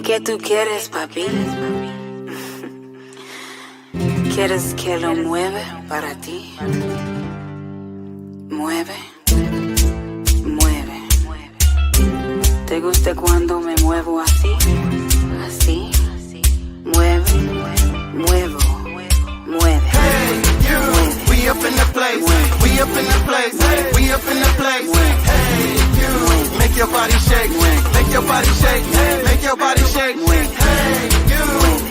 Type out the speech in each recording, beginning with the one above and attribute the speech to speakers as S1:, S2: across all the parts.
S1: ¿Qué tú quieres, papi? ¿Quieres que lo mueva para ti? Mueve, mueve. ¿Te gusta cuando me muevo así? Así. Mueve, muevo, mueve.
S2: Hey, you, we up in the place. We up in the place. We up in the place. Hey, you, make your body shake. Make your body shake. Make your body shake. Hey, you,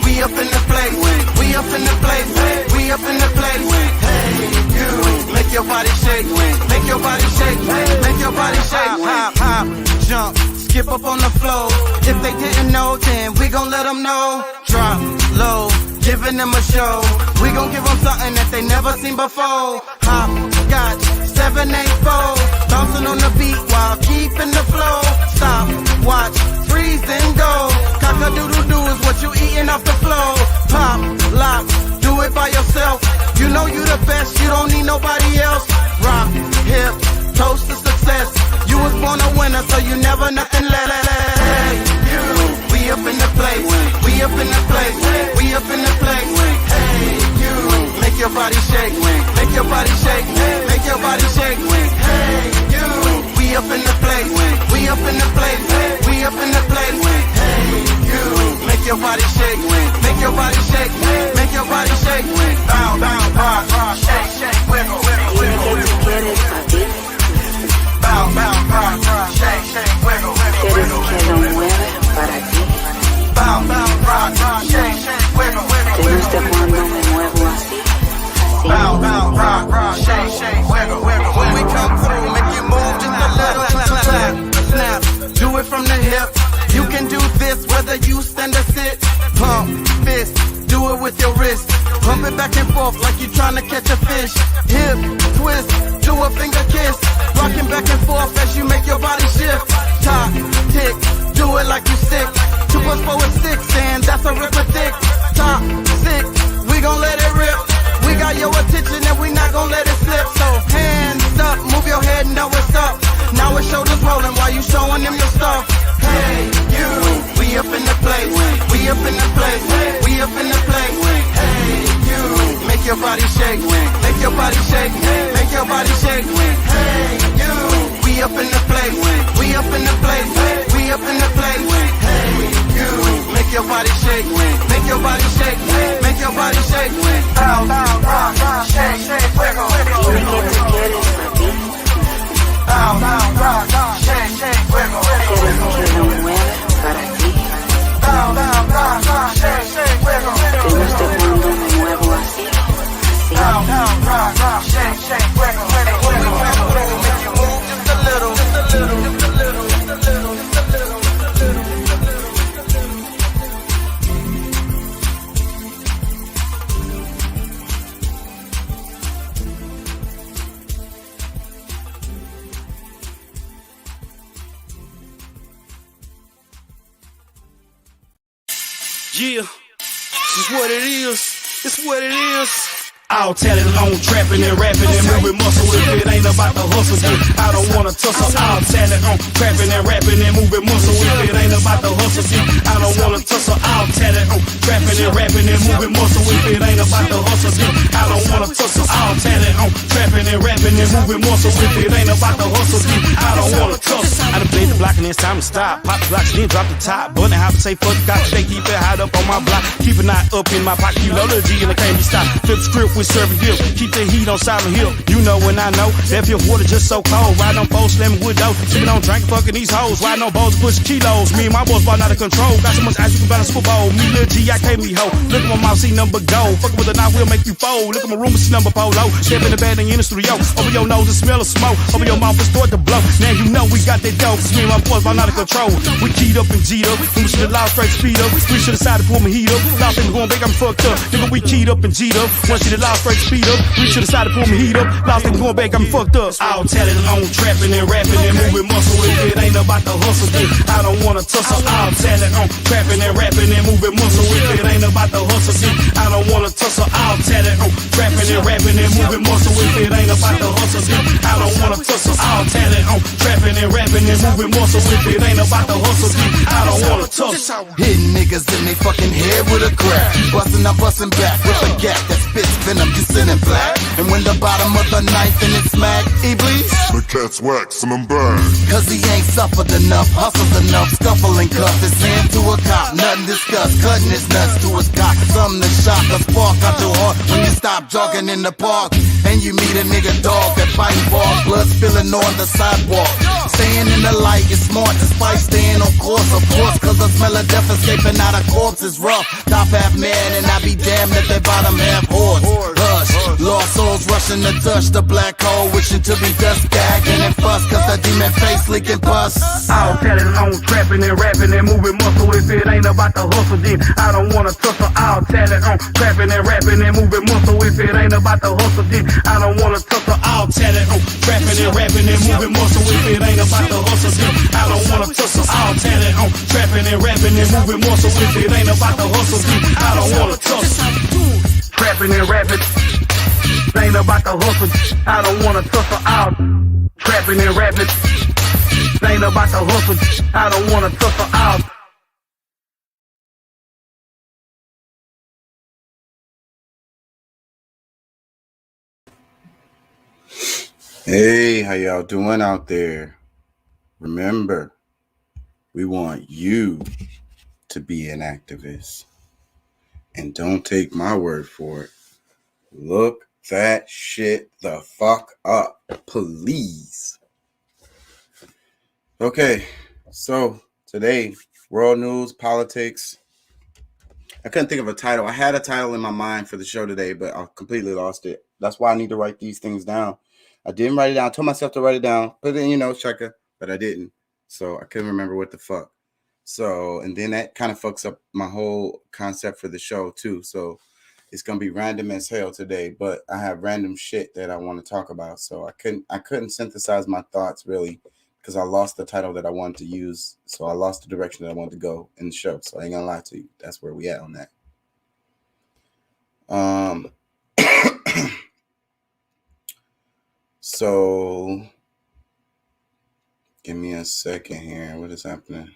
S2: we up in the place. We up in the place. We up in the place. Hey, you, make your body shake. Make your body shake. Make your body shake. Hop, hop, jump, skip up on the floor. If they didn't know, then we gon' let them know. Drop low, giving them a show. We gon' give them something that they never seen before. Hop, scotch, 784. Bouncing on the beat while keeping the flow. Stop, watch, freeze and go. Cock-a-doodle-doo is what you eating off the floor. Pop, lock, do it by yourself. You know you the best, you don't need nobody else. Rock, hip, toast to success. You was born a winner, so you never nothing less. Hey, you, we up in the place. We up in the place. We up in the place. Hey, you, make your body shake. Make your body shake. Make your body shake. Hey, you, we up in the place. We up in the place. We up in the place. Hey, you, make your body shake. Make your body shake. Make your body shake. Bow, bow, rock, rock, shake, shake, wiggle, wiggle, wiggle, wiggle. Bow, bow, rock, rock, shake, shake, wiggle, wiggle, wiggle.
S1: ¿Quieres que lo mueva para ti?
S2: Bow, bow, rock, rock, shake, shake, wiggle, wiggle,
S1: ¿Te gusta
S2: wiggle.
S1: cuando me muevo así? Así.
S2: Bow, bow, rock, rock, shake, shake, wiggle, wiggle. When we come through, make you move just a little. Clap, clap, snap, do it from the hip. You can do this whether you stand or sit. Pump, fist, do it with your wrist. Pump it back and forth like you trying to catch a fish. Hip, twist, do a finger kiss. Rocking back and forth as you make your body shift. Top, tick, do it like you sick. 2 + 4 is 6, and that's a ripper thick. Top, 6, we gon' let it rip. We got your attention and we not gon' let it slip. So hands up, move your head and know what's up. Now it's shoulders rolling while you showing them your stuff. Hey, you, we up in the place. We up in the place. We up in the place. Hey, you, make your body shake. Make your body shake. Make your body shake. Hey, you, we up in the place. We up in the place. We up in the place. Hey, you, make your body shake. Make your body shake. Make your body shake. Bow, bow, rock, rock, shake, shake, wiggle, wiggle,
S1: ¿Qué
S2: wiggle.
S1: tú quieres, papi?
S2: Bow, bow, rock, rock, shake, shake, wiggle, wiggle,
S1: ¿Quieres
S2: wiggle.
S1: que lo mueva para ti?
S2: Bow, bow, rock, rock, shake, shake, wiggle,
S1: ¿Te
S2: wiggle,
S1: gusta
S2: wiggle.
S1: cuando me muevo así? Así.
S2: Bow, bow, rock, rock, shake, shake, wiggle, wiggle, wiggle. When we come through, make you move just a little, just a little, just a little, just a little, just a little, just a little, just a little.
S3: Yeah, this is what it is. It's what it is. All talent on trapping and rapping and moving muscle. If it ain't about the hustle, then I don't wanna tussle. All talent on trapping and rapping and moving muscle. If it ain't about the hustle, then I don't wanna tussle. All talent on trapping and rapping and moving muscle. If it ain't about the hustle, then I don't wanna tussle. All talent on trapping and rapping and moving muscle. If it ain't about the hustle, then I don't wanna tussle. I done played the block and it's time to stop. Pop the blocks, then drop the top. Button how to say fuck the got shake, keep it high up on my block. Keep it not up in my pocket. You know the G and it can't be stopped. Flip the script with serving dip. Keep the heat on Silent Hill. You know when I know that pure water just so cold. Riding on foes, slamming with dope. Sipping on drink, fucking these hoes. Riding on boats, pushing kilos. Me and my boys ball out of control. Got so much ice you can balance football. Me, Lil G, I can't be hoe. Look at my mouth, see number gold. Fucking with a knife, will make you fold. Look at my room, see number polo. Step in the bed and in the studio. Over your nose, and smell of smoke. Over your mouth, and start to blow. Now you know we got that dope. Cause me and my boys ball out of control. We keyed up and G'd up. We should've lost straight speed up. We should've decided to pull my heat up. Lost in going big, I'm fucked up. Nigga, we keyed up and G'd up. Once you lost straight speed up. We should've decided to pull my heat up. Lost in going back, I'm fucked up. All talent on trapping and rapping and moving muscle. If it ain't about the hustle, then I don't wanna tussle. All talent on trapping and rapping and moving muscle. If it ain't ain't about the hustle. See, I don't wanna tussle, I'll tell it. Trapping and rapping and moving muscle if it ain't about the hustle. See, I don't wanna tussle, I'll tell it. Trapping and rapping and moving muscle if it ain't about the hustle. See, I don't wanna tussle.
S2: Hitting niggas in they fucking head with a crack. Busting, I'm busting back with a gap that spits venom, you sending black. And when the bottom of the knife and it's smack, Iblis,
S4: the cat's waxing him back.
S2: Cause he ain't suffered enough, hustled enough, scuffling cuffs. His hand to a cop, nothing discussed, cutting his nuts to his cock. Something to shock a spark out your heart when you stop jogging in the park. And you meet a nigga dog that fighting ball, blood spilling on the sidewalk. Staying in the light is smart despite staying on course, of course. Cause the smell of death escaping out of corpse is rough. Top half man and I be damned if they bottom half horse. Hush, lost souls rushing to touch the black hole, wishing to be dust gagging and fuss. Cause the demon face leaking pus.
S3: I'll tell it on trapping and rapping and moving muscle if it ain't about the hustle. Then I don't wanna tussle. I'll tell it on trapping and rapping and moving muscle if it ain't about the hustle. Then I don't wanna tussle. I'll tell it on trapping and rapping and moving muscle if it ain't about the hustle. Then I don't wanna tussle. I'll tell it on trapping and rapping and moving muscle if it ain't about the hustle. Then I don't wanna tussle. Trapping and rapping ain't about the hustle. I don't wanna tussle. I'll trapping and rapping ain't about the hustle. I don't wanna tussle. I'll
S5: Hey, how y'all doing out there? Remember, we want you to be an activist. And don't take my word for it. Look that shit the fuck up, please. Okay, so today, world news, politics. I couldn't think of a title. I had a title in my mind for the show today, but I completely lost it. That's why I need to write these things down. I didn't write it down. I told myself to write it down. Put it in your notes checker, but I didn't. So I couldn't remember what the fuck. So, and then that kind of fucks up my whole concept for the show too. So it's going to be random as hell today, but I have random shit that I want to talk about. So I couldn't synthesize my thoughts really because I lost the title that I wanted to use. So I lost the direction that I wanted to go in the show. So I ain't gonna lie to you. That's where we at on that. So give me a second here. What is happening?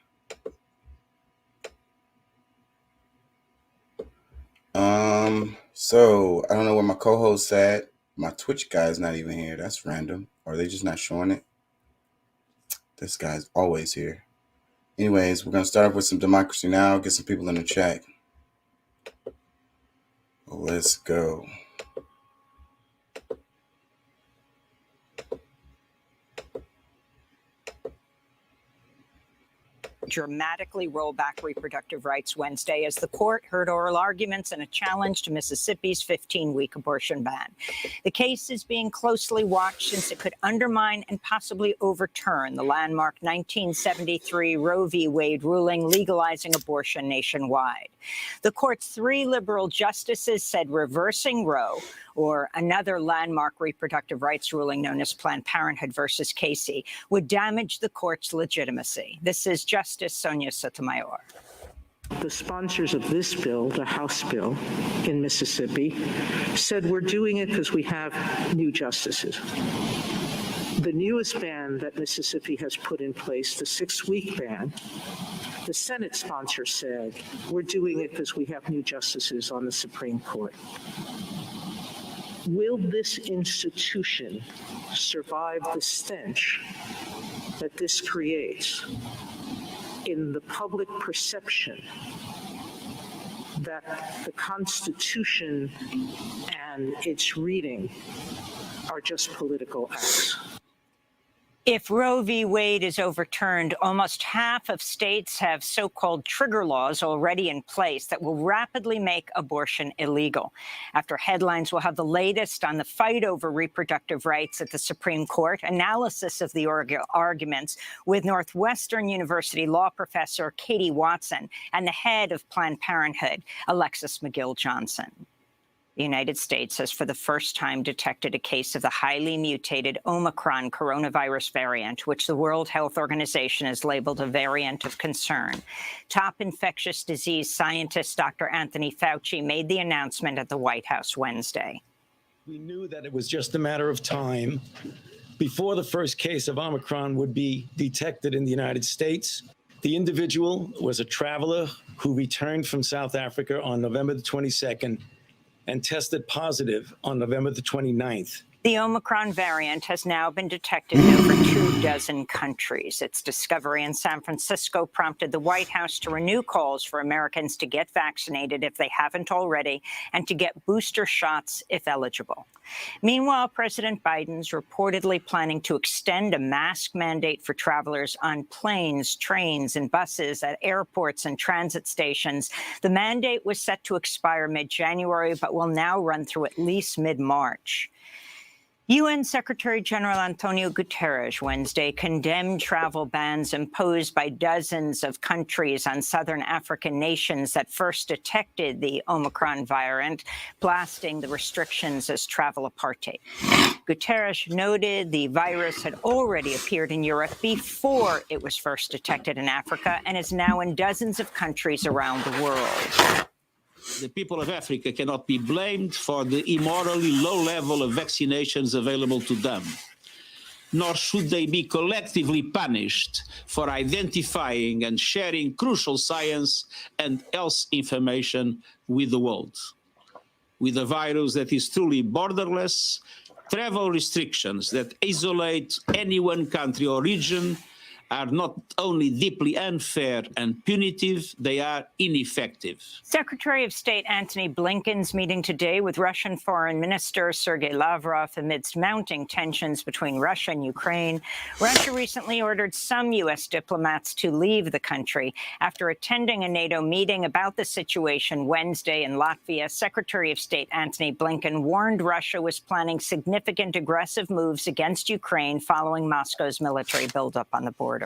S5: So I don't know where my co-host at. My Twitch guy's not even here. That's random. Or are they just not showing it? This guy's always here. Anyways, we're gonna start off with some democracy now. Get some people in the chat. Let's go.
S6: Dramatically roll back reproductive rights Wednesday as the court heard oral arguments and a challenge to Mississippi's 15-week abortion ban. The case is being closely watched since it could undermine and possibly overturn the landmark 1973 Roe v. Wade ruling legalizing abortion nationwide. The court's 3 liberal justices said reversing Roe, or another landmark reproductive rights ruling known as Planned Parenthood versus Casey, would damage the court's legitimacy. This is Justice Sonia Sotomayor.
S7: The sponsors of this bill, the House bill in Mississippi, said we're doing it because we have new justices. The newest ban that Mississippi has put in place, the 6-week ban, the Senate sponsor said we're doing it because we have new justices on the Supreme Court. Will this institution survive the stench that this creates in the public perception that the Constitution and its reading are just political acts?
S6: If Roe v. Wade is overturned, almost half of states have so-called trigger laws already in place that will rapidly make abortion illegal. After Headlines will have the latest on the fight over reproductive rights at the Supreme Court, analysis of the arguments with Northwestern University law professor Katie Watson and the head of Planned Parenthood, Alexis McGill Johnson. The United States has for the first time detected a case of the highly mutated Omicron coronavirus variant, which the World Health Organization has labeled a variant of concern. Top infectious disease scientist Dr. Anthony Fauci made the announcement at the White House Wednesday.
S8: We knew that it was just a matter of time before the first case of Omicron would be detected in the United States. The individual was a traveler who returned from South Africa on November the 22nd and tested positive on November the 29th.
S6: The Omicron variant has now been detected in over 24 countries. Its discovery in San Francisco prompted the White House to renew calls for Americans to get vaccinated if they haven't already and to get booster shots if eligible. Meanwhile, President Biden's reportedly planning to extend a mask mandate for travelers on planes, trains, and buses at airports and transit stations. The mandate was set to expire mid-January, but will now run through at least mid-March. UN Secretary General Antonio Guterres Wednesday condemned travel bans imposed by dozens of countries on southern African nations that first detected the Omicron variant, blasting the restrictions as travel apartheid. Guterres noted the virus had already appeared in Europe before it was first detected in Africa and is now in dozens of countries around the world.
S9: The people of Africa cannot be blamed for the immorally low level of vaccinations available to them, nor should they be collectively punished for identifying and sharing crucial science and health information with the world. With a virus that is truly borderless, travel restrictions that isolate any one country or region are not only deeply unfair and punitive, they are ineffective.
S6: Secretary of State Antony Blinken's meeting today with Russian Foreign Minister Sergei Lavrov amidst mounting tensions between Russia and Ukraine. Russia recently ordered some U.S. diplomats to leave the country. After attending a NATO meeting about the situation Wednesday in Latvia, Secretary of State Antony Blinken warned Russia was planning significant aggressive moves against Ukraine following Moscow's military buildup on the border.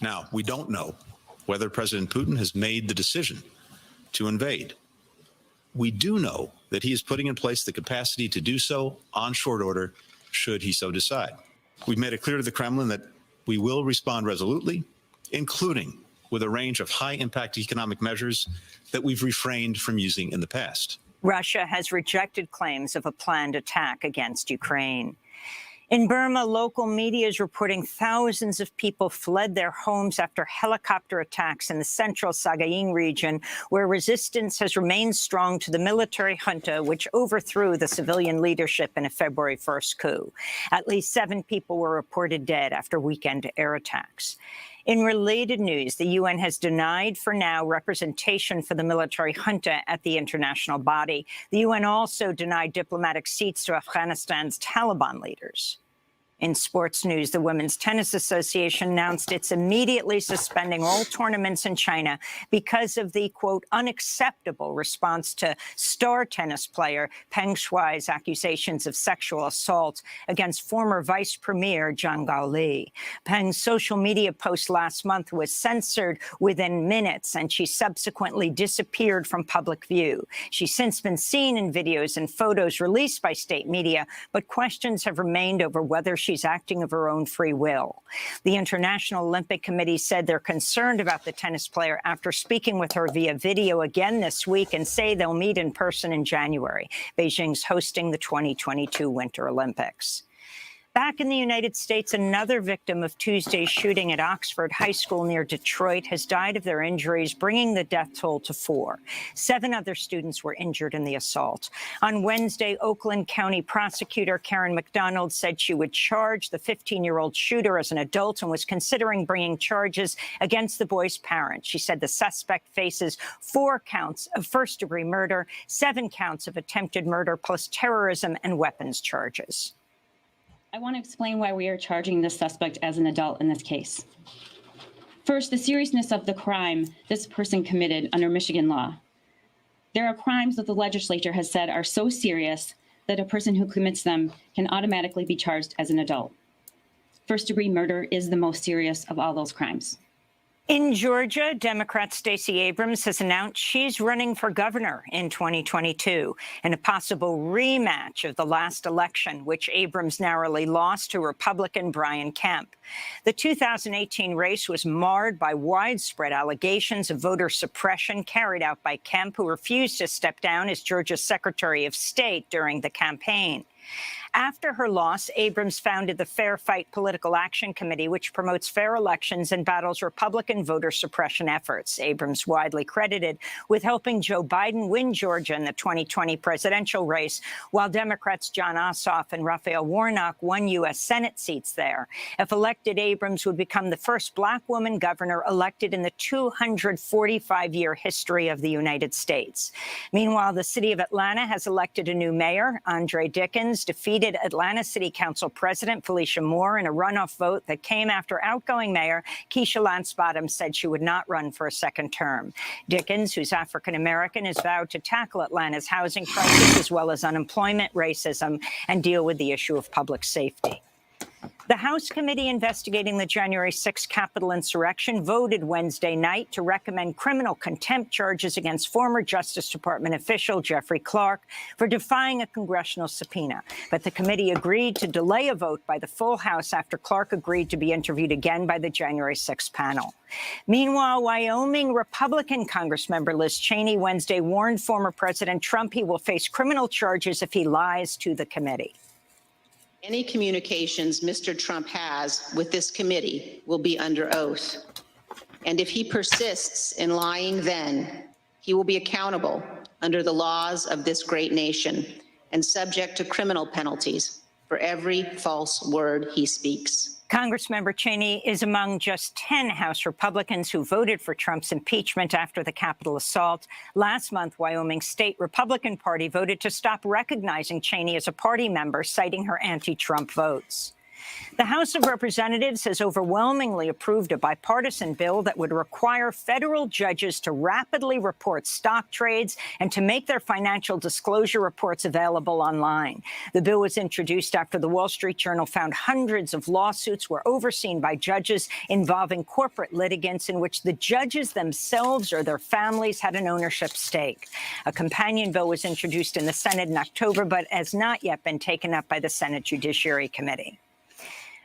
S10: Now, we don't know whether President Putin has made the decision to invade. We do know that he is putting in place the capacity to do so on short order, should he so decide. We've made it clear to the Kremlin that we will respond resolutely, including with a range of high-impact economic measures that we've refrained from using in the past.
S6: Russia has rejected claims of a planned attack against Ukraine. In Burma, local media is reporting thousands of people fled their homes after helicopter attacks in the central Sagaing region, where resistance has remained strong to the military junta, which overthrew the civilian leadership in a February 1st coup. At least 7 people were reported dead after weekend air attacks. In related news, the UN has denied for now representation for the military junta at the international body. The UN also denied diplomatic seats to Afghanistan's Taliban leaders. In sports news, the Women's Tennis Association announced it's immediately suspending all tournaments in China because of the, quote, unacceptable response to star tennis player Peng Shuai's accusations of sexual assault against former Vice Premier Zhang Gaoli. Peng's social media post last month was censored within minutes, and she subsequently disappeared from public view. She's since been seen in videos and photos released by state media, but questions have remained over whether she's acting of her own free will. The International Olympic Committee said they're concerned about the tennis player after speaking with her via video again this week and say they'll meet in person in January. Beijing's hosting the 2022 Winter Olympics. Back in the United States, another victim of Tuesday's shooting at Oxford High School near Detroit has died of their injuries, bringing the death toll to 4. 7 other students were injured in the assault. On Wednesday, Oakland County prosecutor Karen McDonald said she would charge the 15-year-old shooter as an adult and was considering bringing charges against the boy's parents. She said the suspect faces 4 counts of first-degree murder, 7 counts of attempted murder, plus terrorism and weapons charges.
S11: I want to explain why we are charging this suspect as an adult in this case. First, the seriousness of the crime this person committed under Michigan law. There are crimes that the legislature has said are so serious that a person who commits them can automatically be charged as an adult. First-degree murder is the most serious of all those crimes.
S6: In Georgia, Democrat Stacey Abrams has announced she's running for governor in 2022 in a possible rematch of the last election, which Abrams narrowly lost to Republican Brian Kemp. The 2018 race was marred by widespread allegations of voter suppression carried out by Kemp, who refused to step down as Georgia's Secretary of State during the campaign. After her loss, Abrams founded the Fair Fight Political Action Committee, which promotes fair elections and battles Republican voter suppression efforts. Abrams widely credited with helping Joe Biden win Georgia in the 2020 presidential race, while Democrats John Ossoff and Raphael Warnock won U.S. Senate seats there. If elected, Abrams would become the first Black woman governor elected in the 245-year history of the United States. Meanwhile, the city of Atlanta has elected a new mayor. Andre Dickens defeated Atlanta City Council President Felicia Moore in a runoff vote that came after outgoing mayor Keisha Lance Bottoms said she would not run for a second term. Dickens, who's African-American, has vowed to tackle Atlanta's housing crisis as well as unemployment, racism, and deal with the issue of public safety. The House committee investigating the January 6 Capitol insurrection voted Wednesday night to recommend criminal contempt charges against former Justice Department official Jeffrey Clark for defying a congressional subpoena. But the committee agreed to delay a vote by the full House after Clark agreed to be interviewed again by the January 6 panel. Meanwhile, Wyoming Republican Congressmember Liz Cheney Wednesday warned former President Trump he will face criminal charges if he lies to the committee.
S12: Any communications Mr. Trump has with this committee will be under oath. And if he persists in lying then, he will be accountable under the laws of this great nation and subject to criminal penalties for every false word he speaks.
S6: Congressmember Cheney is among just 10 House Republicans who voted for Trump's impeachment after the Capitol assault. Last month, Wyoming's state Republican Party voted to stop recognizing Cheney as a party member, citing her anti-Trump votes. The House of Representatives has overwhelmingly approved a bipartisan bill that would require federal judges to rapidly report stock trades and to make their financial disclosure reports available online. The bill was introduced after the Wall Street Journal found hundreds of lawsuits were overseen by judges involving corporate litigants in which the judges themselves or their families had an ownership stake. A companion bill was introduced in the Senate in October, but has not yet been taken up by the Senate Judiciary Committee.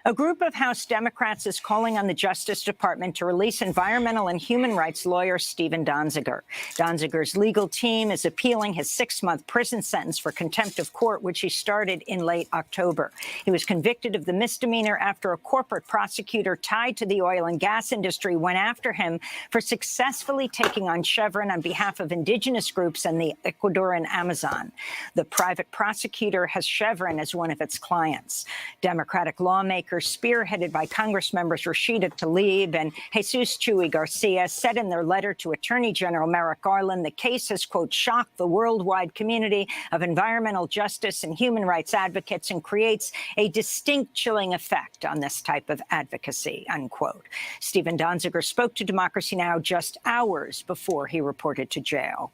S6: A group of House Democrats is calling on the Justice Department to release environmental and human rights lawyer Stephen Donziger. Donziger's legal team is appealing his 6-month prison sentence for contempt of court, which he started in late October. He was convicted of the misdemeanor after a corporate prosecutor tied to the oil and gas industry went after him for successfully taking on Chevron on behalf of indigenous groups and the Ecuadorian Amazon. The private prosecutor has Chevron as one of its clients. Democratic lawmakers spearheaded by Congress members Rashida Tlaib and Jesus Chuy Garcia said in their letter to Attorney General Merrick Garland the case has, quote, shocked the worldwide community of environmental justice and human rights advocates and creates a distinct chilling effect on this type of advocacy, unquote. Stephen Donziger spoke to Democracy Now! Just hours before he reported to jail.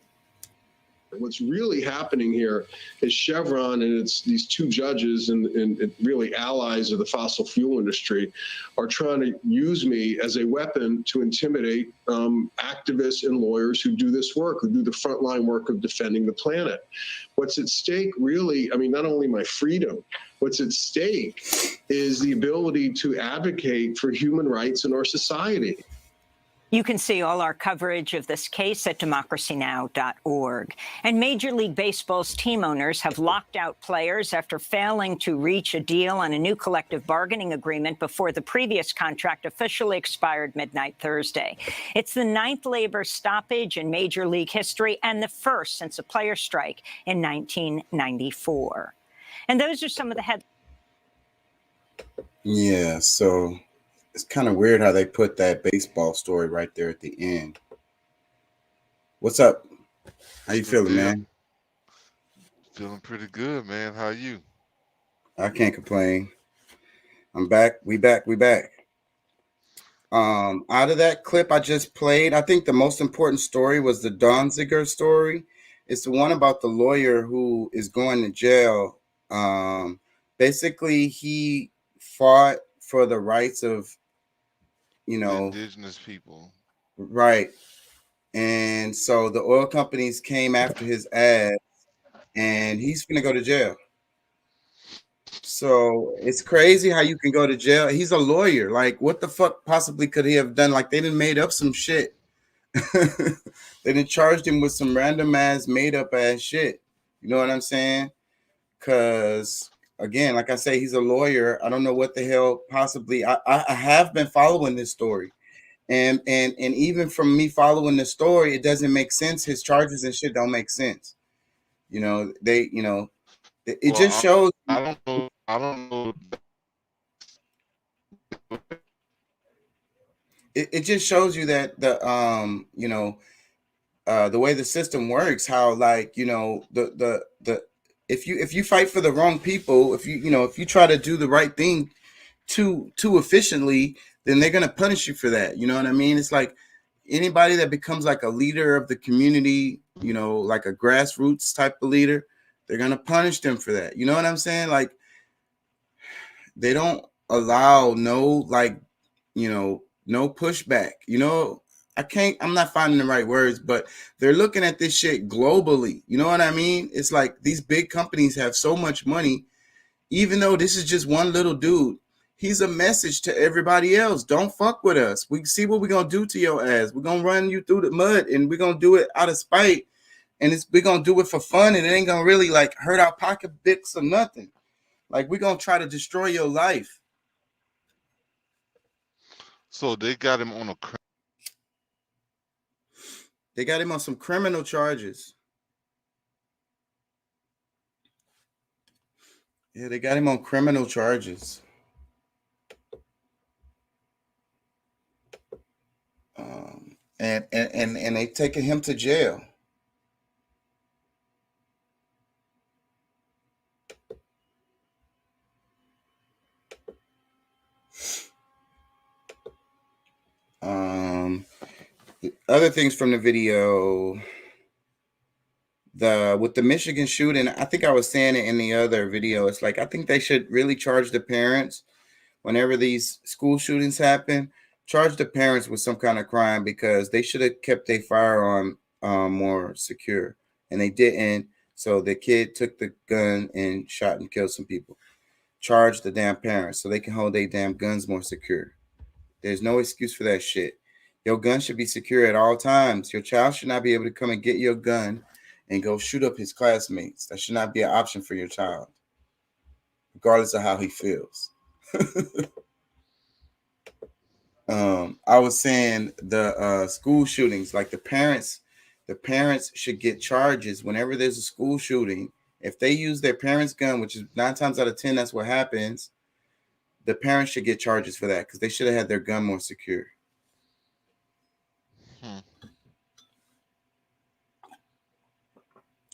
S13: What's really happening here is Chevron and it's these two judges and really allies of the fossil fuel industry are trying to use me as a weapon to intimidate activists and lawyers who do this work, who do the frontline work of defending the planet. What's at stake really, I mean, not only my freedom, what's at stake is the ability to advocate for human rights in our society.
S6: You can see all our coverage of this case at democracynow.org. And Major League Baseball's team owners have locked out players after failing to reach a deal on a new collective bargaining agreement before the previous contract officially expired midnight Thursday. It's the 9th labor stoppage in Major League history and the first since a player strike in 1994. And those are some of the headlines.
S5: Yeah, so it's kind of weird how they put that baseball story right there at the end. What's up? How you feeling, man?
S14: Feeling pretty good, man. How you?
S5: I can't complain. I'm back. We back. Out of that clip I just played, I think the most important story was the Donziger story. It's the one about the lawyer who is going to jail. Basically, he fought for the rights of,
S14: indigenous people.
S5: Right. And so the oil companies came after his ass, and he's gonna go to jail. So it's crazy how you can go to jail. He's a lawyer. Like, what the fuck possibly could he have done? Like, they didn't made up some shit. They didn't charged him with some random ass made up ass shit. You know what I'm saying? Because again, like I say, he's a lawyer. I don't know what the hell possibly. I have been following this story. And even from me following the story, it doesn't make sense. His charges and shit don't make sense. You know, it
S14: Well,
S5: just shows.
S14: I don't know. I don't know.
S5: It just shows you that the the way the system works, how like the if you fight for the wrong people, if you try to do the right thing too efficiently, then they're gonna punish you for that. You know what I mean? It's like anybody that becomes like a leader of the community, like a grassroots type of leader, they're gonna punish them for that. You know what I'm saying? Like they don't allow no no pushback. I'm not finding the right words, but they're looking at this shit globally. You know what I mean? It's like these big companies have so much money, even though this is just one little dude. He's a message to everybody else. Don't fuck with us. We see what we're going to do to your ass. We're going to run you through the mud, and we're going to do it out of spite. And we're going to do it for fun, and it ain't going to really like hurt our pocketbooks or nothing. Like, we're going to try to destroy your life.
S14: So they got him on
S5: They got him on some criminal charges. Yeah, they got him on criminal charges. And they taking him to jail. The other things from the video, with the Michigan shooting, I think I was saying it in the other video. It's like I think they should really charge the parents whenever these school shootings happen. Charge the parents with some kind of crime, because they should have kept their firearm more secure, and they didn't. So the kid took the gun and shot and killed some people. Charge the damn parents so they can hold their damn guns more secure. There's no excuse for that shit. Your gun should be secure at all times. Your child should not be able to come and get your gun and go shoot up his classmates. That should not be an option for your child, regardless of how he feels. I was saying the school shootings, like the parents should get charges whenever there's a school shooting. If they use their parents' gun, which is 9 times out of 10, that's what happens. The parents should get charges for that, because they should have had their gun more secure.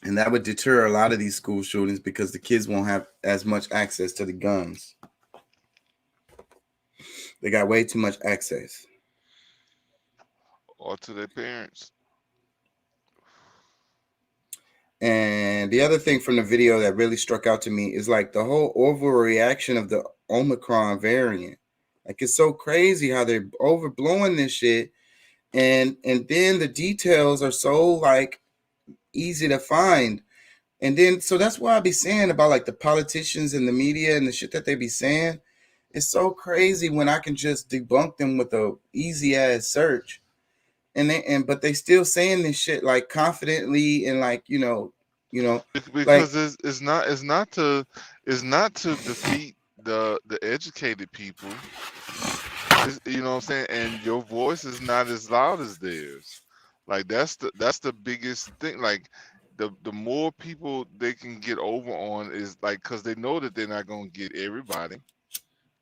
S5: And that would deter a lot of these school shootings, because the kids won't have as much access to the guns. They got way too much access.
S14: or to their parents.
S5: And the other thing from the video that really struck out to me is like the whole overreaction of the Omicron variant. Like, it's so crazy how they're overblowing this shit. And then the details are so like easy to find. And then, so that's why I be saying about like the politicians and the media and the shit that they be saying. It's so crazy when I can just debunk them with a easy ass search. But they still saying this shit like confidently and like,
S14: because like, it's not to defeat the educated people. You know what I'm saying? And your voice is not as loud as theirs. Like that's the biggest thing. Like the more people they can get over on is like, because they know that they're not going to get everybody.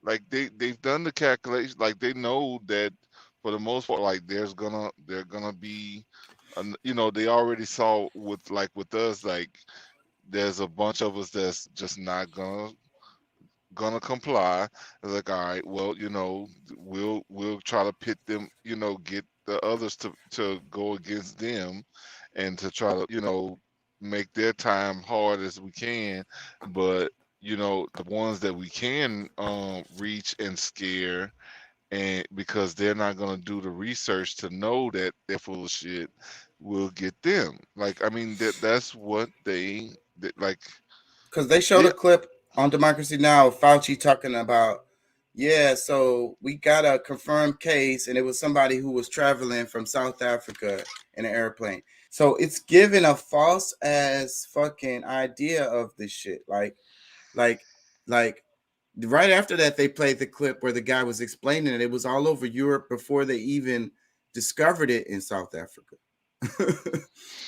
S14: Like they've done the calculation. Like they know that for the most part, like they're gonna be, they already saw with us, like there's a bunch of us that's just not gonna comply. It's like, all right, well, we'll try to pit them, get the others to go against them and to try to, make their time hard as we can. But, the ones that we can reach and scare and because they're not going to do the research to know that they're full of shit, will get them. Like, I mean, that's what like.
S5: Because they showed a clip on Democracy Now! Of Fauci talking about, yeah, so we got a confirmed case, and it was somebody who was traveling from South Africa in an airplane. So it's giving a false ass fucking idea of this shit. Like right after that, they played the clip where the guy was explaining it. It was all over Europe before they even discovered it in South Africa.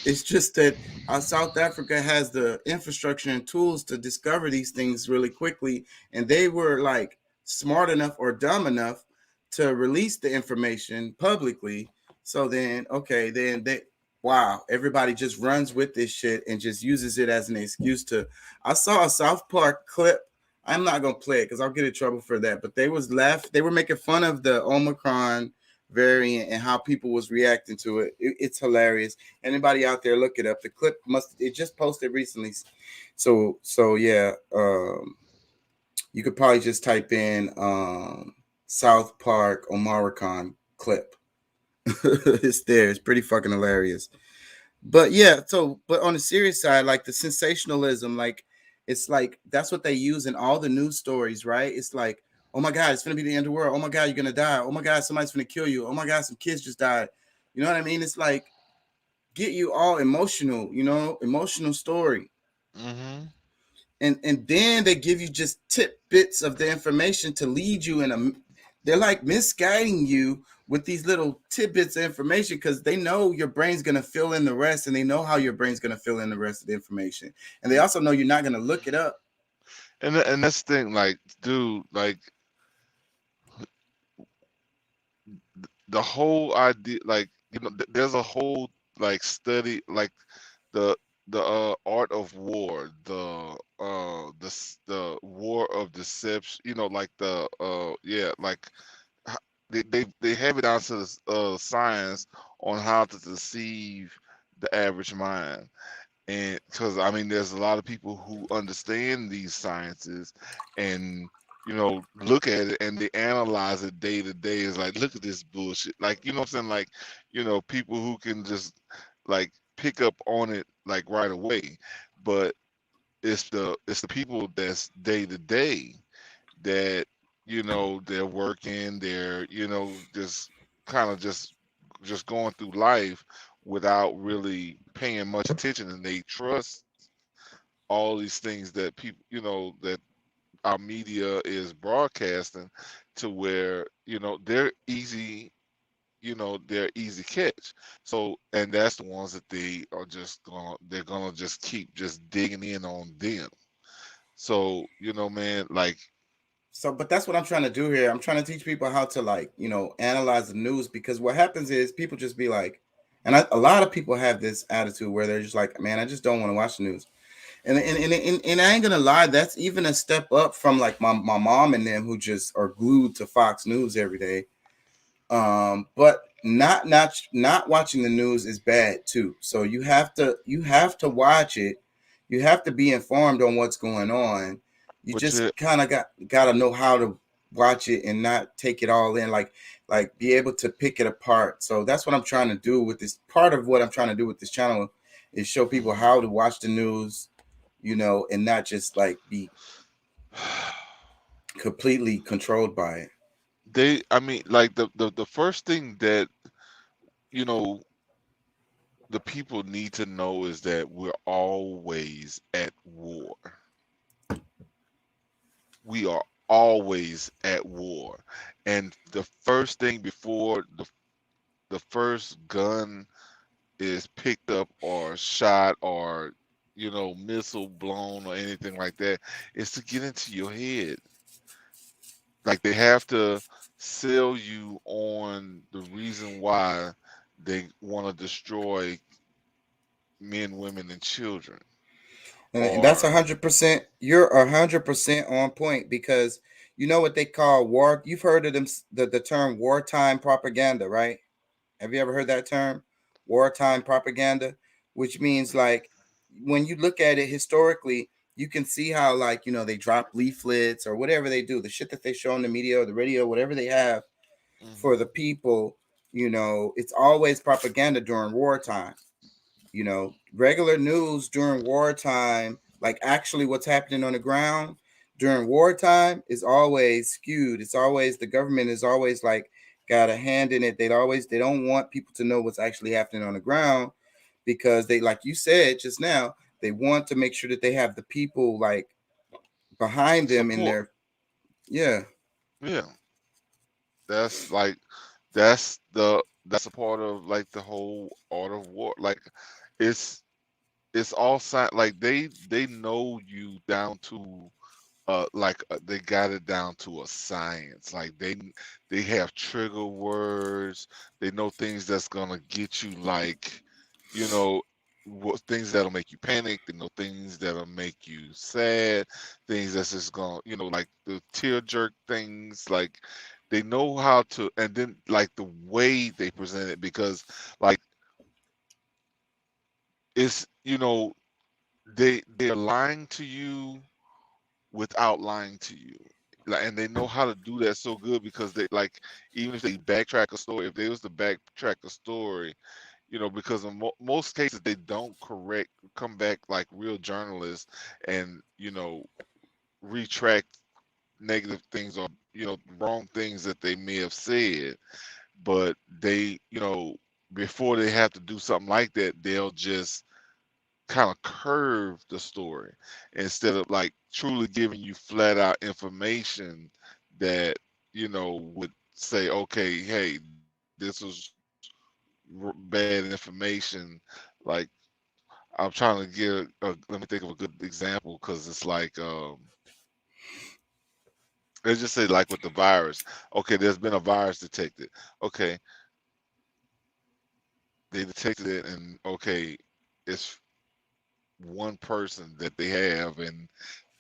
S5: It's just that South Africa has the infrastructure and tools to discover these things really quickly, and they were like smart enough or dumb enough to release the information publicly. So then, okay, then wow, everybody just runs with this shit and just uses it as an excuse to. I saw a South Park clip. I'm not gonna play it because I'll get in trouble for that. But they were making fun of the Omicron variant and how people was reacting to it. It's hilarious. Anybody out there, look it up. The clip it just posted recently. So yeah, you could probably just type in South Park Omicron clip. It's there. It's pretty fucking hilarious. But yeah, but on the serious side, like the sensationalism, like it's like that's what they use in all the news stories, right? It's like, oh my God, it's gonna be the end of the world. Oh my God, you're gonna die. Oh my God, somebody's gonna kill you. Oh my God, some kids just died. You know what I mean? It's like get you all emotional, emotional story.
S14: Mm-hmm.
S5: And then they give you just tidbits of the information to lead you they're like misguiding you with these little tidbits of information because they know your brain's going to fill in the rest, and they know how your brain's going to fill in the rest of the information. And they also know you're not going to look it up.
S14: And that's the thing, like, dude, like the whole idea, like, there's a whole like study, like the art of war, the war of deception, like like they have it down to the science on how to deceive the average mind. And because I mean, there's a lot of people who understand these sciences and look at it and they analyze it day to day. It's like, look at this bullshit. Like, you know what I'm saying? Like, people who can just like pick up on it like right away. But it's the people that's day to day that they're working, they're just kind of just going through life without really paying much attention, and they trust all these things that people that our media is broadcasting, to where they're easy they're easy catch. So, and that's the ones that they're gonna just keep just digging in on them. So, man, like,
S5: but that's what I'm trying to do here. I'm trying to teach people how to analyze the news, because what happens is people just be like, and a lot of people have this attitude where they're just like, man, I just don't want to watch the news. And I ain't gonna lie, that's even a step up from like my mom and them, who just are glued to Fox News every day. But not watching the news is bad too. So you have to watch it. You have to be informed on what's going on. You just kind of got to know how to watch it and not take it all in, like be able to pick it apart. So that's what I'm trying to do with this. Part of what I'm trying to do with this channel is show people how to watch the news, and not just like be completely controlled by it.
S14: I mean, like the first thing that the people need to know is that we're always at war. We are always at war, and the first thing before the first gun is picked up or shot or missile blown or anything like that, is to get into your head. Like, they have to sell you on the reason why they want to destroy men, women, and children.
S5: And that's 100%. You're 100% on point, because you know what they call war. You've heard of them, the term wartime propaganda, right? Have you ever heard that term, wartime propaganda? Which means, like, when you look at it historically, you can see how, like, they drop leaflets or whatever they do, the shit that they show on the media or the radio, whatever they have. for the people. It's always propaganda during wartime. Regular news during wartime, like actually what's happening on the ground during wartime, is always skewed. It's always, the government is always like got a hand in it. They don't want people to know what's actually happening on the ground, because they, like you said just now, they want to make sure that they have the people like behind them in
S14: Support.
S5: their, yeah.
S14: Yeah. That's like that's a part of like the whole art of war. Like it's it's all like they know you down to they got it down to a science. Like they have trigger words. They know things that's gonna get you, like, things that'll make you panic. They know things that'll make you sad. Things that's just gonna, like the tear jerk things. Like they know how to, and then like the way they present it, because like it's, they're lying to you without lying to you. Like, and they know how to do that so good, because they, like, even if they backtrack a story, if they was to backtrack a story, because in most cases they don't come back like real journalists and retract negative things, or wrong things that they may have said. But they, before they have to do something like that, they'll just kind of curve the story instead of like truly giving you flat out information that would say, okay, hey, this was bad information. Like, I'm trying to give let me think of a good example, because it's like let's just say, like with the virus. Okay, there's been a virus detected. Okay, they detected it, and okay, it's one person that they have, and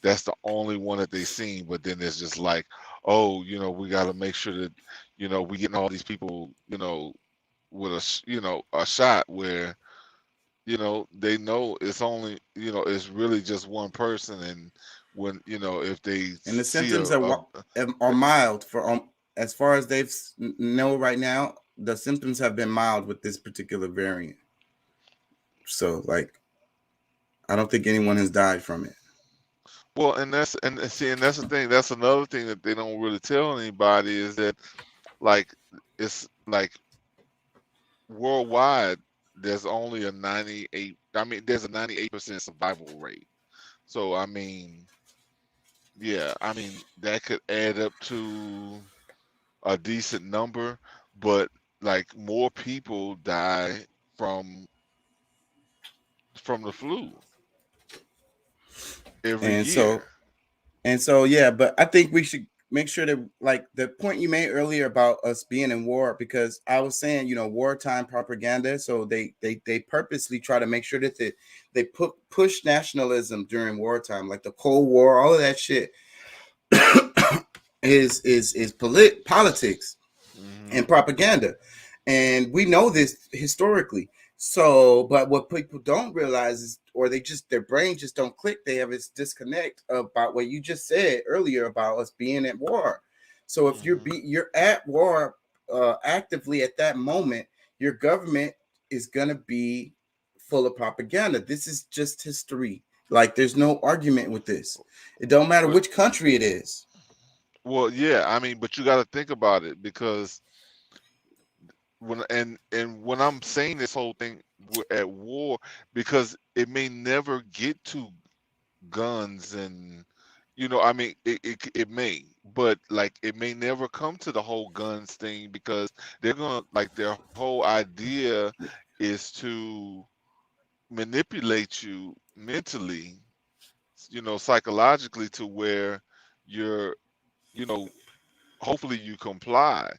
S14: that's the only one that they seen. But then it's just like, oh, we got to make sure that we getting all these people, with a shot, where they know it's only, it's really just one person. And when if they
S5: And the
S14: see
S5: symptoms are mild for as far as they've know right now. The symptoms have been mild with this particular variant. So like, I don't think anyone has died from it.
S14: well, and that's the thing. That's another thing that they don't really tell anybody, is that like it's like worldwide there's only a 98. I mean, there's a 98% survival rate. So I mean, yeah, I mean that could add up to a decent number, but like more people die from the flu every
S5: And
S14: year.
S5: so yeah, but I think we should make sure that, like the point you made earlier about us being in war, because I was saying, wartime propaganda. So they purposely try to make sure that they push nationalism during wartime, like the Cold War, all of that shit is politics and propaganda. And we know this historically. So, but what people don't realize is, or their brain just don't click. They have this disconnect about what you just said earlier about us being at war. So if you're at war actively at that moment, your government is gonna be full of propaganda. This is just history. Like, there's no argument with this. It don't matter which country it is.
S14: Well, yeah, I mean, but you got to think about it, because when I'm saying this whole thing, we're at war, because it may never get to guns, and I mean, it may, but like it may never come to the whole guns thing, because they're gonna, like, their whole idea is to manipulate you mentally, psychologically, to where you're, hopefully you comply.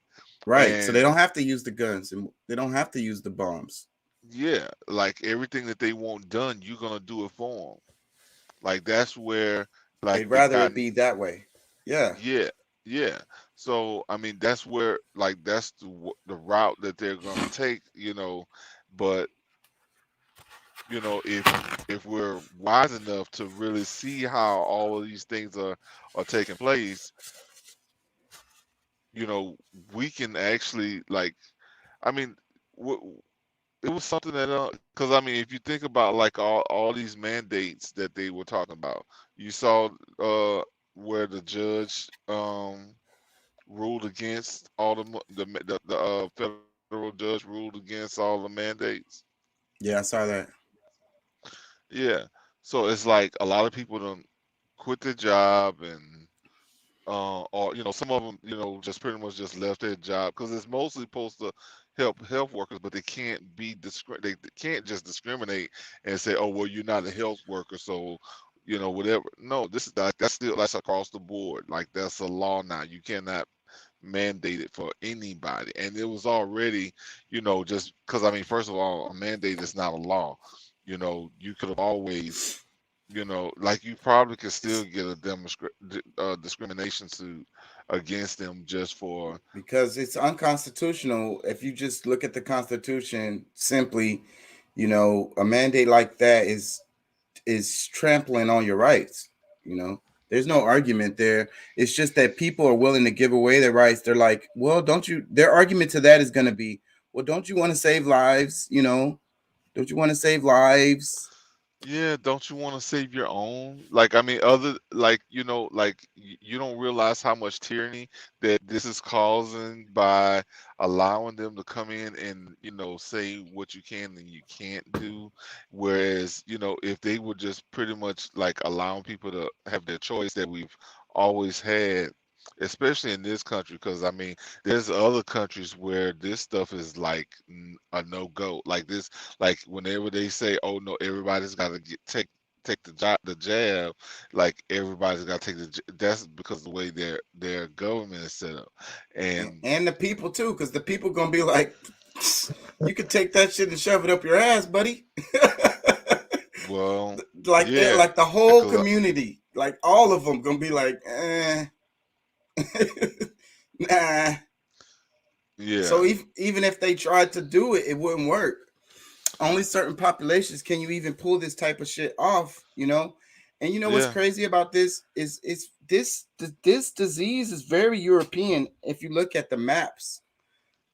S5: Right. So they
S14: And
S5: don't have to use the guns, and they don't have to use the bombs.
S14: yeah, like everything that they want done, you're gonna do it for them. Like that's where, like,
S5: They'd
S14: they
S5: rather
S14: got,
S5: it be that way. Yeah.
S14: yeah, yeah. So I mean, that's where, like, that's the route that they're gonna take, But if we're wise enough to really see how all of these things are taking place, you know, we can actually like, I mean, it was something that because I mean, if you think about like all these mandates that they were talking about, you saw where the judge ruled against all the federal judge ruled against all the mandates.
S5: Yeah, I saw that.
S14: Yeah, so it's like a lot of people don't quit their job and or you know, some of them, you know, just pretty much just left their job because it's mostly supposed to help health workers, but they can't they can't just discriminate and say, oh well, you're not a health worker, so you know whatever. No, this is that's across the board. Like that's a law now. You cannot mandate it for anybody, and it was already, you know, just because I mean, first of all, a mandate is not a law. You know, you could have always, you know, like you probably could still get a discrimination suit against them just for
S5: Because it's unconstitutional. If you just look at the Constitution simply, you know, a mandate like that is trampling on your rights. You know, there's no argument there. It's just that people are willing to give away their rights. They're like, well, don't you? Their argument to that is going to be, well, don't you want to save lives? You know, don't you want to save lives?
S14: Yeah, don't you want to save your own? Like, I mean, other like, you know, like you don't realize how much tyranny that this is causing by allowing them to come in and, you know, say what you can and you can't do. Whereas, you know, if they would just pretty much like allowing people to have their choice that we've always had, especially in this country, because I mean, there's other countries where this stuff is like a no-go. Like this, like whenever they say, "Oh no, everybody's got to take the jab," like everybody's got to take that's because of the way their government is set up,
S5: And the people too, because the people gonna be like, you can take that shit and shove it up your ass, buddy.
S14: well,
S5: like
S14: yeah,
S5: like the whole community, like all of them gonna be like, nah.
S14: Yeah.
S5: So even if they tried to do it, it wouldn't work. Only certain populations can you even pull this type of shit off, you know? And you know what's crazy about this is this disease is very European. If you look at the maps,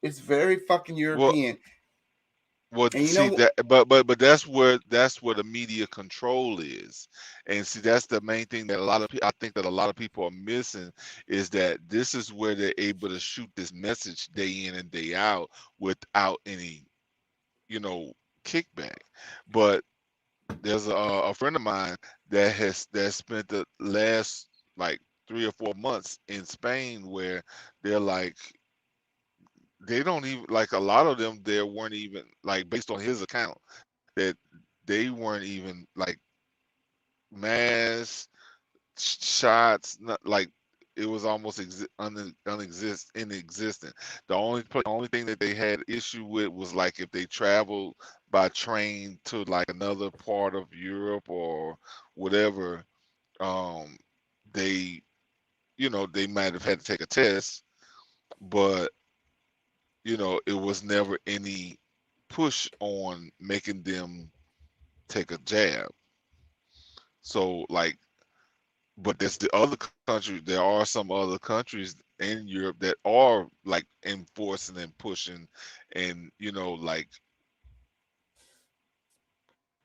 S5: it's very fucking European.
S14: Well,
S5: and you
S14: see
S5: know,
S14: that, but that's where the media control is, and see that's the main thing that I think that a lot of people are missing is that this is where they're able to shoot this message day in and day out without any, you know, kickback. But there's a friend of mine that spent the last like 3 or 4 months in Spain where they're like they don't even like a lot of them there weren't even like based on his account that they weren't even like mass shots, not like it was almost inexistent. The only thing that they had issue with was like if they traveled by train to like another part of Europe or whatever, they, you know, they might have had to take a test, but you know, it was never any push on making them take a jab. So like, but there's the other countries. There are some other countries in Europe that are like enforcing and pushing, and you know, like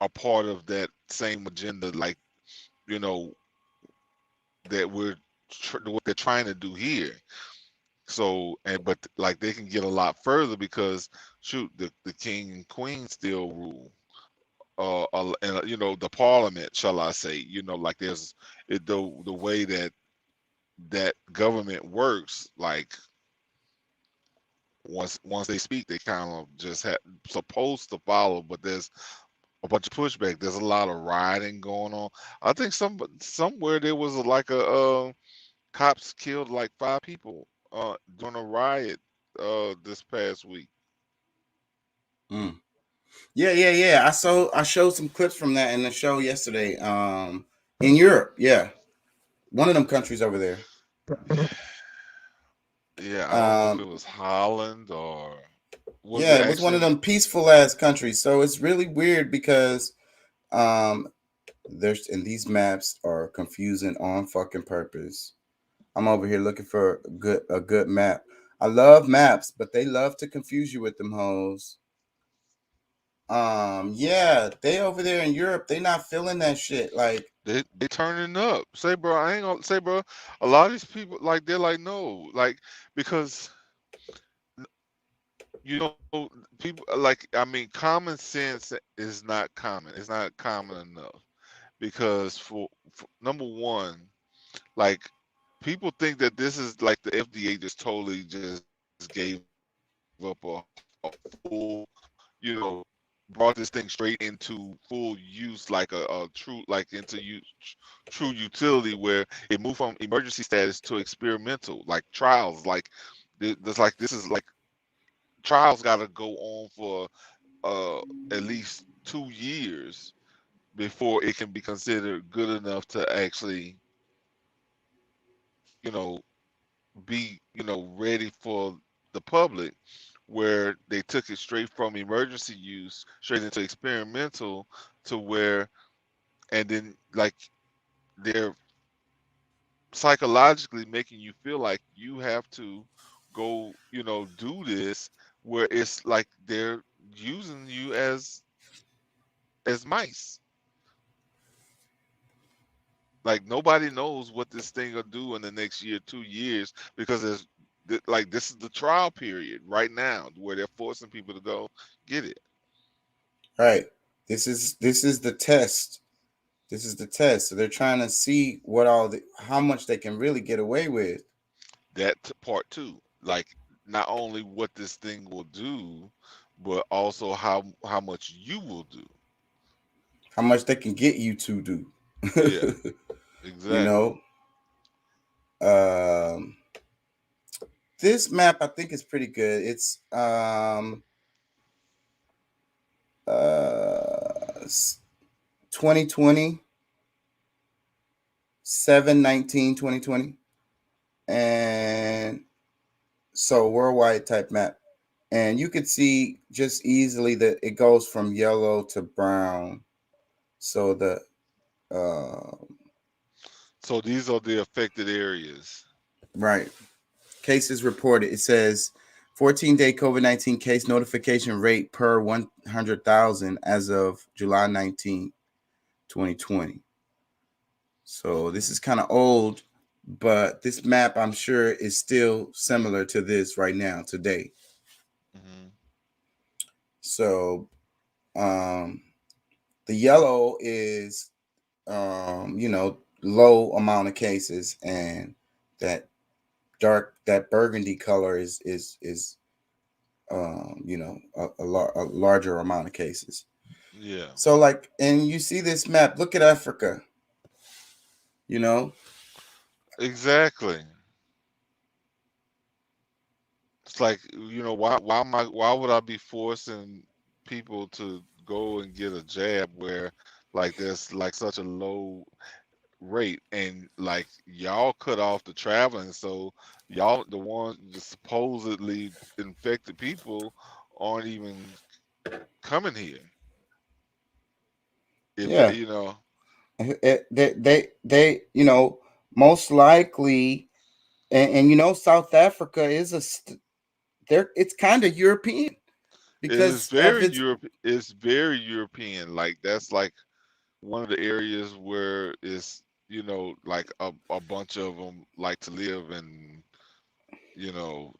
S14: a part of that same agenda. Like, you know, that what they're trying to do here. So, but like they can get a lot further because shoot, the king and queen still rule. And you know the parliament, shall I say? You know, like there's the way that government works. Like once they speak, they kind of just supposed to follow, but there's a bunch of pushback. There's a lot of rioting going on. I think somewhere there was like a cops killed like 5 people during a riot this past week.
S5: Yeah. I showed some clips from that in the show yesterday. In Europe, yeah, one of them countries over there.
S14: Yeah, I don't know if it was Holland or
S5: it was one of them peaceful ass countries. So it's really weird because there's and these maps are confusing on fucking purpose. I'm over here looking for a good map. I love maps, but they love to confuse you with them hoes. Yeah, they over there in Europe, they not feeling that shit. Like
S14: they turning up. Say, bro, I ain't gonna say, bro. A lot of these people, like, they're like, no, like, because you know, people like, I mean, common sense is not common. It's not common enough because for number one, like, people think that this is like the FDA just totally just gave up a full, you know, brought this thing straight into full use, like a true, like into use, true utility, where it moved from emergency status to experimental, like trials, like this is like trials got to go on for at least 2 years before it can be considered good enough to actually, you know, be, you know, ready for the public, where they took it straight from emergency use straight into experimental, to where, and then like they're psychologically making you feel like you have to go, you know, do this, where it's like they're using you as mice. Like, nobody knows what this thing will do in the next year, 2 years, because there's like, this is the trial period right now where they're forcing people to go get it.
S5: right. This is the test. This is the test. So they're trying to see how much they can really get away with.
S14: That part too, like, not only what this thing will do, but also how much you will do.
S5: How much they can get you to do.
S14: Yeah,
S5: You
S14: exactly.
S5: know. This map I think is pretty good. It's 2020 7/19/2020, and so worldwide type map, and you could see just easily that it goes from yellow to brown. So
S14: So these are the affected areas.
S5: right, cases reported. It says 14-day COVID-19 case notification rate per 100,000 as of July 19, 2020. So this is kind of old, but this map I'm sure is still similar to this right now today.
S14: Mm-hmm.
S5: So the yellow is low amount of cases, and that burgundy color is a larger amount of cases.
S14: Yeah.
S5: So like, and you see this map, look at Africa. You know?
S14: Exactly. It's like, you know, why would I be forcing people to go and get a jab where, like, there's like such a low rate, and like, y'all cut off the traveling, so y'all, the ones, the supposedly infected people, aren't even coming here. If
S5: Yeah.
S14: you know,
S5: They most likely, and South Africa is it's kind of European because of its
S14: it's very European. Like, that's like one of the areas where it's, you know, like a bunch of them like to live, and you know.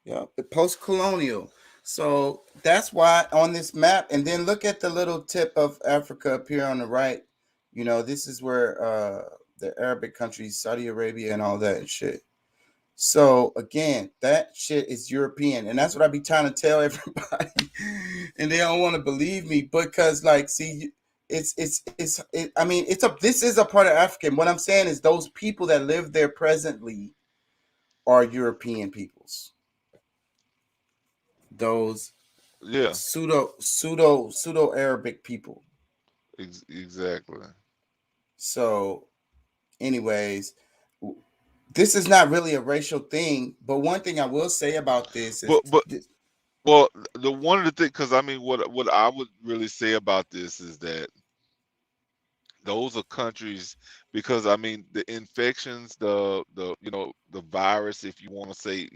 S5: Yeah, post-colonial. So that's why on this map, and then look at the little tip of Africa up here on the right. This is where the Arabic countries, Saudi Arabia, and all that shit. So again, that shit is European, and that's what I be trying to tell everybody, and they don't want to believe me because, like, see, I mean, this is a part of Africa. What I'm saying is those people that live there presently are European peoples. Those pseudo Arabic people.
S14: Exactly.
S5: So, anyways, this is not really a racial thing, but one thing I will say about this is,
S14: well, the one of the things, because I mean, what I would really say about this is that those are countries, because I mean the infections, the the virus, if you want to say,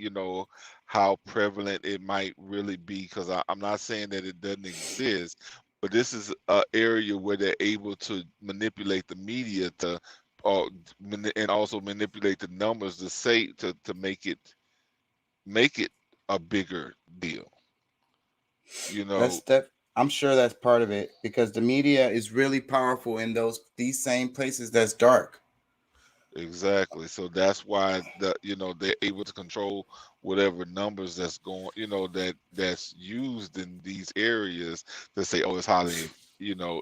S14: how prevalent it might really be, because I'm not saying that it doesn't exist, but this is an area where they're able to manipulate the media to, and also manipulate the numbers to say to make it a bigger deal.
S5: I'm sure that's part of it, because the media is really powerful in these same places that's dark.
S14: Exactly. So that's why they're able to control whatever numbers that's going, that's used in these areas to say, oh, it's highly,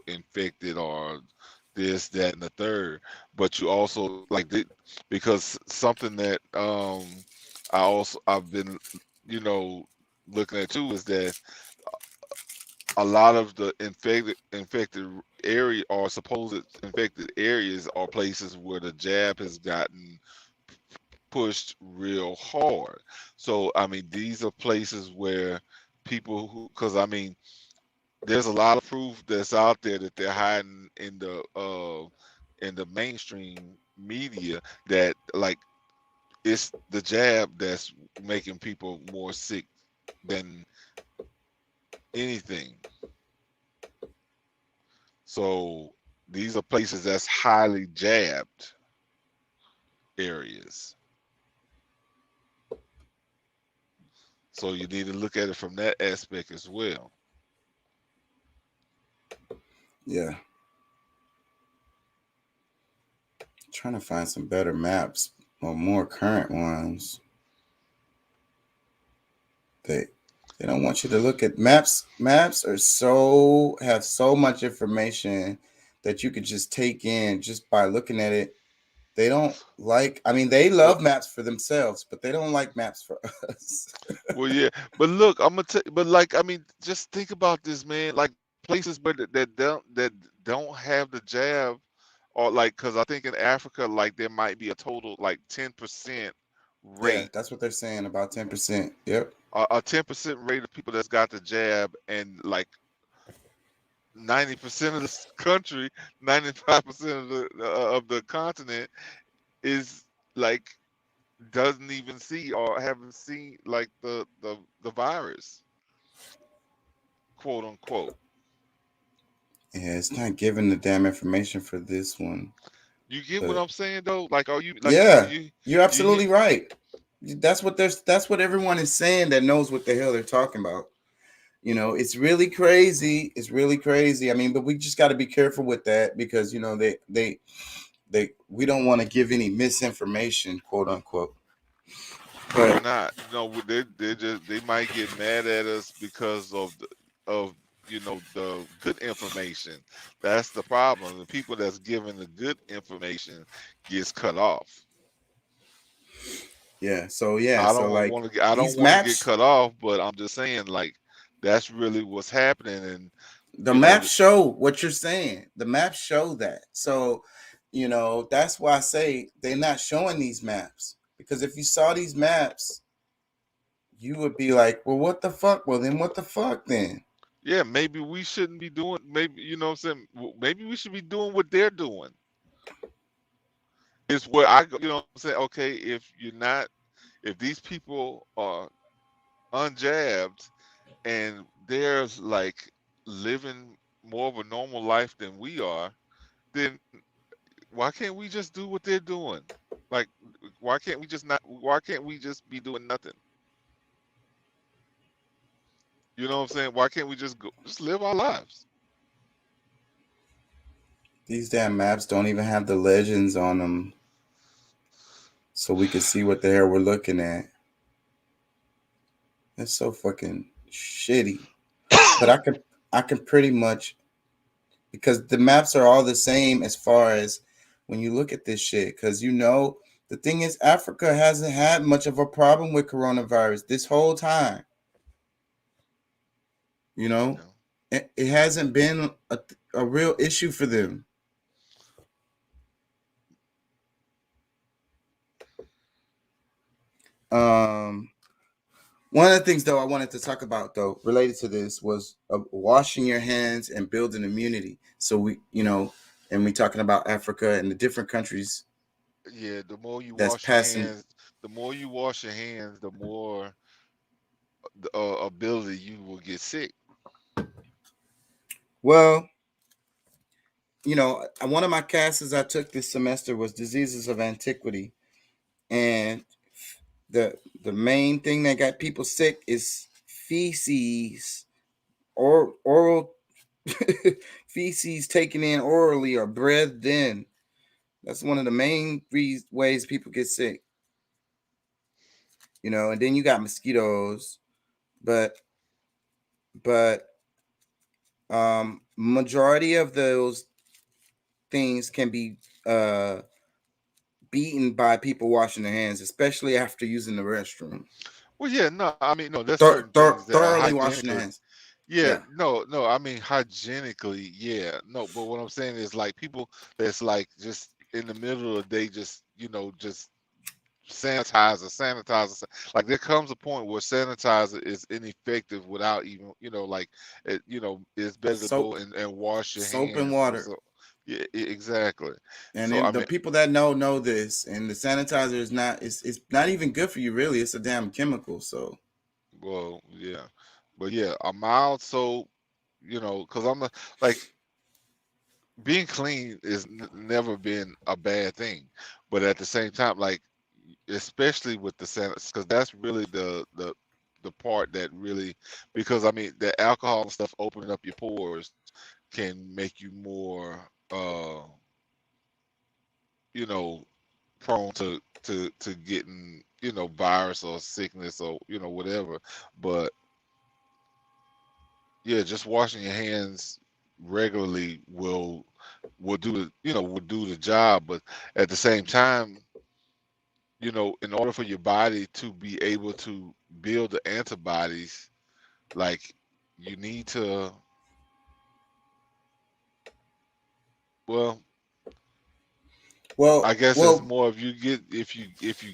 S14: infected, or this, that, and the third. But you also because something that I've been, looking at too, is that a lot of the infected area, or supposed infected areas, are places where the jab has gotten pushed real hard. So I mean, these are places where people because I mean, there's a lot of proof that's out there that they're hiding in the mainstream media, that it's the jab that's making people more sick than anything. So these are places that's highly jabbed areas. So you need to look at it from that aspect as well.
S5: Yeah. Trying to find some better maps, or more current ones. They don't want you to look at maps. Maps have so much information that you could just take in just by looking at it. They don't they love maps for themselves, but they don't like maps for us.
S14: Well, yeah, but look, I'm gonna tell you, but I mean, just think about this, man. Like places where that don't have the jab, or because I think in Africa, there might be a total 10% rate.
S5: Yeah, that's what they're saying, about 10%. Yep.
S14: A 10% rate of people that's got the jab, and 90% of this country, 95% of the continent is doesn't even see or haven't seen the virus, quote unquote.
S5: Yeah, it's not giving the damn information for this one.
S14: You get what I'm saying though? Are you
S5: you're absolutely right. That's what everyone is saying that knows what the hell they're talking about. It's really crazy. It's really crazy. I mean, but we just got to be careful with that, because we don't want to give any misinformation, quote unquote.
S14: But not. They might get mad at us because of the good information. That's the problem. The people that's giving the good information gets cut off.
S5: Yeah. So yeah.
S14: I don't want to get cut off, but I'm just saying that's really what's happening. And
S5: the maps show what you're saying. The maps show that. So that's why I say they're not showing these maps, because if you saw these maps, you would be like, well, what the fuck? Well, then what the fuck then?
S14: Yeah, maybe we shouldn't be doing, maybe, what I'm saying, maybe we should be doing what they're doing. It's where what I'm saying, okay, if these people are unjabbed and they're living more of a normal life than we are, then why can't we just do what they're doing? Why can't we just be doing nothing? You know what I'm saying? Why can't we just live our lives?
S5: These damn maps don't even have the legends on them, so we can see what the hell we're looking at. It's so fucking shitty. But I can pretty much, because the maps are all the same as far as when you look at this shit. Because the thing is, Africa hasn't had much of a problem with coronavirus this whole time. It hasn't been a real issue for them. One of the things, though, I wanted to talk about, though, related to this, was washing your hands and building immunity. So and we talking about Africa and the different countries.
S14: Yeah, the more you
S5: That's
S14: wash your
S5: passing.
S14: hands, the more ability you will get sick.
S5: Well, you know, one of my classes I took this semester was diseases of antiquity, and the main thing that got people sick is feces or oral feces taken in orally or breathed in. That's one of the main ways people get sick. You know, and then you got mosquitoes, but majority of those things can be beaten by people washing their hands, especially after using the restroom.
S14: Well, yeah, no, I mean, no, there's certain things that are
S5: Thoroughly washing their
S14: hygienically.
S5: hands.
S14: Yeah, no, I mean hygienically, yeah, no, but what I'm saying is like people that's like just in the middle of the day, just just sanitizer. Like there comes a point where sanitizer is ineffective without even like it's better to go
S5: Soap,
S14: and wash your
S5: soap and
S14: hands.
S5: water.
S14: Yeah, exactly.
S5: And
S14: So
S5: then
S14: I
S5: the
S14: mean,
S5: people that know this, and the sanitizer is not, it's not even good for you, really. It's a damn chemical. So,
S14: well, yeah, but yeah, a mild soap, because like being clean is never been a bad thing, but at the same time, like especially with the sanitizer, because that's really the part that really, because I mean the alcohol and stuff opening up your pores can make you more you know prone to getting virus or sickness or whatever. But yeah, just washing your hands regularly will do will do the job. But at the same time, in order for your body to be able to build the antibodies, like you need to, well, I guess it's more if you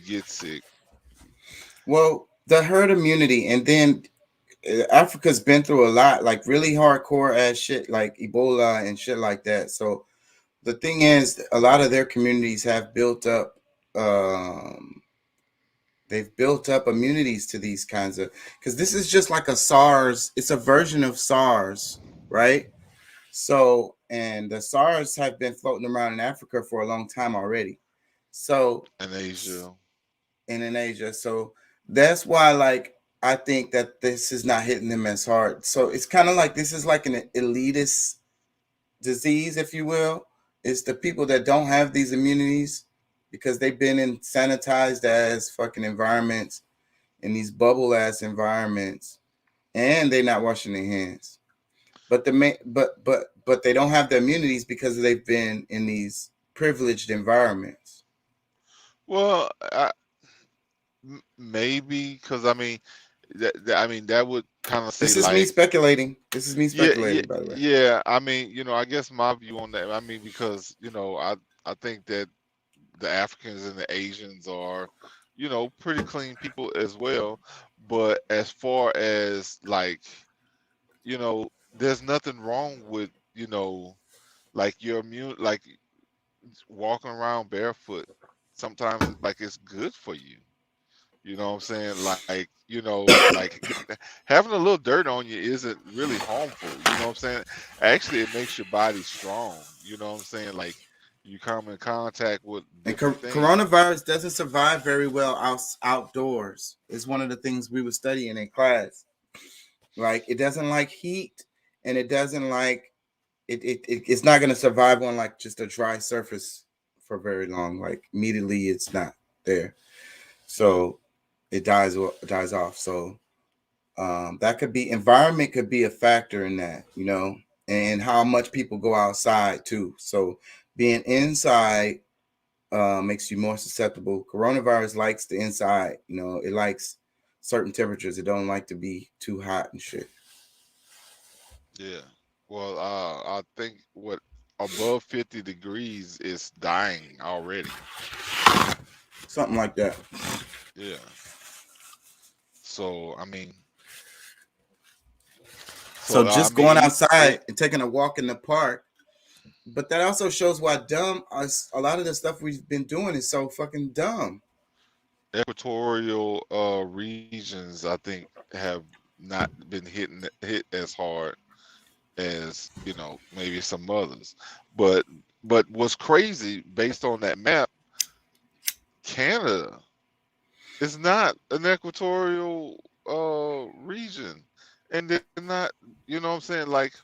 S14: get sick.
S5: well, the herd immunity, and then Africa's been through a lot, like really hardcore ass shit, like Ebola and shit like that. So the thing is, a lot of their communities have built up. They've built up immunities to these kinds of, because this is just like a SARS. It's a version of SARS, right? So, and the SARS have been floating around in Africa for a long time already. So,
S14: in Asia.
S5: So that's why, like, I think that this is not hitting them as hard. So it's kind of like this is like an elitist disease, if you will. It's the people that don't have these immunities because they've been in sanitized ass fucking environments, in these bubble ass environments, and they're not washing their hands. But but they don't have the immunities because they've been in these privileged environments.
S14: Well, maybe because I mean, that would kind of say
S5: This is
S14: like
S5: me speculating. This is me speculating, by the way.
S14: yeah. I mean, I guess my view on that. I mean, because I think that the Africans and the Asians are, pretty clean people as well. But as far as like, there's nothing wrong with, like your immune, like walking around barefoot. Sometimes like it's good for you. You know what I'm saying? Like, like having a little dirt on you isn't really harmful. You know what I'm saying? Actually, it makes your body strong. You know what I'm saying? Like you come in contact with different things.
S5: Coronavirus doesn't survive very well outdoors. It's one of the things we were studying in class. Like it doesn't like heat, and it doesn't like it's not going to survive on like just a dry surface for very long. Like immediately, it's not there, so it dies off. So that could be environment could be a factor in that, and how much people go outside too. So being inside makes you more susceptible. Coronavirus likes the inside, it likes certain temperatures. It don't like to be too hot and shit.
S14: Yeah. Well, I think what above 50 degrees is dying already.
S5: Something like that.
S14: Yeah. So, I mean.
S5: So just going outside and taking a walk in the park but that also shows why dumb us. A lot of the stuff we've been doing is so fucking dumb.
S14: Equatorial regions, I think, have not been hit as hard as, you know, maybe some others. But what's crazy, based on that map, Canada is not an equatorial region, and they're not. You know what I'm saying? Like,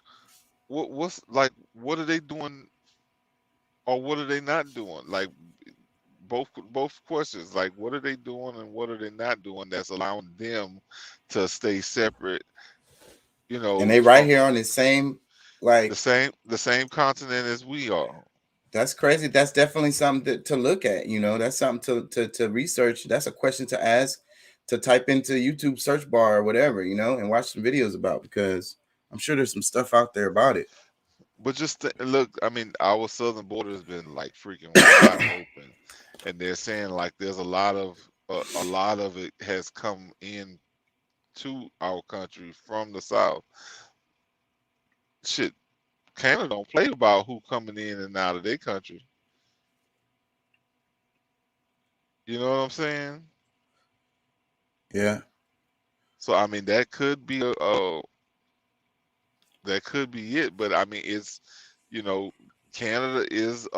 S14: what's like? What are they doing, or what are they not doing? Like, both questions. Like, what are they doing, and what are they not doing that's allowing them to stay separate? You know,
S5: And they right here on the same, like
S14: the same continent as we are.
S5: That's crazy. That's definitely something to look at. You know, that's something to research. That's a question to ask, to type into YouTube search bar or whatever, you know, and watch some videos about, because I'm sure there's some stuff out there about it.
S14: But just look, I mean, our southern border has been like freaking wide open, and they're saying like there's a lot of it has come in to our country from the south. Shit, Canada don't play about who coming in and out of their country. You know what I'm saying?
S5: Yeah.
S14: So I mean, that could be that could be it. But I mean, it's, you know, Canada is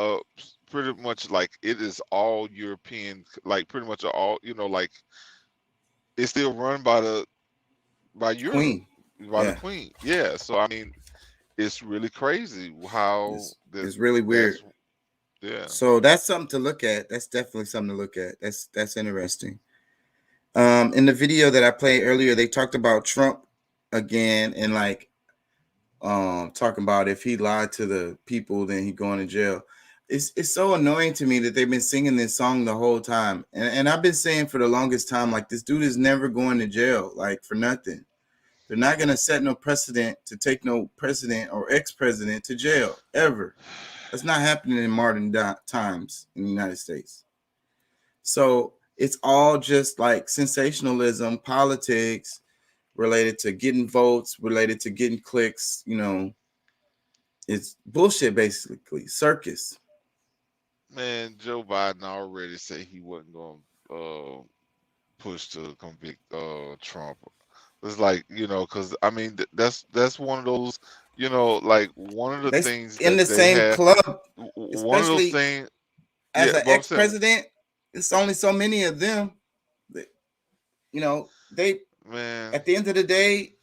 S14: pretty much like, it is all European, like pretty much all, you know, like it's still run by Europe,
S5: Queen.
S14: by the Queen. Yeah. So I mean, it's really crazy how
S5: it's really weird.
S14: Yeah.
S5: So that's something to look at. That's definitely something to look at. That's interesting. In the video that I played earlier, they talked about Trump again, and like talking about if he lied to the people, then he going to jail. It's so annoying to me that they've been singing this song the whole time. And I've been saying for the longest time, like, this dude is never going to jail, like, for nothing. They're not going to set no precedent to take no president or ex-president to jail, ever. That's not happening in modern times in the United States. So it's all just like sensationalism, politics, related to getting votes, related to getting clicks, you know. It's bullshit, basically. Circus.
S14: Man, Joe Biden already said he wasn't going to push to convict Trump. It's like, you know, because I mean, that's one of those, you know, like one of the things
S5: in
S14: that
S5: the same
S14: have,
S5: club,
S14: one of those things.
S5: As an ex-president, it's only so many of them. That, you know, they,
S14: man,
S5: at the end of the day,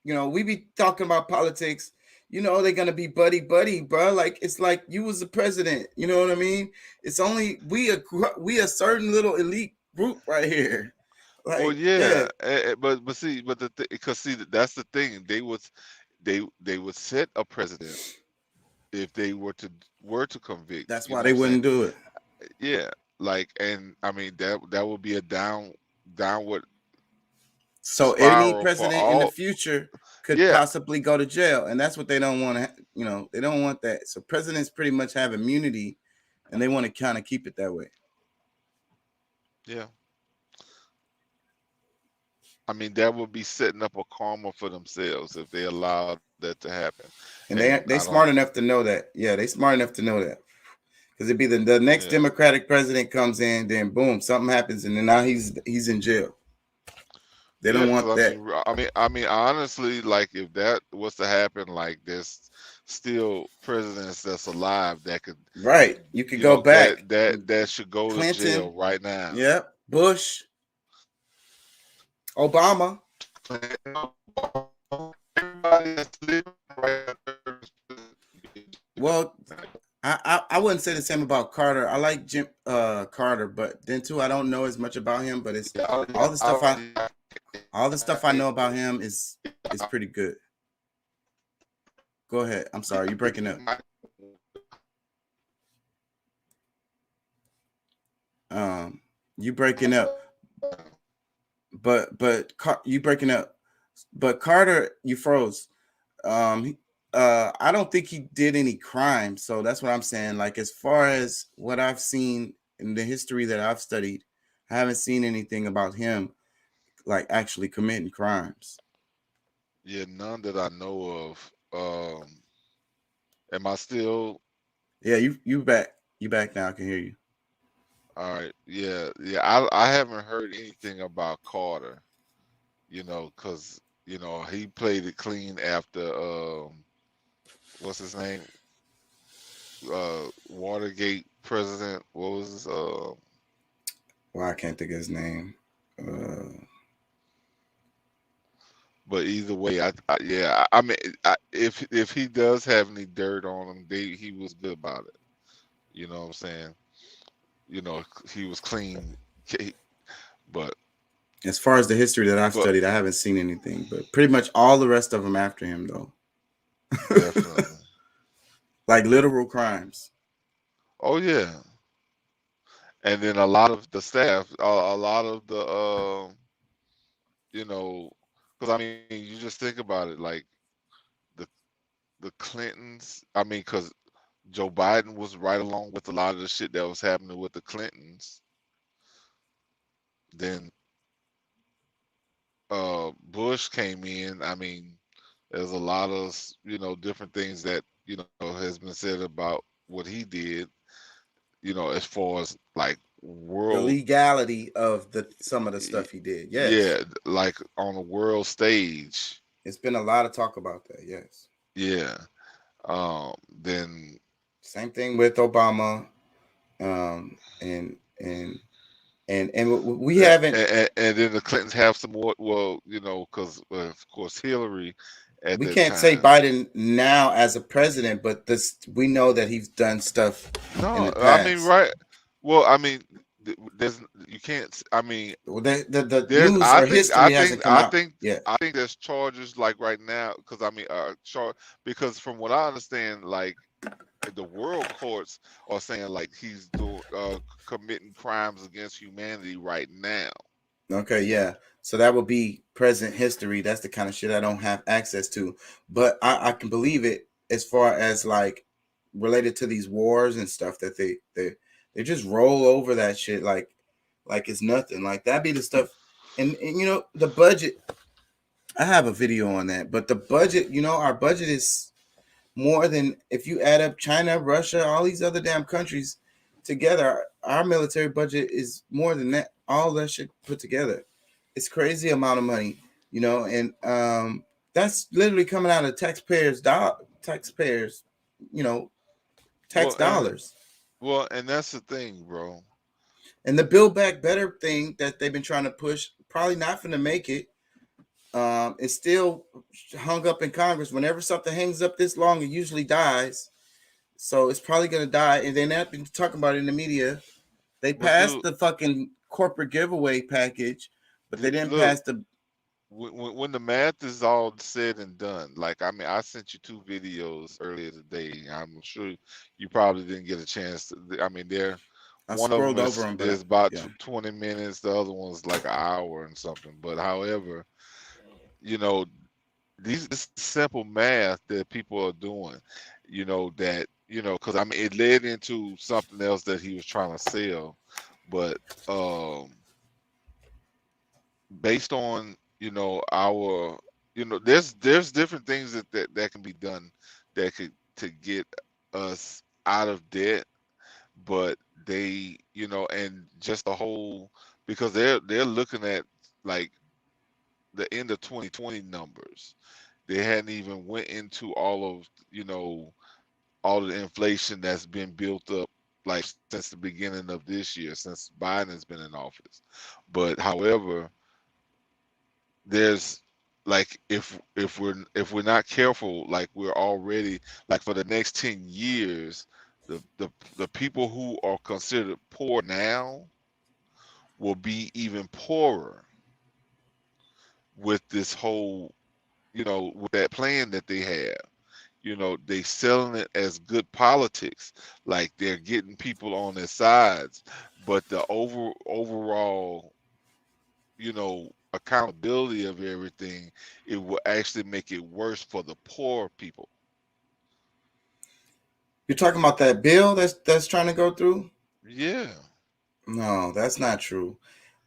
S5: you know, we be talking about politics. You know, they're gonna be buddy, bro. Like, it's like you was the president. You know what I mean? It's only we a certain little elite group right here. Like,
S14: well, yeah. But because see, that's the thing. They would set a president if they were to convict.
S5: That's why they wouldn't do it.
S14: Yeah, like, and I mean that would be a downward.
S5: So any president in the future could possibly go to jail, and that's what they don't want to. You know, they don't want that. So presidents pretty much have immunity, and they want to kind of keep it that way.
S14: Yeah. I mean, that would be setting up a karma for themselves if they allowed that to happen.
S5: And they smart enough to know that. Yeah, they smart enough to know that. Because it'd be the next Democratic president comes in, then boom, something happens, and then now he's in jail. They don't want that.
S14: I mean, honestly, like, if that was to happen, like, there's still presidents that's alive that could.
S5: Right, you could go back.
S14: That should go
S5: Clinton,
S14: to jail right now.
S5: Yep, Bush, Obama. Well, I wouldn't say the same about Carter. I like Jim Carter, but then too, I don't know as much about him. But it's all the stuff I know about him is pretty good. Go ahead. I'm sorry, you're breaking up. You breaking up. But you breaking up. But Carter, you froze. I don't think he did any crime. So that's what I'm saying. Like, as far as what I've seen in the history that I've studied, I haven't seen anything about him like actually committing crimes.
S14: Yeah, none that I know of. Am I still?
S5: Yeah, you back. You back now. I can hear you.
S14: All right. Yeah. I haven't heard anything about Carter. Because he played it clean after what's his name? Watergate president. What was his
S5: Well, I can't think of his name.
S14: But either way, if he does have any dirt on him, he was good about it. You know what I'm saying? He was clean. But
S5: as far as the history that I've studied, I haven't seen anything. But pretty much all the rest of them after him, though.
S14: Definitely.
S5: Like literal crimes.
S14: Oh yeah. And then a lot of the staff, a lot of the because I mean, you just think about it, like the Clintons. I mean, because Joe Biden was right along with a lot of the shit that was happening with the Clintons. Then Bush came in. I mean, there's a lot of different things that has been said about what he did. As far as like
S5: The legality of some of the stuff he did. Yes.
S14: Yeah, like on a world stage.
S5: It's been a lot of talk about that. Yes.
S14: Yeah. Then
S5: same thing with Obama. And we haven't.
S14: And then the Clintons have some more. Well, because of course Hillary.
S5: We can't say Biden now as a president, but we know that he's done stuff.
S14: No,
S5: in the past.
S14: I mean, right. Well, I mean, you can't. I mean,
S5: the news or history hasn't come out.
S14: I think there's charges like right now because I mean, because from what I understand, like the world courts are saying like he's doing committing crimes against humanity right now.
S5: Okay, yeah. So that would be present history. That's the kind of shit I don't have access to. But I can believe it as far as like related to these wars and stuff that they just roll over that shit like it's nothing. Like that'd be the stuff. And the budget. I have a video on that, but the budget, our budget is more than, if you add up China, Russia, all these other damn countries together, our military budget is more than that. All that shit put together. It's crazy amount of money, and that's literally coming out of taxpayers, tax dollars.
S14: Well, and that's the thing, bro.
S5: And the Build Back Better thing that they've been trying to push, probably not finna make it. It's still hung up in Congress. Whenever something hangs up this long, it usually dies. So it's probably gonna die. And they're not been talking about it in the media. They passed the fucking corporate giveaway package, but they didn't pass the.
S14: When the math is all said and done, like I mean, I sent you 2 videos earlier today. I'm sure you probably didn't get a chance to. I mean, one of them is about 20 minutes. The other one's like an hour and something. But however, this simple math that people are doing, because I mean, it led into something else that he was trying to sell, but based on our there's different things that can be done that could to get us out of debt, but they and just the whole, because they're looking at like the end of 2020 numbers. They hadn't even went into all of all the inflation that's been built up like since the beginning of this year, since Biden has been in office. But however, there's like if we're not careful, like we're already like for the next 10 years, the people who are considered poor now will be even poorer with this whole with that plan that they have. They selling it as good politics, like they're getting people on their sides, but the overall accountability of everything, it will actually make it worse for the poor people.
S5: You're talking about that bill that's trying to go through?
S14: Yeah.
S5: No, that's not true.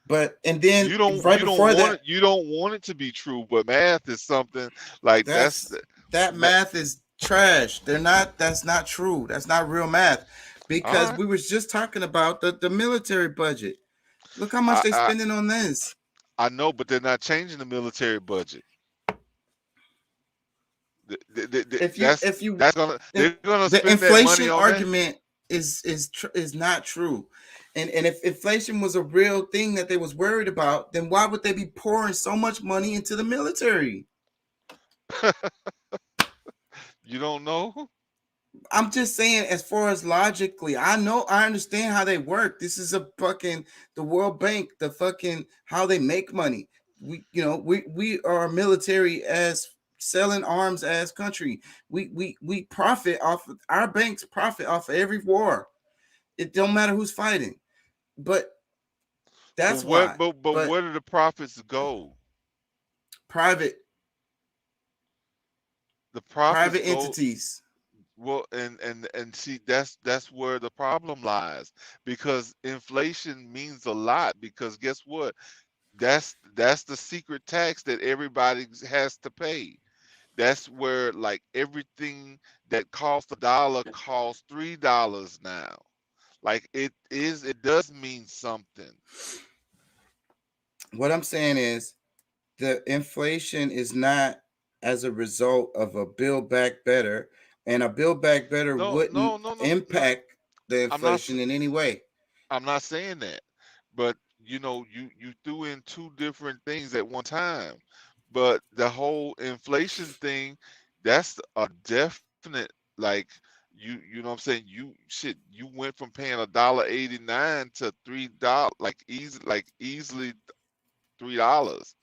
S5: But and then
S14: you don't want it to be true, but math is something like that math is
S5: trash. They're not. That's not true. That's not real math. Because
S14: right.
S5: we was just talking about the military budget. Look how much they
S14: I
S5: spending on this.
S14: I know, but they're not changing the military budget.
S5: If you
S14: That's gonna they're gonna
S5: the
S14: spend that money
S5: inflation
S14: on that.
S5: argument is not true. And if inflation was a real thing that they was worried about, then why would they be pouring so much money into the military?
S14: You don't know?
S5: I'm just saying, as far as logically, I understand how they work. This is a fucking the World Bank, the fucking how they make money. We are a military as selling arms as country. We profit off of, our banks profit off of every war. It don't matter who's fighting, but that's why.
S14: But where do the profits go?
S5: Private
S14: Private
S5: entities.
S14: Well, and see, that's where the problem lies, because inflation means a lot. Because guess what? That's the secret tax that everybody has to pay. That's where, like, everything that costs $1 costs $3 now. Like, it does mean something.
S5: What I'm saying is, the inflation is not as a result of a Build Back Better, and a Build Back Better wouldn't impact the inflation in any way.
S14: I'm not saying that, but you threw in two different things at one time. But the whole inflation thing, that's a definite, like, you know what I'm saying? You went from paying $1.89 to $3, like easily $3,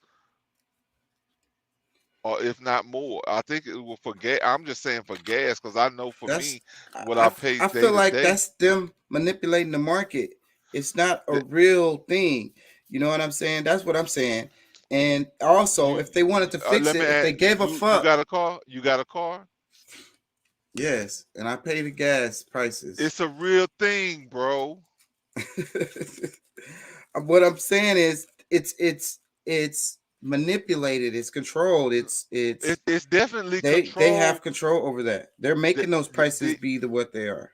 S14: or if not more. I think it was for gas. I'm just saying for gas, because I know for me what I pay.
S5: I feel like that's them manipulating the market. It's not a real thing. You know what I'm saying? That's what I'm saying. And also, if they wanted to fix it, if they gave a fuck.
S14: You got a car? You got a car?
S5: Yes, and I pay the gas prices.
S14: It's a real thing, bro.
S5: What I'm saying is, it's manipulated. It's controlled. It's
S14: definitely
S5: they
S14: controlled.
S5: They have control over that. They're making those prices be what they are.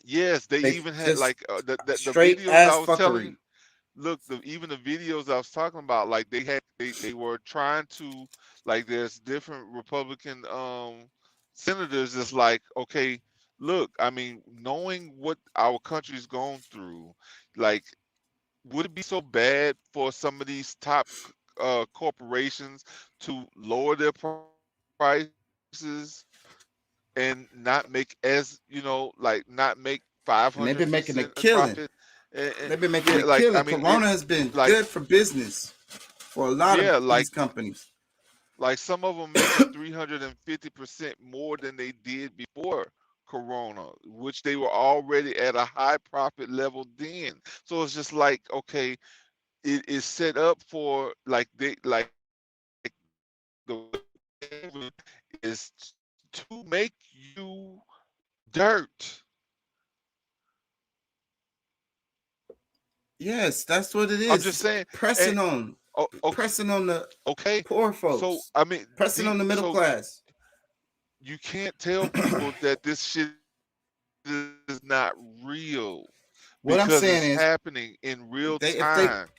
S14: Yes, they even had like the
S5: straight
S14: videos
S5: ass
S14: I was
S5: fuckery.
S14: telling you. Look, even the videos I was talking about, like they were trying to, like, there's different Republican senators that's like, okay, look, I mean, knowing what our country's gone through, like, would it be so bad for some of these top corporations to lower their prices and not make not make 500%?
S5: And they've been making a killing.
S14: Profit?
S5: They've been making a killing. Corona has been good for business for a lot of these companies.
S14: Like, some of them making 350% more than they did before Corona, which they were already at a high profit level then. So it's just like, okay, it is set up for, like, the is to make you dirt.
S5: Yes, that's what it is.
S14: I'm just saying,
S5: pressing on the poor folks.
S14: So I mean,
S5: pressing on the middle class.
S14: You can't tell people that this shit is not real.
S5: What I'm saying
S14: it's
S5: is
S14: happening in real time.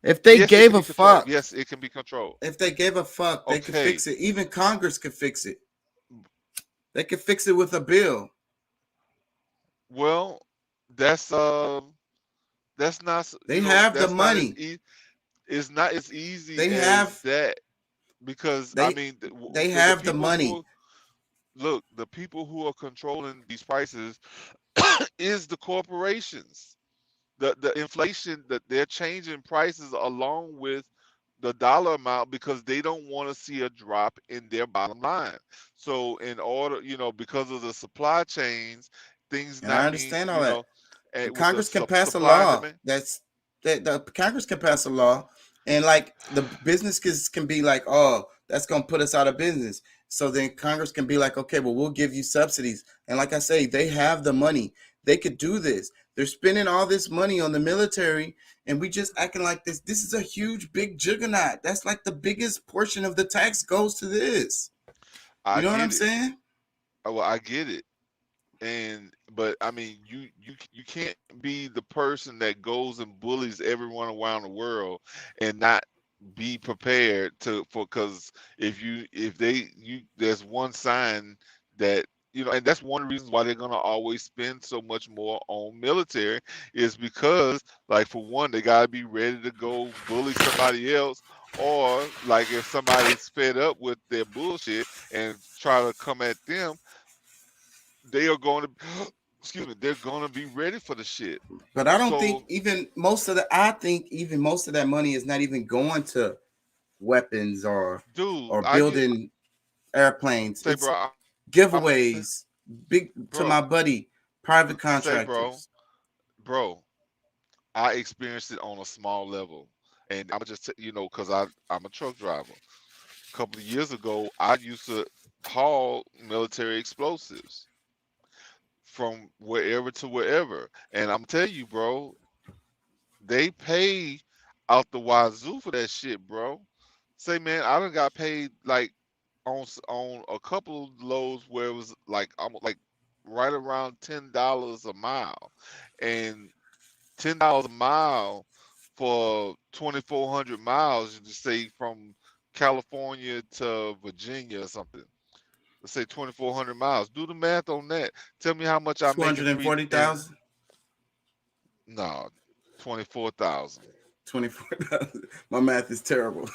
S5: If they gave a fuck,
S14: yes, it can be controlled.
S5: If they gave a fuck, they could fix it. Even Congress could fix it. They could fix it with a bill.
S14: Well, that's not.
S5: They have the money.
S14: It's not as easy
S5: they
S14: as
S5: have
S14: that, because
S5: they have the money.
S14: Look, the people who are controlling these prices is the corporations. The inflation, that they're changing prices along with the dollar amount, because they don't want to see a drop in their bottom line. So in order, because of the supply chains, things
S5: and
S14: not
S5: I understand
S14: being,
S5: all that. Congress can pass a law the Congress can pass a law, and like the businesses can be like, oh, that's gonna put us out of business. So then Congress can be like, okay, well, we'll give you subsidies. And like I say, they have the money. They could do this. They're spending all this money on the military, and we just acting like this. This is a huge, big juggernaut. That's like the biggest portion of the tax goes to this. You know what I'm saying?
S14: well, I get it. But I mean, you can't be the person that goes and bullies everyone around the world and not be prepared because there's one sign that and that's one of the reasons why they're gonna always spend so much more on military is because, like, for one, they gotta be ready to go bully somebody else, or like if somebody's fed up with their bullshit and try to come at them, they are going to excuse me, they're going to be ready for the shit.
S5: But I don't think even most of that money is not even going to weapons or building airplanes. It's
S14: bro,
S5: giveaways, my buddy, private contractors.
S14: Bro, I experienced it on a small level, and I'm just because I'm a truck driver. A couple of years ago, I used to haul military explosives from wherever to wherever, and I'm telling you, bro, they pay out the wazoo for that shit, bro. Say, man, I done got paid like on a couple of loads where it was like almost like right around $10 a mile, and $10 a mile for 2,400 miles. You just say from California to Virginia or something. Let's say 2,400 miles. Do the math on that. Tell me how much I make.
S5: 240,000.
S14: No, 24,000.
S5: 24,000. My math is terrible.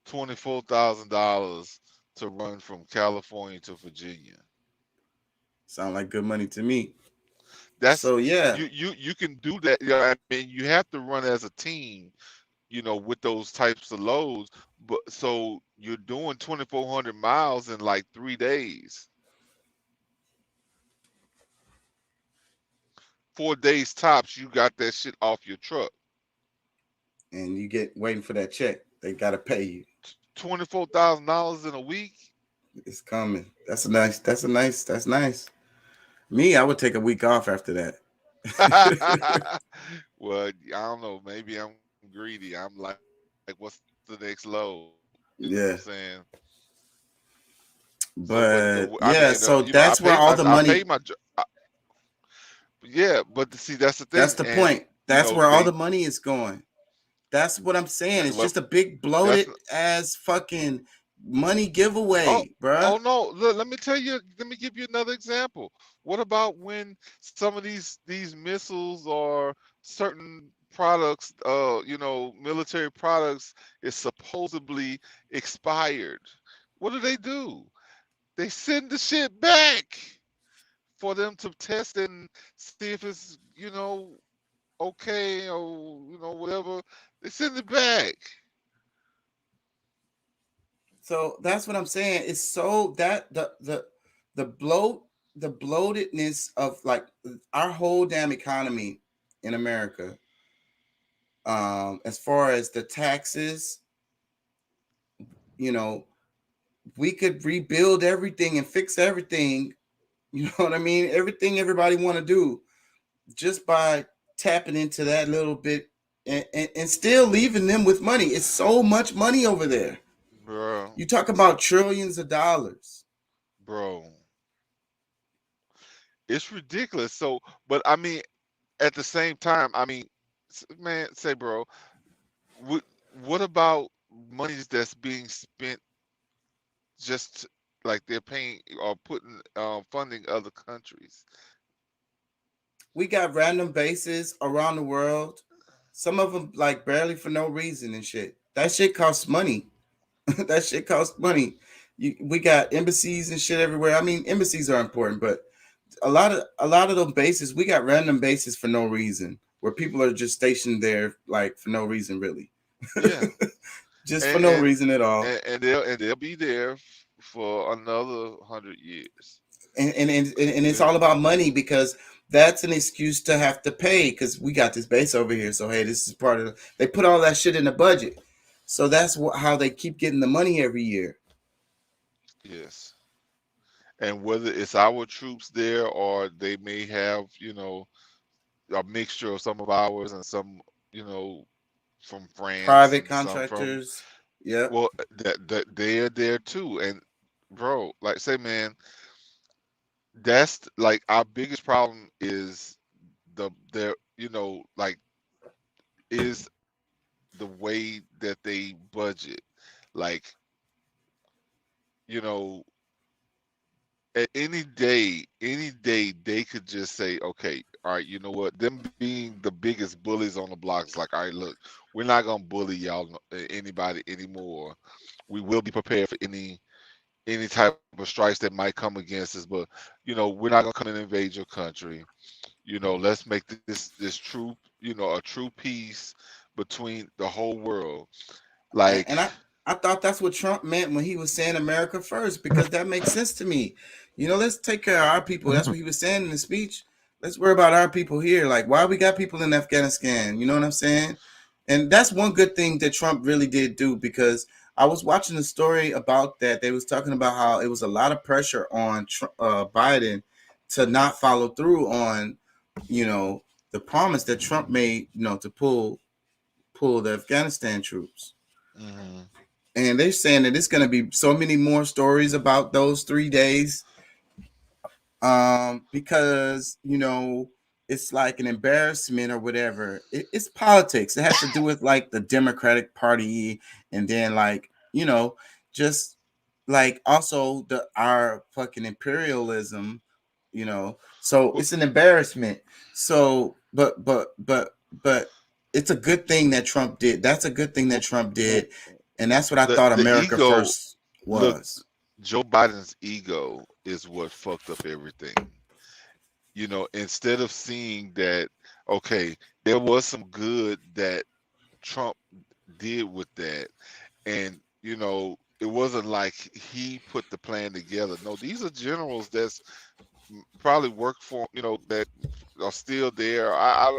S14: $24,000 to run from California to Virginia.
S5: Sound like good money to me.
S14: Yeah. You can do that. I mean, you have to run as a team, with those types of loads. But so you're doing 2,400 miles in like 3 days. 4 days tops, you got that shit off your truck.
S5: And you waiting for that check. They gotta pay you.
S14: $24,000 in a week.
S5: It's coming. That's nice. Me, I would take a week off after that.
S14: Well, I don't know. Maybe I'm greedy. I'm like what's the next load? You know what I'm saying?
S5: But so that's where all the money.
S14: Yeah, but see, that's the thing.
S5: That's the point. That's where all the money is going. That's what I'm saying. It's just a big bloated ass fucking money giveaway, bro.
S14: Oh no! Look, let me give you another example. What about when some of these missiles or certain products, military products, is supposedly expired? What do? They send the shit back for them to test and see if it's okay or whatever. They send it back.
S5: So that's what I'm saying. It's so that the bloatedness of like our whole damn economy in America, as far as the taxes, we could rebuild everything and fix everything. You know what I mean? Everything everybody want to do just by tapping into that little bit and still leaving them with money. It's so much money over there.
S14: Bro.
S5: You talk about trillions of dollars.
S14: Bro. It's ridiculous. So, but I mean, at the same time, I mean, man, say, bro, what about monies that's being spent just like they're paying or putting funding other countries?
S5: We got random bases around the world. Some of them like barely for no reason and shit. That shit costs money. That shit costs money. We got embassies and shit everywhere. I mean, embassies are important, but a lot of those bases, we got random bases for no reason, where people are just stationed there like for no reason, really.
S14: Yeah.
S5: For no reason at all.
S14: And they'll be there for another 100 years.
S5: And it's all about money, because that's an excuse to have to pay, because we got this base over here. So hey, this is part of they put all that shit in the budget. So that's how they keep getting the money every year.
S14: Yes. And whether it's our troops there or they may have, a mixture of some of ours and some, from France.
S5: Private contractors. Yeah.
S14: Well, that they're there too. And bro, like say, man, that's like our biggest problem is like is the way that they budget. Like, you know, at any day they could just say, okay, all right, you know what? Them being the biggest bullies on the blocks, like, all right, look, we're not gonna bully y'all anybody anymore. We will be prepared for any type of strikes that might come against us, but we're not gonna come and invade your country. Let's make this true, a true peace between the whole world. Like,
S5: And I thought that's what Trump meant when he was saying America first, because that makes sense to me. Let's take care of our people. That's what he was saying in the speech. Let's worry about our people here. Like, why we got people in Afghanistan? You know what I'm saying? And that's one good thing that Trump really did do, because I was watching a story about that. They was talking about how it was a lot of pressure on Biden to not follow through on, the promise that Trump made, to pull the Afghanistan troops.
S14: mm-hmm.
S5: And they're saying that it's going to be so many more stories about those 3 days, because it's like an embarrassment or whatever. It's politics. It has to do with like the Democratic Party, and then like just like also our fucking imperialism, So it's an embarrassment. So, but it's a good thing that Trump did. That's a good thing that Trump did, and that's what I thought America
S14: ego,
S5: first was.
S14: Look, Joe Biden's ego is what fucked up everything. Instead of seeing that, okay, there was some good that Trump did with that, and it wasn't like he put the plan together. No, these are generals that's probably work for that are still there. I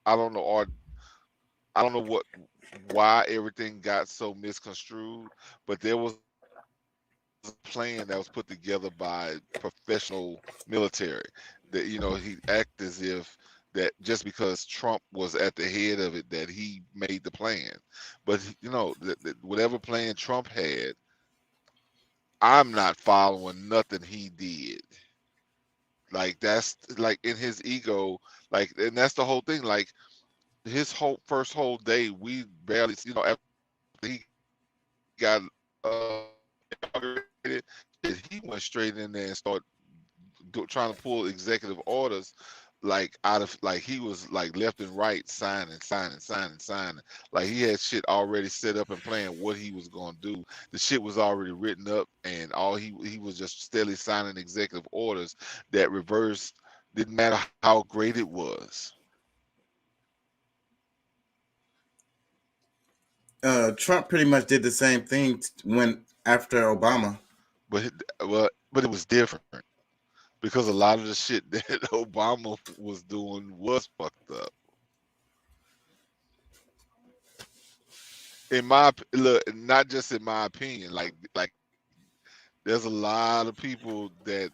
S14: don't know, or I don't know why everything got so misconstrued, but there was a plan that was put together by professional military that he act as if that just because Trump was at the head of it that he made the plan. But whatever plan Trump had, I'm not following nothing he did. Like, that's like in his ego, like, and that's the whole thing. Like, his whole day, we barely, after he got inaugurated, he went straight in there and started trying to pull executive orders, like out of, like, he was like left and right signing. Like, he had shit already set up and planned what he was going to do. The shit was already written up, and all he was just steadily signing executive orders that reversed. Didn't matter how great it was.
S5: Trump pretty much did the same thing after Obama,
S14: but it was different, because a lot of the shit that Obama was doing was fucked up. Not just in my opinion, like there's a lot of people that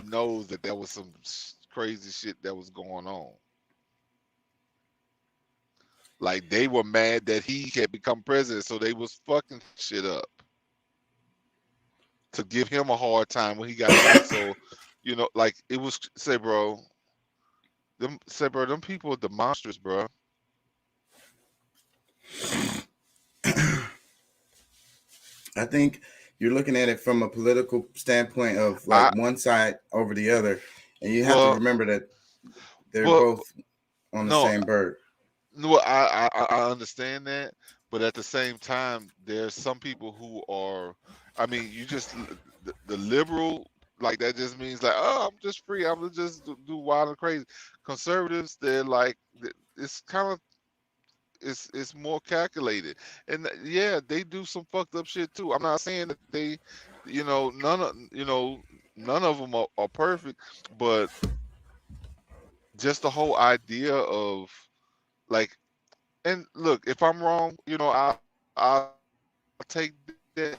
S14: knows that there was some crazy shit that was going on. Like, they were mad that he had become president, so they was fucking shit up to give him a hard time when he got back. So, like, it was, them people are the monsters, bro.
S5: I think you're looking at it from a political standpoint of like one side over the other, and you have to remember that they're both on the same bird.
S14: No, I understand that, but at the same time, there's some people who are, I mean, you just the liberal, like, that just means like, oh, I'm just free, I'm gonna just do wild and crazy. Conservatives, they're like, it's kind of, it's more calculated, and yeah, they do some fucked up shit too. I'm not saying that they, none of them are perfect, but just the whole idea of, like, and look, if I'm wrong, I'll take that.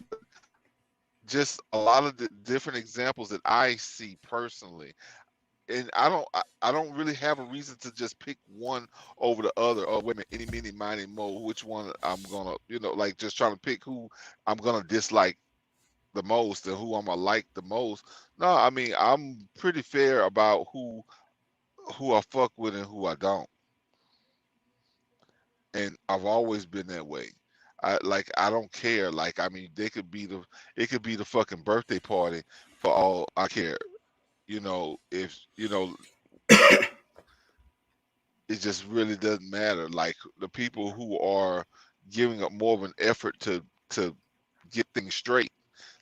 S14: Just a lot of the different examples that I see personally, and I don't really have a reason to just pick one over the other. Oh, wait a minute, any, mini, miny, mo, which one I'm gonna, like, just trying to pick who I'm gonna dislike the most and who I'm gonna like the most. No, I mean I'm pretty fair about who I fuck with and who I don't. And I've always been that way. I don't care. Like I mean, it could be the fucking birthday party for all I care. If it just really doesn't matter. Like the people who are giving up more of an effort to get things straight.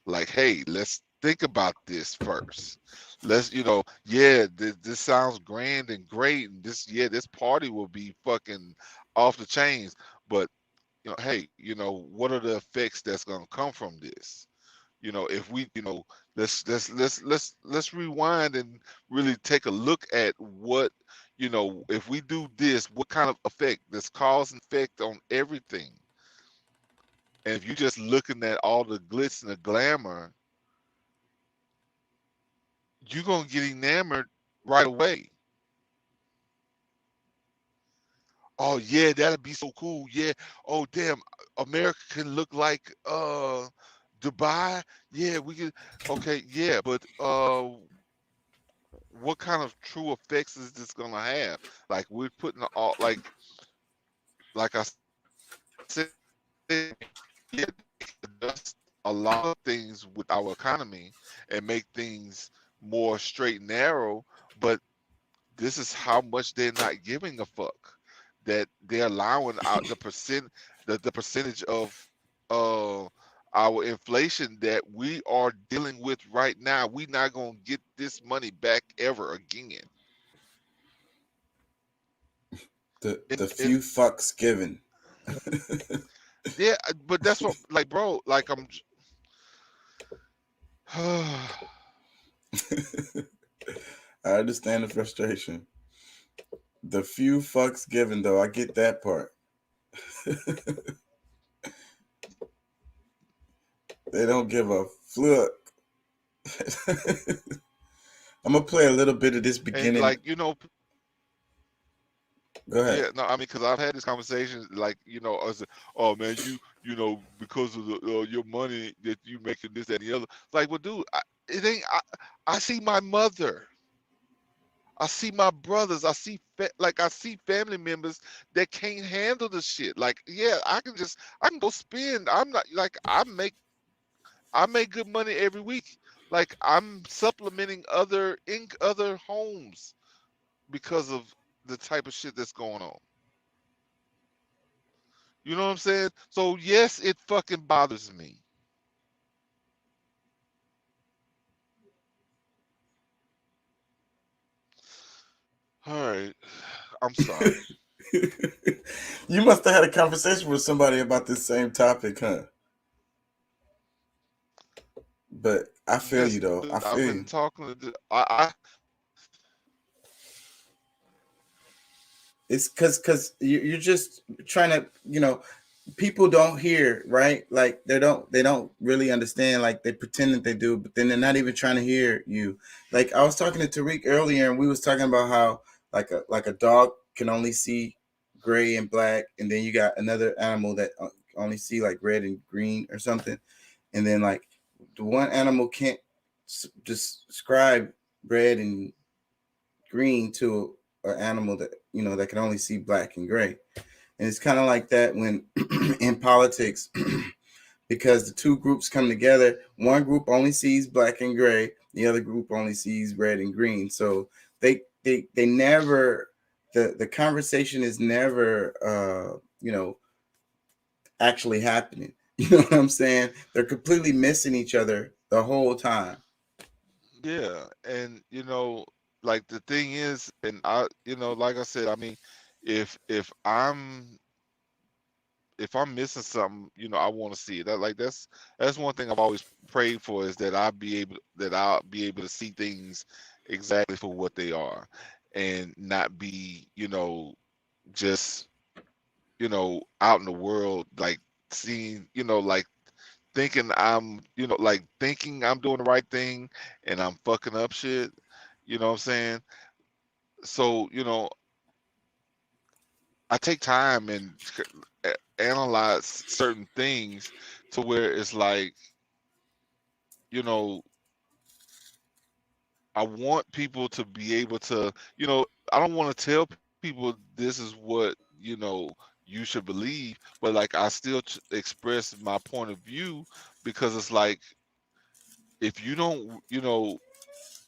S14: Like, hey, let's think about this first. Let's, yeah, this sounds grand and great, and this party will be fucking off the chains. But hey, what are the effects that's gonna come from this? If we, let's rewind and really take a look at what, if we do this, what kind of effect, this cause and effect on everything. And if you're just looking at all the glitz and the glamour, you're gonna get enamored right away. Oh yeah, that'd be so cool. Yeah. Oh damn, America can look like Dubai. Yeah, we could. Okay, yeah, but what kind of true effects is this gonna have? Like we're putting all like I said, yeah, adjust a lot of things with our economy and make things more straight and narrow, but this is how much they're not giving a fuck. That they're allowing out the percentage of our inflation that we are dealing with right now. We're not gonna get this money back ever again.
S5: The few fucks given.
S14: Yeah, but that's what, like, bro, like
S5: I understand the frustration. The few fucks given, though, I get that part. They don't give a fluck. I'm gonna play a little bit of this beginning.
S14: And
S5: go ahead.
S14: Yeah, no, I mean, because I've had this conversation, like, as oh man, because of your money that you making this, that, and the other. Like, well, dude, it ain't. I see my mother. I see my brothers. I see family members that can't handle the shit. Like, yeah, I can go spend. I'm not like I make good money every week. Like I'm supplementing other homes because of the type of shit that's going on. You know what I'm saying? So yes, it fucking bothers me. All right. I'm sorry.
S5: You must have had a conversation with somebody about this same topic, huh? But I feel you though. I feel
S14: I've been talking to
S5: It's because you're just trying to, people don't hear, right? Like they don't really understand. Like they pretend that they do, but then they're not even trying to hear you. Like I was talking to Tariq earlier, and we was talking about how like a dog can only see gray and black, and then you got another animal that only see like red and green or something, and then like the one animal can't describe red and green to an animal that that can only see black and gray. And it's kind of like that when in politics, because the two groups come together, one group only sees black and gray, the other group only sees red and green. So they never, the conversation is never actually happening. You know what I'm saying? They're completely missing each other the whole time.
S14: Yeah, and like the thing is, and I, like I said, I mean, if I'm missing something, I want to see it. That's one thing I've always prayed for, is that I'll be able to see things exactly for what they are, and not be, just, out in the world, like seeing, like thinking thinking I'm doing the right thing and I'm fucking up shit. You know what I'm saying? So, I take time and analyze certain things to where it's like, you know, I want people to be able to, you know, I don't want to tell people this is what, you know, you should believe, but like I still express my point of view because it's like if you don't, you know,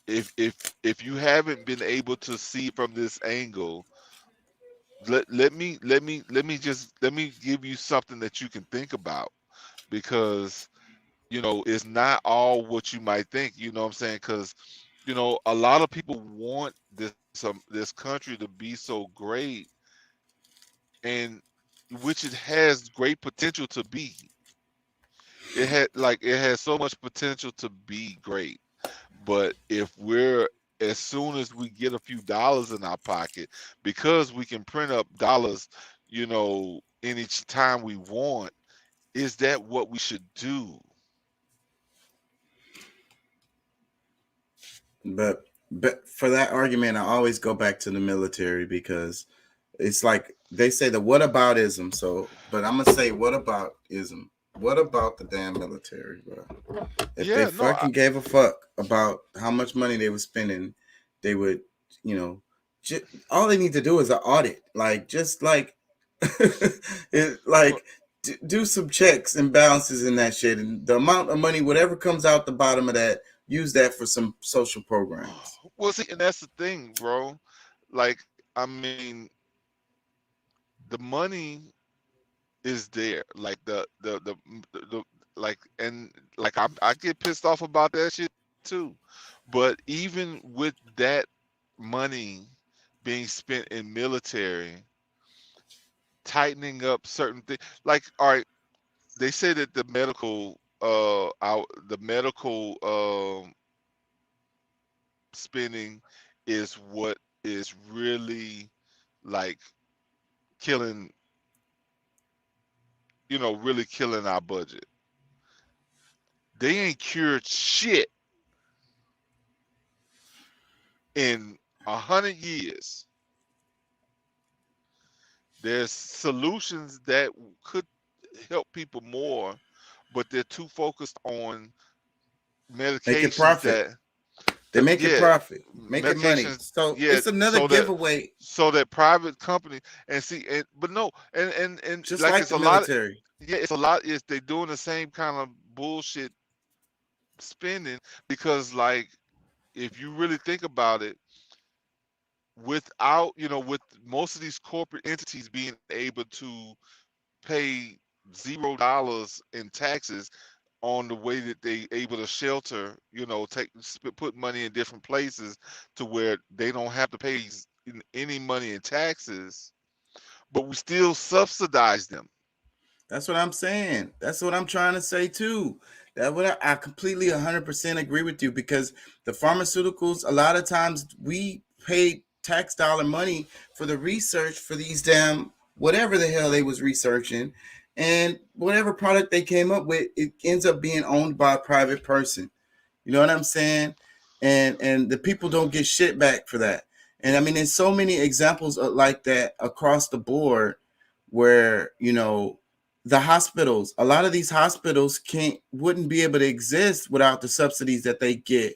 S14: if you haven't been able to see from this angle, let me give you something that you can think about because you know it's not all what you might think, you know what I'm saying? Because you know a lot of people want this country to be so great, and which it has great potential to be. It has so much potential to be great. But if we're as soon as we get a few dollars in our pocket, because we can print up dollars, you know, any time we want, is that what we should do?
S5: But for that argument, I always go back to the military because it's like they say the whataboutism. So, but I'm gonna say whataboutism. What about the damn military, bro? If they fucking gave a fuck about how much money they were spending, they would, you know, all they need to do is an audit. Like, just like, do some checks and balances in that shit, and the amount of money, whatever comes out the bottom of that, use that for some social programs.
S14: Well, see, and that's the thing, bro. Like, I mean, the money is there. Like the like, and like I get pissed off about that shit too. But even with that money being spent in military, tightening up certain things, like all right, they say that the medical spending is what is really like killing, you know, really killing our budget. They ain't cured shit in 100 years. There's solutions that could help people more, but they're too focused on
S5: Make it
S14: medications
S5: profit.
S14: that
S5: They make it profit, make it money.
S14: medications,
S5: So
S14: yeah,
S5: it's another giveaway.
S14: so that private company and see, and but no, and
S5: Just
S14: like
S5: like
S14: it's
S5: the
S14: a lot,
S5: military.
S14: yeah, it's a lot. Is they doing the same kind of bullshit spending because like if you really think about it, without you know with most of these corporate entities being able to pay $0 in taxes on the way that they able to shelter, you know, put money in different places to where they don't have to pay any money in taxes, but we still subsidize them.
S5: That's what I'm saying. That's what I'm trying to say too. That what I completely 100% agree with you because the pharmaceuticals, a lot of times we pay tax dollar money for the research for these damn whatever the hell they was researching, and whatever product they came up with, it ends up being owned by a private person. You know what I'm saying? And the people don't get shit back for that. And I mean, there's so many examples like that across the board where, you know, the hospitals, a lot of these hospitals wouldn't be able to exist without the subsidies that they get.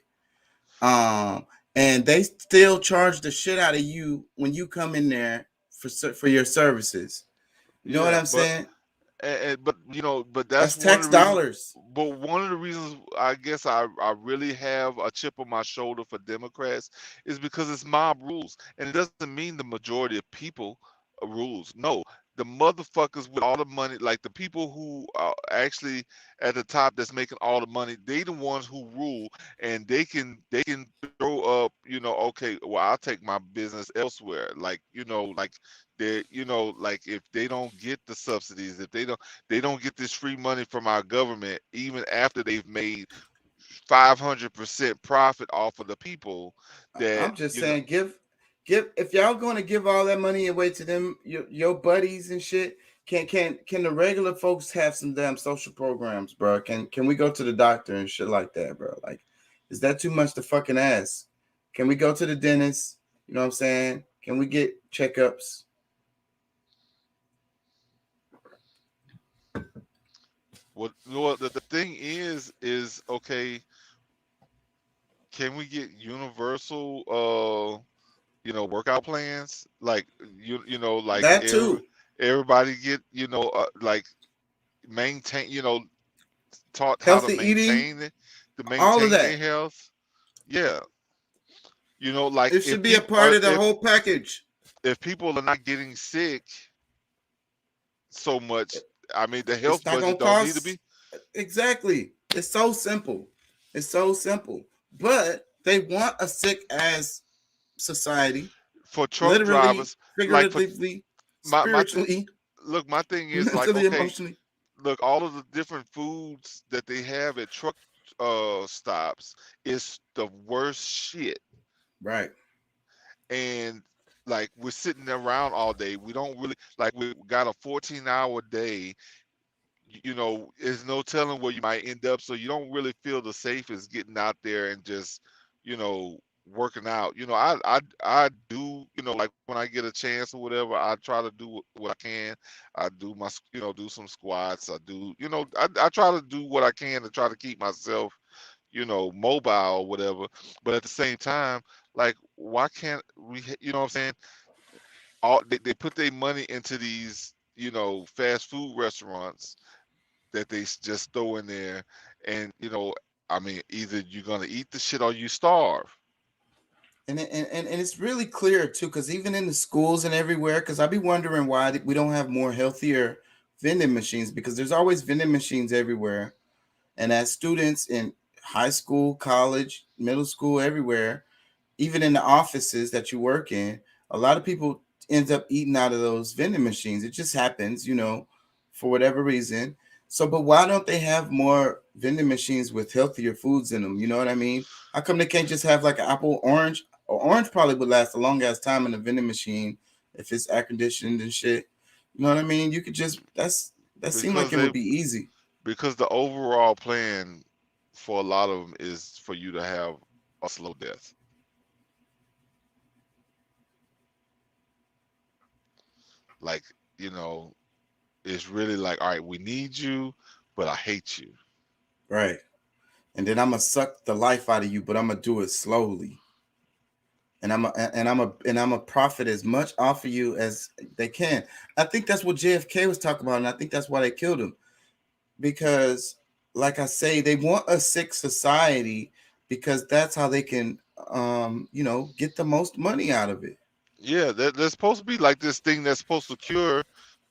S5: And they still charge the shit out of you when you come in there for your services. You know what I'm saying?
S14: But you know, but
S5: That's
S14: that's one of
S5: tax
S14: the reasons.
S5: dollars.
S14: But one of the reasons I guess I really have a chip on my shoulder for Democrats is because it's mob rules, and it doesn't mean the majority of people rules. No, the motherfuckers with all the money, like the people who are actually at the top that's making all the money, they the ones who rule, and they can throw up, you know, okay, well I'll take my business elsewhere, like you know, like they, you know, like if they don't get the subsidies, if they don't get this free money from our government, even after they've made 500% profit off of the people, that
S5: I'm just
S14: you know,
S5: saying, give if y'all going to give all that money away to them, your buddies and shit. Can the regular folks have some damn social programs, bro? Can we go to the doctor and shit like that, bro? Like, is that too much to fucking ask? Can we go to the dentist? You know what I'm saying? Can we get checkups?
S14: well, the thing is okay, can we get universal workout plans? Like like
S5: That too.
S14: everybody get like maintain taught how to
S5: Healthy eating, all of
S14: maintain their
S5: that.
S14: health. Yeah. Like
S5: It should be a part of the whole package.
S14: if people are not getting sick so much, I mean the
S5: It's
S14: health
S5: not gonna
S14: budget don't need to
S5: cost
S14: be
S5: exactly. It's so simple. It's so simple. But they want a sick ass society,
S14: for truck
S5: literally,
S14: drivers. Like for
S5: figuratively,
S14: my
S5: spiritually,
S14: look, my thing is like,
S5: mentally,
S14: okay,
S5: emotionally.
S14: look, all of the different foods that they have at truck stops is the worst shit.
S5: Right.
S14: And like we're sitting around all day. We don't really like we got a 14-hour day. There's no telling where you might end up. So you don't really feel the safest getting out there and just, working out. I do, like when I get a chance or whatever, I try to do what I can. I do my, do some squats. I do, I try to do what I can to try to keep myself, mobile or whatever. But at the same time, like, why can't we, what I'm saying? They put their money into these, fast food restaurants that they just throw in there, and I mean, either you're gonna eat the shit or you starve.
S5: And it's really clear too, because even in the schools and everywhere, because I be wondering why we don't have more healthier vending machines, because there's always vending machines everywhere. And as students in high school, college, middle school, everywhere, even in the offices that you work in, a lot of people end up eating out of those vending machines. It just happens, for whatever reason. So, but why don't they have more vending machines with healthier foods in them? You know what I mean? How come they can't just have like an apple, orange? Or orange probably would last a long ass time in the vending machine if it's air conditioned and shit. You know what I mean? You could just that seemed like
S14: because
S5: it
S14: they
S5: would be easy.
S14: because the overall plan for a lot of them is for you to have a slow death. Like, it's really like, all right, we need you, but I hate you.
S5: Right. And then I'm gonna suck the life out of you, but I'm gonna do it slowly. And I'm a profit as much off of you as they can. I think that's what JFK was talking about, and I think that's why they killed him. Because, like I say, they want a sick society because that's how they can, get the most money out of it.
S14: Yeah, there's supposed to be like this thing that's supposed to cure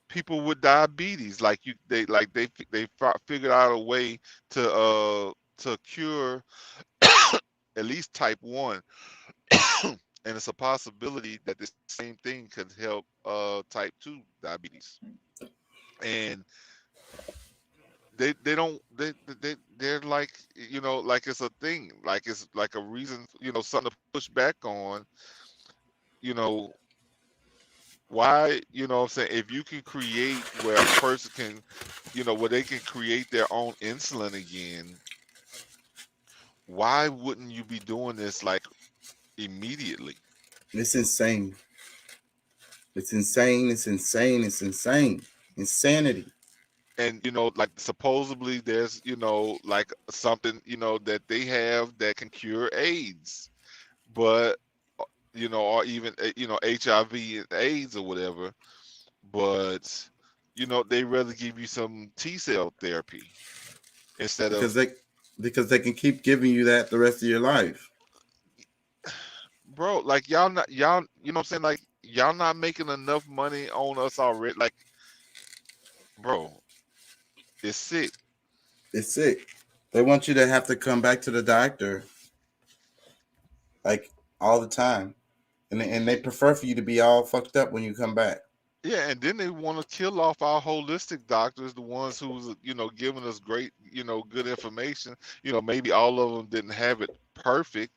S14: people with diabetes. Like they figured out a way to cure at least type 1. And it's a possibility that the same thing could help type 2 diabetes. And they're like, like it's a thing, like it's like a reason, something to push back on. Why, what I'm saying, if you can create where a person can, where they can create their own insulin again, why wouldn't you be doing this like immediately?
S5: It's insane. It's insane. It's insane. It's insane. Insanity.
S14: And like supposedly there's like something that they have that can cure AIDS, but or even HIV and AIDS or whatever, but they rather give you some T-cell therapy instead
S5: because
S14: of
S5: they can keep giving you that the rest of your life.
S14: Bro, like y'all not y'all, what I'm saying, like y'all not making enough money on us already. Like, bro, it's sick.
S5: It's sick. They want you to have to come back to the doctor like all the time. And they prefer for you to be all fucked up when you come back.
S14: Yeah, and then they want to kill off our holistic doctors, the ones who's giving us great, good information. Maybe all of them didn't have it perfect,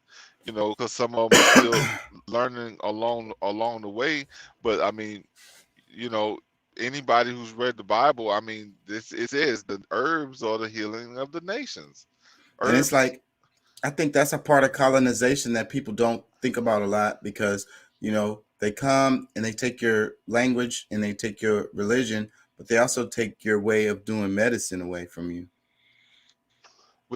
S14: because some of them are still learning along the way. But I mean, anybody who's read the Bible, I mean, it says the herbs are the healing of the nations. Herbs.
S5: And it's like, I think that's a part of colonization that people don't think about a lot because, they come and they take your language and they take your religion, but they also take your way of doing medicine away from you.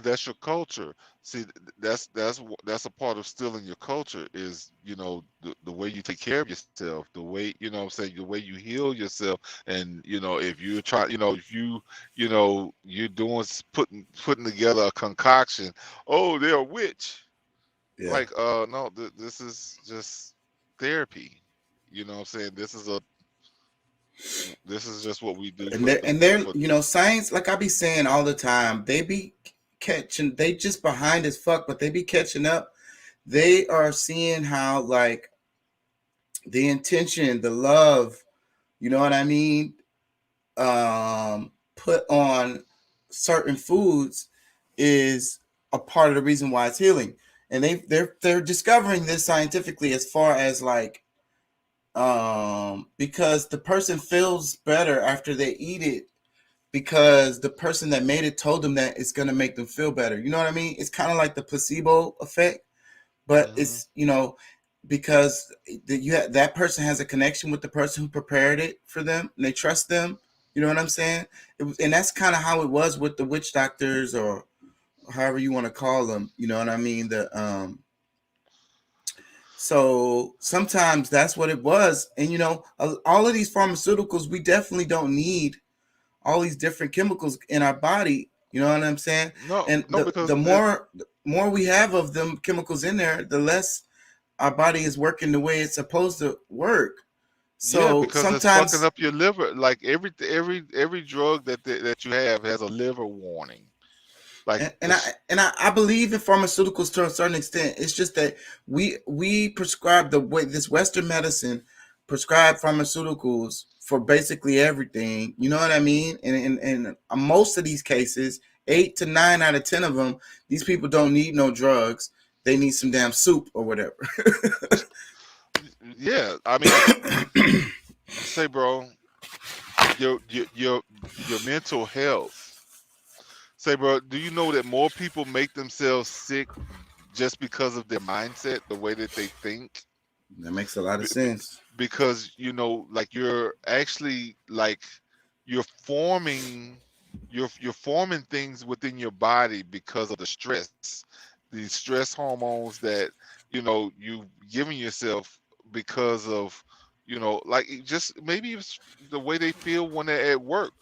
S14: that's your culture. See, that's a part of stealing your culture is, you know, the way you take care of yourself, the way, you know what I'm saying, the way you heal yourself. And, you know, if you're trying, you know, if you know, you're doing, putting together a concoction, oh, they're a witch.
S5: Yeah.
S14: Like, no, this is just therapy. You know what I'm saying? This is just what we do.
S5: They're you know, science, like I be saying all the time, they be catching, they just behind as fuck, but they be catching up. They are seeing how, like, the intention, the love, you know what I mean, put on certain foods is a part of the reason why it's healing. And they're discovering this scientifically, as far as like, because the person feels better after they eat it, because the person that made it told them that it's going to make them feel better. You know what I mean? It's kind of like the placebo effect, but it's, you know, because that person has a connection with the person who prepared it for them, and they trust them. You know what I'm saying? And that's kind of how it was with the witch doctors, or however you want to call them. You know what I mean? So sometimes that's what it was. And, you know, all of these pharmaceuticals, we definitely don't need all these different chemicals in our body. You know what I'm saying? The more we have of them chemicals in there, the less our body is working the way it's supposed to work. So
S14: because
S5: sometimes
S14: it's fucking up your liver. Like every drug that you have has a liver warning. Like,
S5: and I believe in pharmaceuticals to a certain extent. It's just that we prescribe the way this Western medicine prescribe pharmaceuticals for basically everything. You know what I mean? And in most of these cases, 8 to 9 out of 10 of them, these people don't need no drugs. They need some damn soup or whatever.
S14: yeah, I mean, say, bro, your mental health. Say, bro, do you know that more people make themselves sick just because of their mindset, the way that they think?
S5: That makes a lot of sense.
S14: Because, you know, like you're actually like you're forming things within your body because of the stress, these stress hormones that, you know, you've given yourself because of, you know, like just maybe it's the way they feel when they're at work,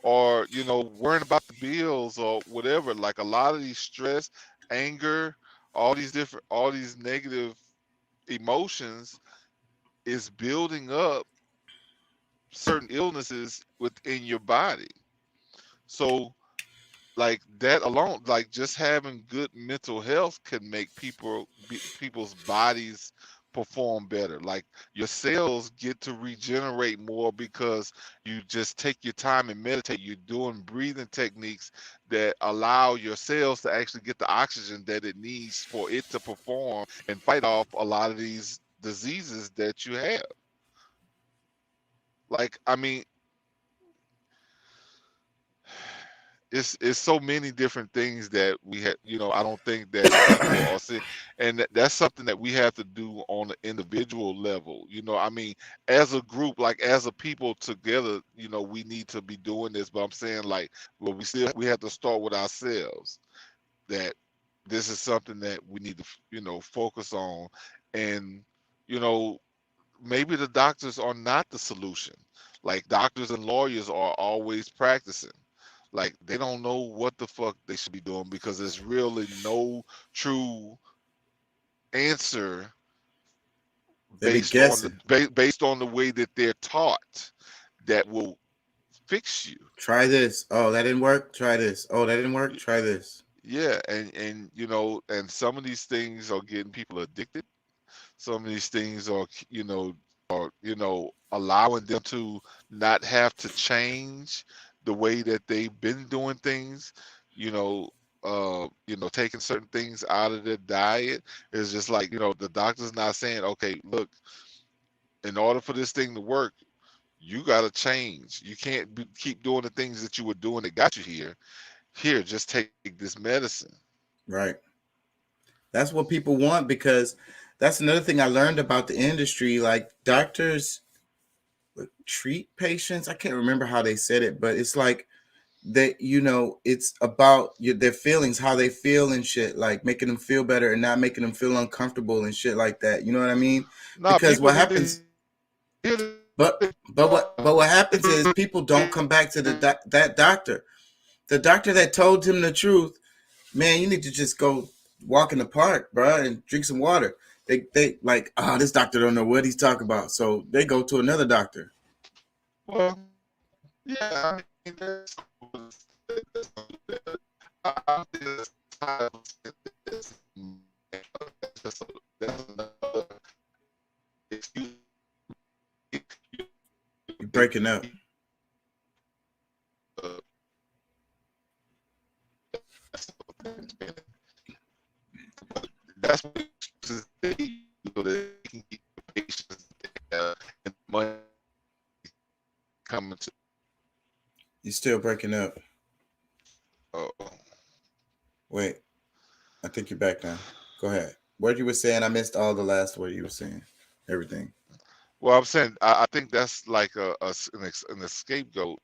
S14: or, you know, worrying about the bills or whatever. Like a lot of these stress, anger, all these negative emotions is building up certain illnesses within your body. So like that alone, like just having good mental health can make people's bodies perform better. Like your cells get to regenerate more because you just take your time and meditate. You're doing breathing techniques that allow your cells to actually get the oxygen that it needs for it to perform and fight off a lot of these diseases that you have. Like, I mean, it's so many different things that we have, you know. I don't think that people are seeing, and that's something that we have to do on an individual level. You know, I mean, as a group, like as a people together, you know, we need to be doing this. But I'm saying, like, well, we have to start with ourselves. That this is something that we need to, you know, focus on, and, you know, maybe the doctors are not the solution. Like doctors and lawyers are always practicing. Like they don't know what the fuck they should be doing because there's really no true answer based on the way that they're taught that will fix you.
S5: Try this. Oh, that didn't work. Try this. Oh, that didn't work. Try this.
S14: Yeah, and you know, and some of these things are getting people addicted. Some of these things are, you know, allowing them to not have to change the way that they've been doing things. You know, taking certain things out of their diet is just like, you know, the doctor's not saying, okay, look, in order for this thing to work, you got to change. You can't keep doing the things that you were doing that got you here. Here, just take this medicine.
S5: Right. That's what people want, because that's another thing I learned about the industry. Like doctors treat patients. I can't remember how they said it, but it's like that, you know, it's about their feelings, how they feel and shit, like making them feel better and not making them feel uncomfortable and shit like that. You know what I mean?
S14: No,
S5: Because
S14: people
S5: what
S14: need to
S5: happens,
S14: hear the
S5: but what happens is people don't come back to that doctor, the doctor that told him the truth. Man, you need to just go walk in the park, bro, and drink some water. They like, this doctor don't know what he's talking about, so they go to another doctor.
S14: Well, yeah, I mean, I think that's another excuse.
S5: You're breaking up.
S14: That's what they can keep the patients and money coming to.
S5: You're still breaking up.
S14: Oh,
S5: wait, I think you're back now. Go ahead. What you were saying, I missed all the last word you were saying. Everything.
S14: Well, I'm saying I think that's like an scapegoat,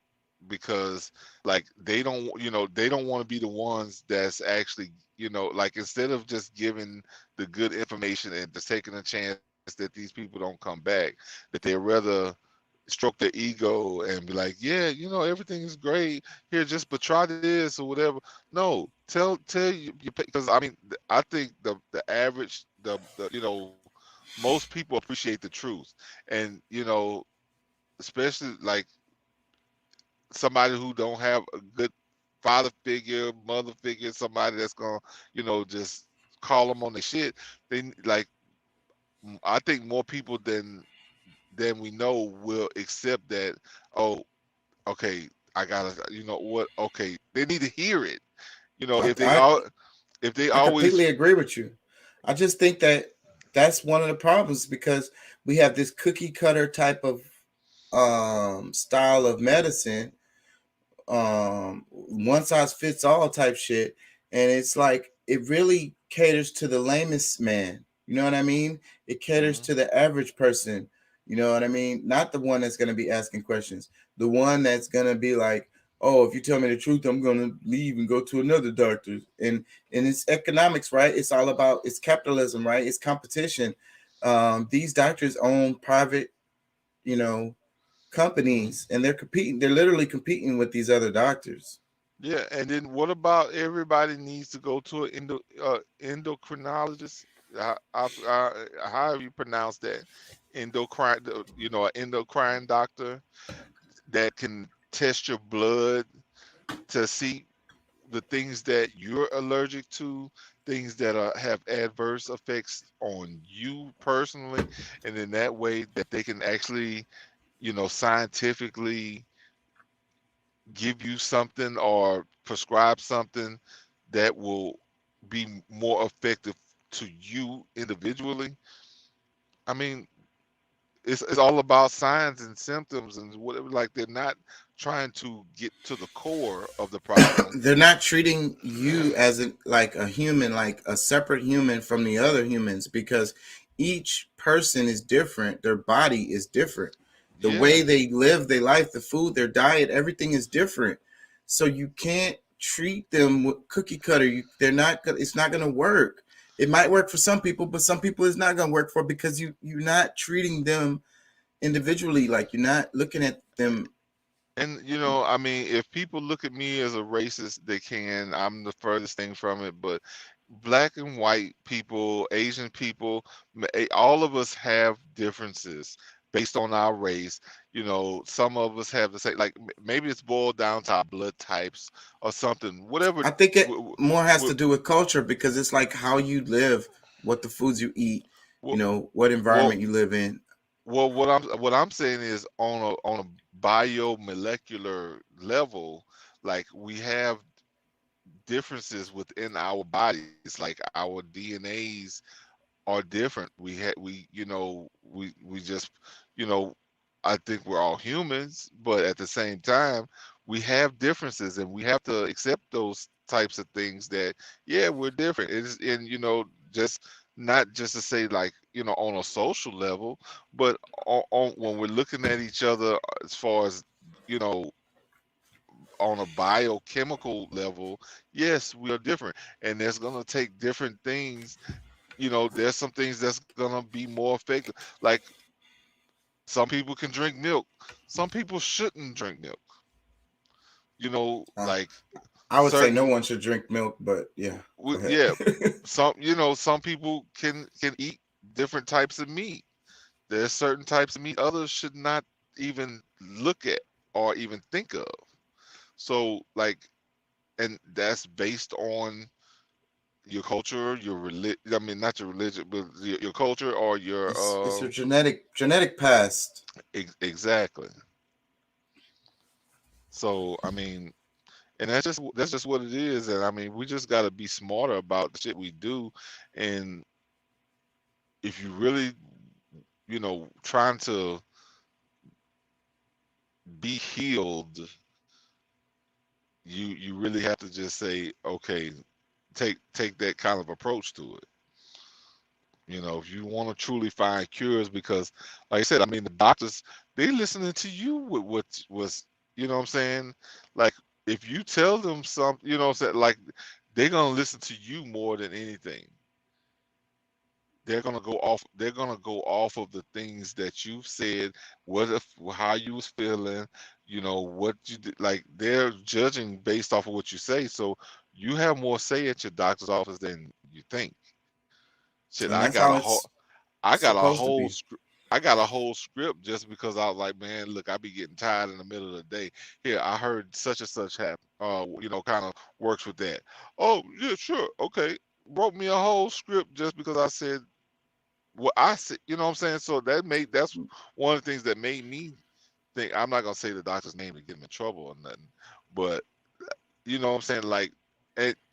S14: because like they don't want to be the ones that's actually, like, instead of just giving the good information and just taking a chance that these people don't come back, that they rather stroke their ego and be like, yeah, everything is great here, just but try this or whatever. No, tell you, because I mean, I think the average, the most people appreciate the truth, and especially like somebody who don't have a good father figure, mother figure, somebody that's gonna just call them on their shit. They like, I think more people than we know will accept that. Oh, okay, I gotta, what? Okay, they need to hear it. If they
S5: I
S14: always.
S5: completely agree with you. I just think that that's one of the problems, because we have this cookie cutter type of style of medicine, one size fits all type shit, and it's like it really caters to the lamest man. You know what I mean? It caters to the average person. You know what I mean? Not the one that's going to be asking questions. The one that's going to be like, oh, if you tell me the truth, I'm going to leave and go to another doctor. And it's economics, right? It's all about, it's capitalism, right? It's competition. These doctors own private, companies, and they're literally competing with these other doctors.
S14: Yeah, and then what about everybody needs to go to an endocrinologist? How you pronounce that? Endocrine, an endocrine doctor that can test your blood to see the things that you're allergic to, things that have adverse effects on you personally, and in that way that they can actually, scientifically give you something or prescribe something that will be more effective to you individually. I mean, it's all about signs and symptoms and whatever. Like, they're not trying to get to the core of the problem.
S5: They're not treating you as like a human, like a separate human from the other humans, because each person is different. Their body is different. The way they live their life, the food, their diet, everything is different. So you can't treat them with cookie cutter. They're not. It's not going to work. It might work for some people, but some people it's not going to work for, because you're not treating them individually. Like, you're not looking at them.
S14: And I mean, if people look at me as a racist, they can. I'm the furthest thing from it. But black and white people, Asian people, all of us have differences based on our race. Some of us have the same. Like, maybe it's boiled down to our blood types or something. Whatever.
S5: I think it more has to do with culture, because it's like how you live, what the foods you eat, what environment you live in.
S14: Well, what I'm saying is, on a biomolecular level, like, we have differences within our bodies. Like, our DNAs are different. We just, I think we're all humans, but at the same time, we have differences, and we have to accept those types of things, that we're different. It is, and just not just to say, like, on a social level, but when we're looking at each other, as far as on a biochemical level, yes, we are different, and there's gonna take different things. There's some things that's gonna be more effective. Like some people can drink milk, some people shouldn't drink milk. Like
S5: I would say no
S14: certain,
S5: one should drink milk, but yeah, go ahead.
S14: yeah, some people can eat different types of meat. There's certain types of meat others should not even look at or even think of. So like, and that's based on your culture, your religion. I mean, not your religion, but your culture or your
S5: It's your genetic past.
S14: Exactly. So I mean, and that's just what it is. And I mean, we just got to be smarter about the shit we do. And if you really, trying to be healed, you really have to just say, okay, take that kind of approach to it. If you want to truly find cures, because like I said, I mean, the doctors, they listening to you with what was, you know what I'm saying? Like if you tell them something, you know what I'm saying, like they're gonna listen to you more than anything. They're gonna go off of the things that you've said, how you was feeling, what you did. Like they're judging based off of what you say. So you have more say at your doctor's office than you think. Shit,
S5: And that's how it's
S14: I got a
S5: supposed to
S14: whole
S5: be.
S14: I got a whole script just because I was like, man, look, I be getting tired in the middle of the day. Here, I heard such and such happen. Kind of works with that. Oh, yeah, sure, okay. Wrote me a whole script just because I said what I said. You know what I'm saying? So that's one of the things that made me think. I'm not gonna say the doctor's name to get him in trouble or nothing, but you know what I'm saying? Like,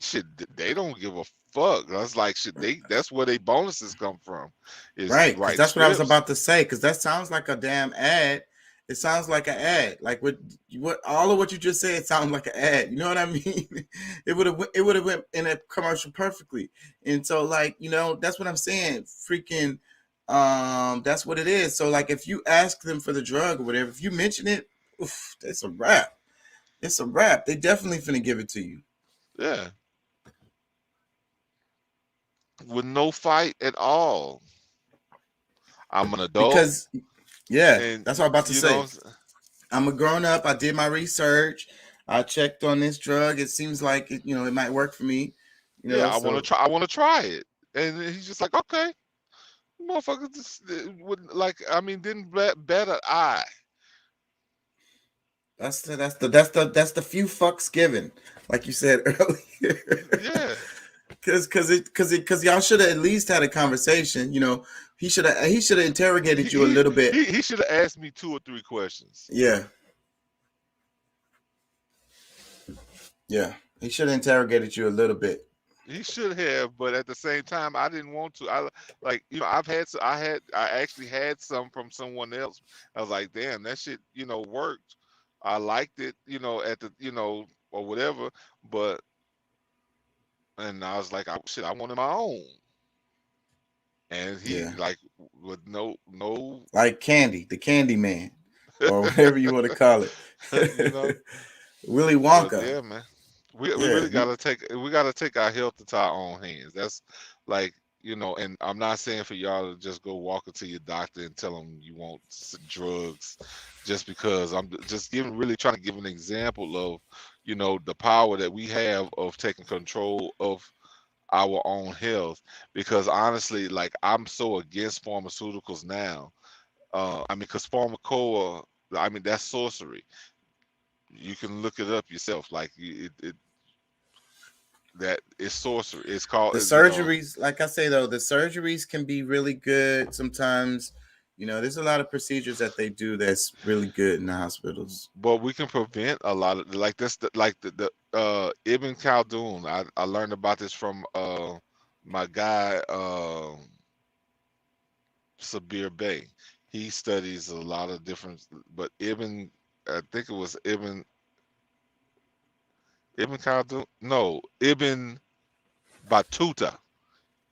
S14: shit, they don't give a fuck. That's like shit. That's where they bonuses come from. Is
S5: Right, because
S14: writing
S5: that's what I was
S14: scripts.
S5: about to say. Because that sounds like a damn ad. It sounds like an ad. Like what all of what you just said sounds like an ad. You know what I mean? It would have went in a commercial perfectly. And so like that's what I'm saying. Freaking, that's what it is. So like if you ask them for the drug or whatever, if you mention it, oof, it's a wrap. It's a wrap. They definitely finna give it to you.
S14: Yeah. With no fight at all. I'm an adult.
S5: Because yeah,
S14: and
S5: that's what I'm about to say. I'm a grown up. I did my research. I checked on this drug. It seems like it might work for me.
S14: I want to try. I want to try it. And he's just like, okay, motherfucker, would like. I mean, didn't bat an eye.
S5: That's the few fucks given, like you said earlier.
S14: Yeah.
S5: Because y'all should have at least had a conversation. He should have interrogated you a little bit.
S14: He should have asked me 2 or 3 questions.
S5: Yeah. Yeah. He should have interrogated you a little bit.
S14: He should have, but at the same time, I didn't want to. I actually had some from someone else. I was like, damn, that shit, worked. I liked it, at the, or whatever. And I was like, I wanted my own. And he like with no
S5: like Candy, the Candy Man, or whatever you want to call it. Willy Wonka.
S14: But yeah, man. We really gotta take our health into our own hands. That's like, and I'm not saying for y'all to just go walk into your doctor and tell them you want drugs just because. I'm just really trying to give an example of, the power that we have of taking control of our own health. Because honestly, like I'm so against pharmaceuticals now. Because pharmacoa, that's sorcery. You can look it up yourself. Like that is sorcery. It's called
S5: the surgeries. Like I say though, the surgeries can be really good sometimes. There's a lot of procedures that they do that's really good in the hospitals.
S14: But we can prevent a lot of like this. The Ibn Khaldun. I learned about this from my guy Sabir Bey. He studies a lot of different. But I think it was Ibn Khaldun. No, Ibn Battuta.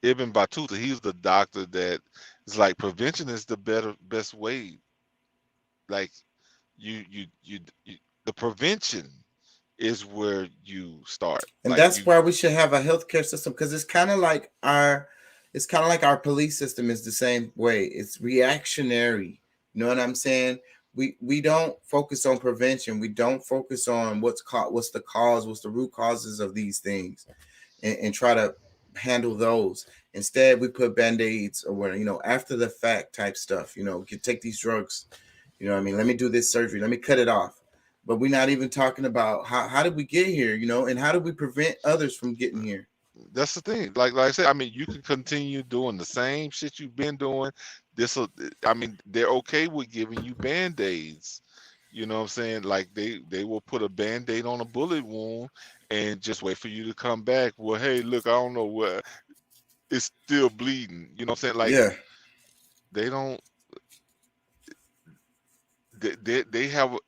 S14: Ibn Battuta. He's the doctor that is like prevention is the best way. Like you the prevention is where you start.
S5: And
S14: Like,
S5: that's why we should have a healthcare system, because it's kind of like our police system is the same way. It's reactionary. You know what I'm saying? We don't focus on prevention. We don't focus on what's the cause, what's the root causes of these things, and try to handle those. Instead, we put band-aids or what, after the fact type stuff. You take these drugs. You know what I mean? Let me do this surgery. Let me cut it off. But we're not even talking about how did we get here, and how do we prevent others from getting here?
S14: that's the thing. Like I said, I mean, you can continue doing the same shit you've been doing. They're okay with giving you band-aids. You know what I'm saying? Like they will put a band-aid on a bullet wound and just wait for you to come back. Well, hey, look, I don't know what, it's still bleeding. You know what I'm saying? Like,
S5: yeah,
S14: they don't. They have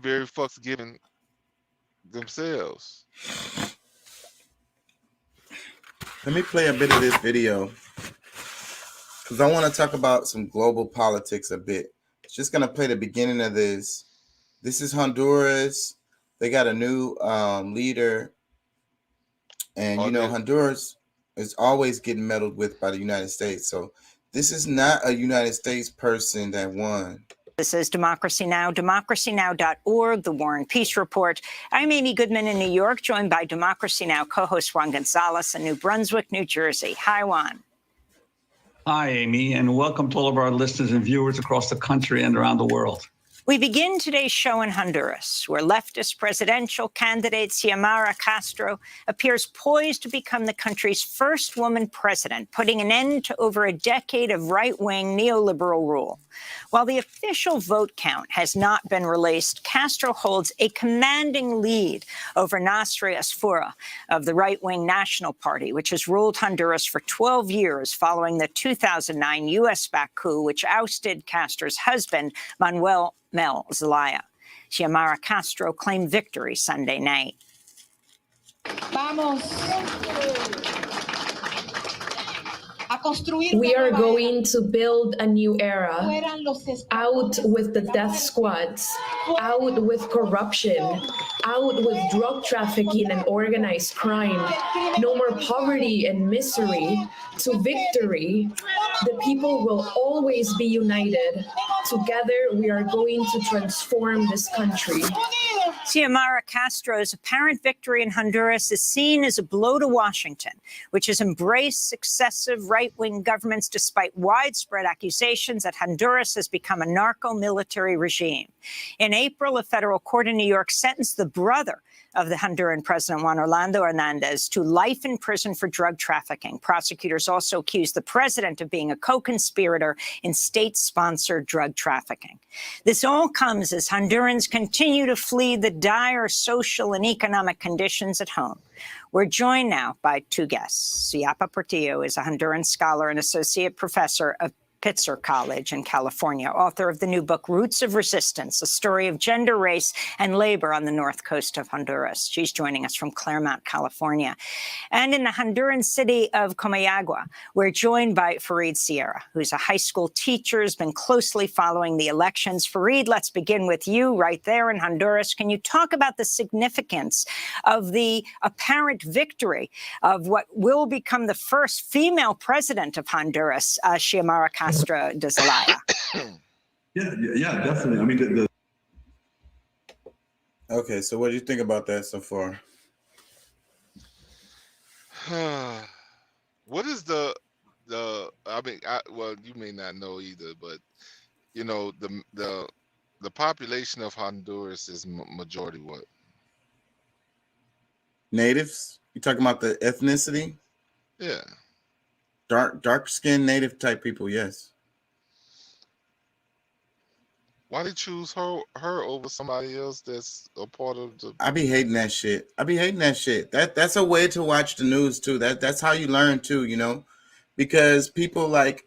S14: very fucks given themselves.
S5: Let me play a bit of this video because I want to talk about some global politics a bit. It's just gonna play the beginning of this. This is Honduras. They got a new leader, and Honduras is always getting meddled with by the United States. So this is not a United States person that won.
S6: This is Democracy Now!, democracynow.org, the War and Peace Report. I'm Amy Goodman in New York, joined by Democracy Now! Co-host Juan Gonzalez in New Brunswick, New Jersey. Hi, Juan.
S15: Hi, Amy, and welcome to all of our listeners and viewers across the country and around the world.
S6: We begin today's show in Honduras, where leftist presidential candidate Xiomara Castro appears poised to become the country's first woman president, putting an end to over a decade of right-wing neoliberal rule. While the official vote count has not been released, Castro holds a commanding lead over Nasri Asfura of the right-wing National Party, which has ruled Honduras for 12 years following the 2009 U.S.-backed coup, which ousted Castro's husband, Manuel Zelaya. Xiomara Castro claimed victory Sunday night.
S16: We are going to build a new era. Out with the death squads, out with corruption, out with drug trafficking and organized crime. No more poverty and misery. To victory. The people will always be united. Together, we are going to transform this country.
S6: Xiomara Castro's apparent victory in Honduras is seen as a blow to Washington, which has embraced successive right-wing governments despite widespread accusations that Honduras has become a narco-military regime. In April, a federal court in New York sentenced the brother of the Honduran president, Juan Orlando Hernandez, to life in prison for drug trafficking. Prosecutors also accused the president of being a co-conspirator in state-sponsored drug trafficking. This all comes as Hondurans continue to flee the dire social and economic conditions at home. We're joined now by two guests. Siapa Portillo is a Honduran scholar and associate professor of Pitzer College in California, author of the new book, Roots of Resistance, a story of gender, race, and labor on the north coast of Honduras. She's joining us from Claremont, California. And in the Honduran city of Comayagua, we're joined by Fareed Sierra, who's a high school teacher, has been closely following the elections. Fareed, let's begin with you right there in Honduras. Can you talk about the significance of the apparent victory of what will become the first female president of Honduras, Xiomara Castro de Zelaya?
S15: Yeah, definitely. I mean,
S5: Okay, so what do you think about that so far?
S14: What is well, you may not know either, but the population of Honduras is majority what?
S5: Natives? You talking about the ethnicity?
S14: Yeah.
S5: Dark-skinned native type people, yes.
S14: Why they choose her over somebody else that's a part of the...
S5: I be hating that shit. That's a way to watch the news too. That's how you learn too, because people like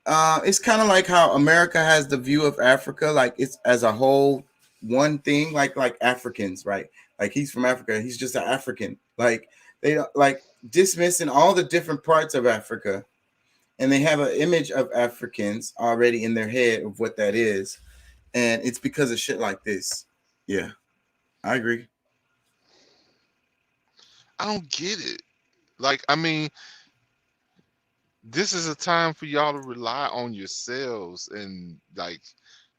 S5: it's kind of like how America has the view of Africa, like it's as a whole one thing, like Africans, right? Like he's from Africa, he's just an African. Like they don't like dismissing all the different parts of Africa, and they have an image of Africans already in their head of what that is, and it's because of shit like this. Yeah, I agree.
S14: I don't get it. Like, I mean, this is a time for y'all to rely on yourselves and like,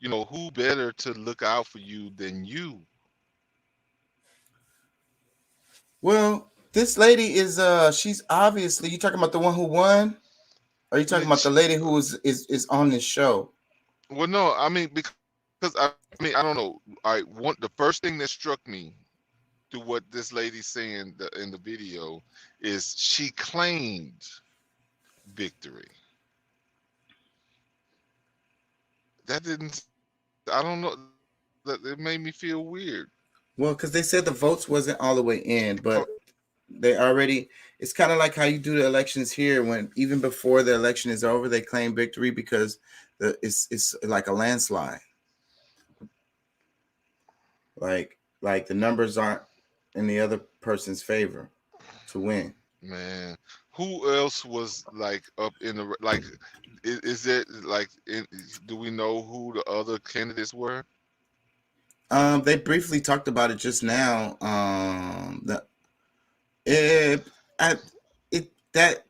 S14: who better to look out for you than you?
S5: Well, this lady is she's obviously, you talking about the one who won? Or are you talking about the lady who is on this show?
S14: Well, no, I mean because I mean I don't know. The first thing that struck me to what this lady's saying in the video is she claimed victory. That didn't. I don't know. That it made me feel weird.
S5: Well, because they said the votes wasn't all the way in, but they already. It's kind of like how you do the elections here. When even before the election is over, they claim victory because it's like a landslide. Like the numbers aren't in the other person's favor to win.
S14: Man, who else was like up in the like? Is it like? Do we know who the other candidates were?
S5: They briefly talked about it just now. It that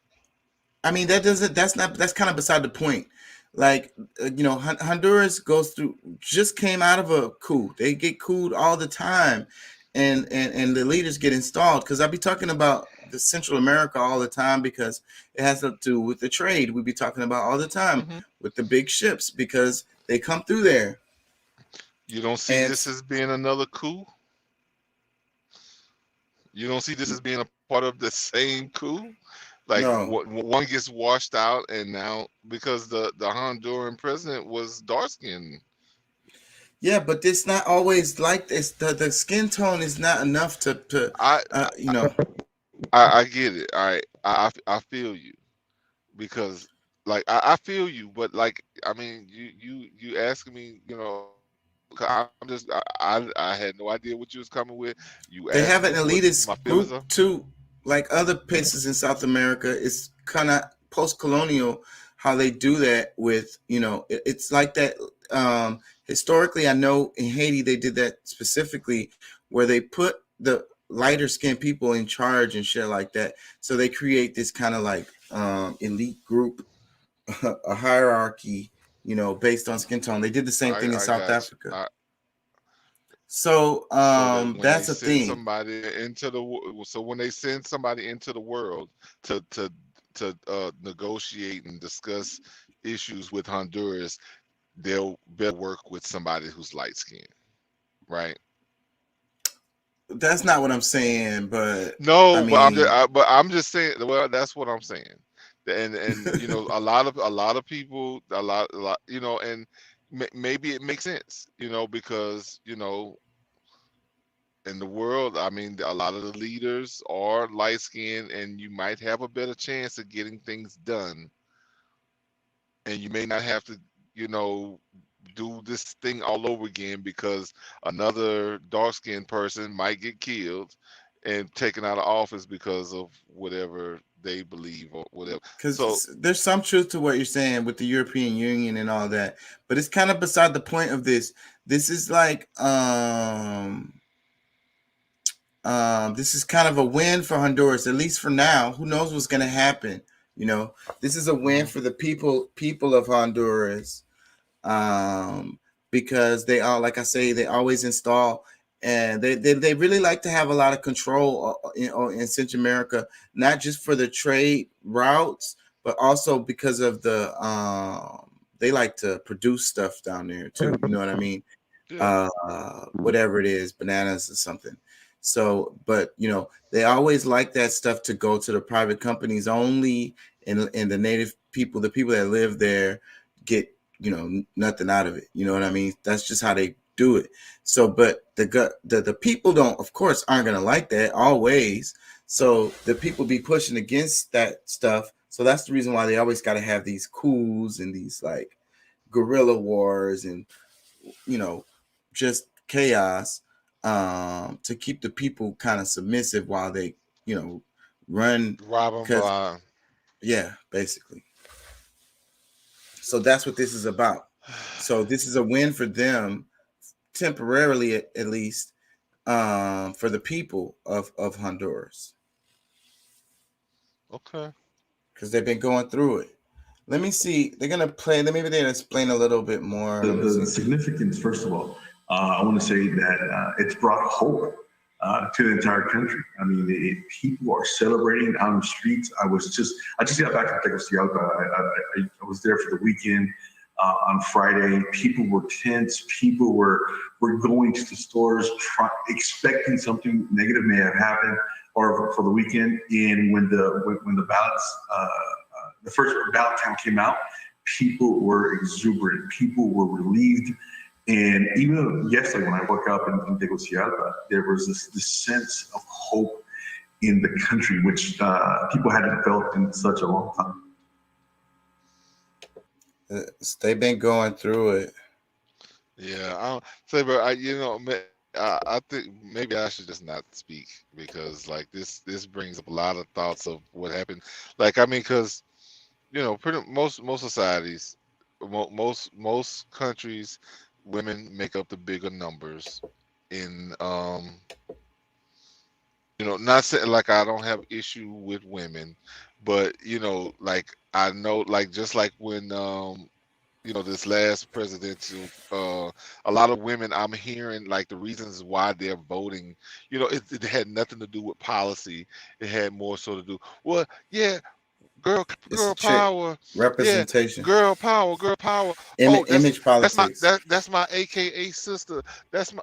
S5: I mean that's kind of beside the point. Like Honduras just came out of a coup. They get couped all the time, and the leaders get installed. Because I'll be talking about the Central America all the time because it has to do with the trade. We be talking about all the time with the big ships because they come through there.
S14: You don't see this as being another coup? You don't see this as being a part of the same coup? Like one gets washed out, and now because the Honduran president was dark skinned.
S5: Yeah, but it's not always like this. The skin tone is not enough to
S14: I get it. All right, I feel you because like I feel you, but like I mean you asking me, I'm just I had no idea what you was coming with.
S5: They have an elitist group too, like other places in South America. It's kind of post-colonial how they do that with it's like that. Historically, I know in Haiti they did that specifically where they put the lighter skinned people in charge and shit like that. So they create this kind of like elite group, a hierarchy, based on skin tone. They did the same thing in South Africa. So that's a thing.
S14: So when they send somebody into the world to negotiate and discuss issues with Honduras, they'll better work with somebody who's light skinned, right?
S5: That's not what I'm saying, but
S14: no,
S5: I mean,
S14: but I'm just saying. Well, that's what I'm saying, and a lot of people, a lot, and maybe it makes sense, because in the world, I mean, a lot of the leaders are light skinned, and you might have a better chance of getting things done, and you may not have to, do this thing all over again because another dark-skinned person might get killed and taken out of office because of whatever they believe or whatever.
S5: Because there's some truth to what you're saying with the European Union and all that, but it's kind of beside the point of this. This is like this is kind of a win for Honduras, at least for now. Who knows what's going to happen? This is a win for the people of Honduras. Because they are, like I say, they always install, and they really like to have a lot of control in Central America, not just for the trade routes, but also because of the they like to produce stuff down there too. You know what I mean? Yeah. Whatever it is, bananas or something. So, but they always like that stuff to go to the private companies only, and the native people, the people that live there, get nothing out of it. You know what I mean? That's just how they do it. So, but the people aren't gonna like that always. So the people be pushing against that stuff. So that's the reason why they always got to have these coups and these like guerrilla wars and just chaos to keep the people kind of submissive while they run.
S14: Rob them blind.
S5: Yeah, basically. So that's what this is about. So this is a win for them, temporarily at least, for the people of Honduras.
S14: Okay.
S5: Because they've been going through it. Let me see. They're gonna play. Maybe they'll explain a little bit more.
S17: The significance, first of all, I want to say that it's brought hope to the entire country. I mean, people are celebrating on the streets. I just got back from Tegucigalpa. I was there for the weekend on Friday. People were tense. People were going to the stores, expecting something negative may have happened or for the weekend. And when the ballots, the first ballot count came out, people were exuberant. People were relieved. And even yesterday, when I woke up in Tegucigalpa, there was this sense of hope in the country, which people hadn't felt in such a long time.
S5: They've been going through it.
S14: Yeah, I don't say, but I think maybe I should just not speak because like this brings up a lot of thoughts of what happened. Like, I mean, because pretty most societies, most countries, women make up the bigger numbers in not saying like I don't have issue with women, but like I know, like just like when this last presidential, a lot of women, I'm hearing like the reasons why they're voting, it had nothing to do with policy. It had more so to do, well, yeah, girl power,
S5: representation,
S14: girl power.
S5: Image politics.
S14: That's my AKA sister. That's my,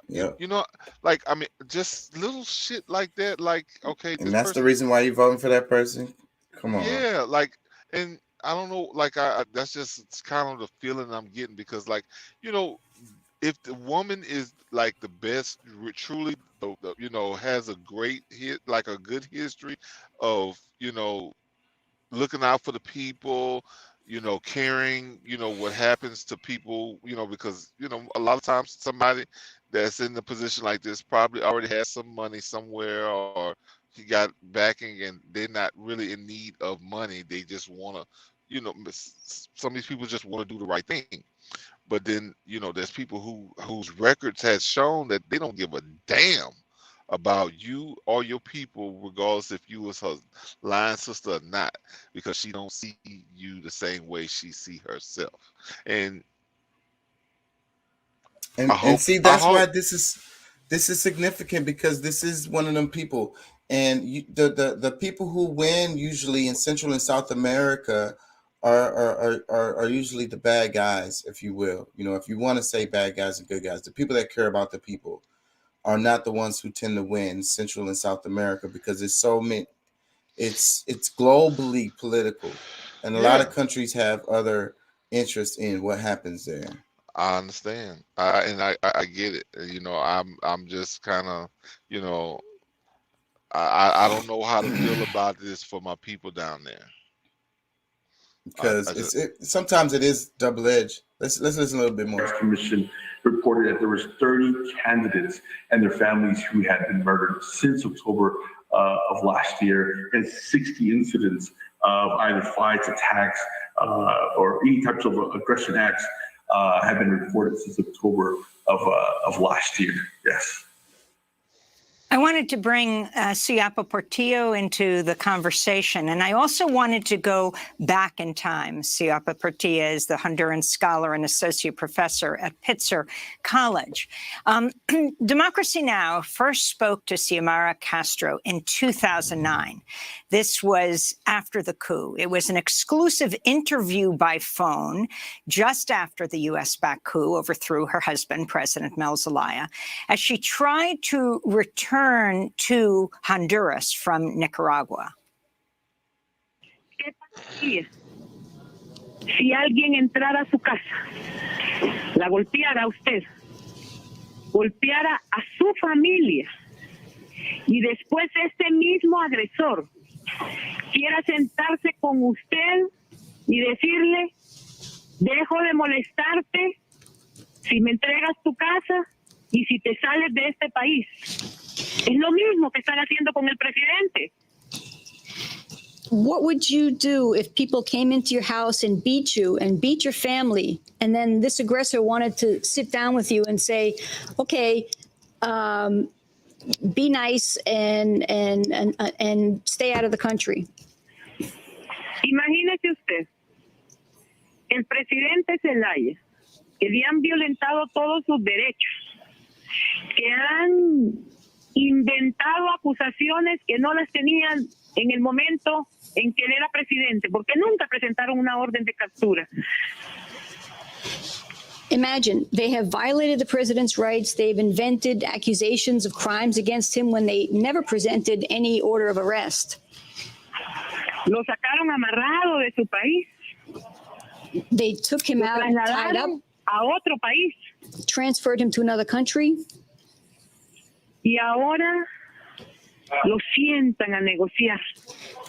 S14: like, I mean, just little shit like that. Like, okay,
S5: and that's the reason why you're voting for that person. Come on.
S14: Yeah, like, and I don't know, like, that's just it's kind of the feeling I'm getting because, like, if the woman is like the best, truly, has a great like a good history of, looking out for the people, caring, what happens to people, because, a lot of times somebody that's in a position like this probably already has some money somewhere or he got backing and they're not really in need of money. They just want to, some of these people just want to do the right thing. But then, there's people whose records has shown that they don't give a damn about you or your people, regardless if you was her lying sister or not, because she don't see you the same way she see herself. And
S5: see, that's why this is significant, because this is one of them people, and the people who win usually in Central and South America are usually the bad guys, if you will. If you want to say bad guys and good guys, the people that care about the people are not the ones who tend to win Central and South America, because it's so many, it's globally political, and a lot of countries have other interests in what happens there.
S14: I understand, I get it. I'm just kind of, I don't know how to feel about this for my people down there.
S5: Because sometimes it is double-edged. Let's listen a little bit more.
S17: The Commission reported that there was 30 candidates and their families who had been murdered since October of last year, and 60 incidents of either fights, attacks, or any types of aggression acts have been reported since October of last year. Yes.
S6: I wanted to bring Ciapa Portillo into the conversation, and I also wanted to go back in time. Ciapa Portillo is the Honduran scholar and associate professor at Pitzer College. Democracy Now! First spoke to Xiomara Castro in 2009. This was after the coup. It was an exclusive interview by phone just after the U.S.-backed coup overthrew her husband, President Mel Zelaya, as she tried to return to Honduras from Nicaragua.
S18: ¿Qué pasaría si alguien entrara a su casa, la golpeara a usted, golpeara a su familia y después este mismo agresor quiera sentarse con usted y decirle, dejo de molestarte si me entregas tu casa y si te sales de este país? Es lo mismo que están haciendo con el presidente.
S19: What would you do if people came into your house and beat you and beat your family, and then this aggressor wanted to sit down with you and say, okay, be nice and stay out of the country?
S18: Imagínese usted, el presidente Zelaya, que le han violentado todos sus derechos, que han inventado acusaciones que no las tenían en el momento en que él era presidente, porque nunca presentaron una orden de captura.
S19: Imagine, they have violated the president's rights. They've invented accusations of crimes against him when they never presented any order of arrest.
S18: Lo sacaron amarrado de su país.
S19: They took him out, tied up,
S18: a otro país.
S19: Transferred him to another country.
S18: Y ahora lo sientan a negociar.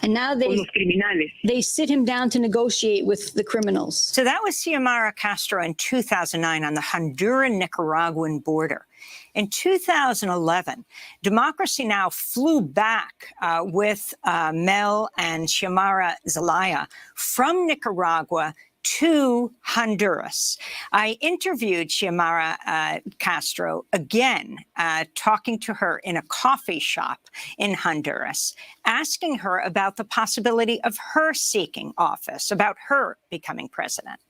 S19: And now they sit him down to negotiate with the criminals.
S6: So that was Xiomara Castro in 2009 on the Honduran-Nicaraguan border. In 2011, Democracy Now! Flew back with Mel and Xiomara Zelaya from Nicaragua to Honduras. I interviewed Xiomara Castro again, talking to her in a coffee shop in Honduras, asking her about the possibility of her seeking office, about her becoming president.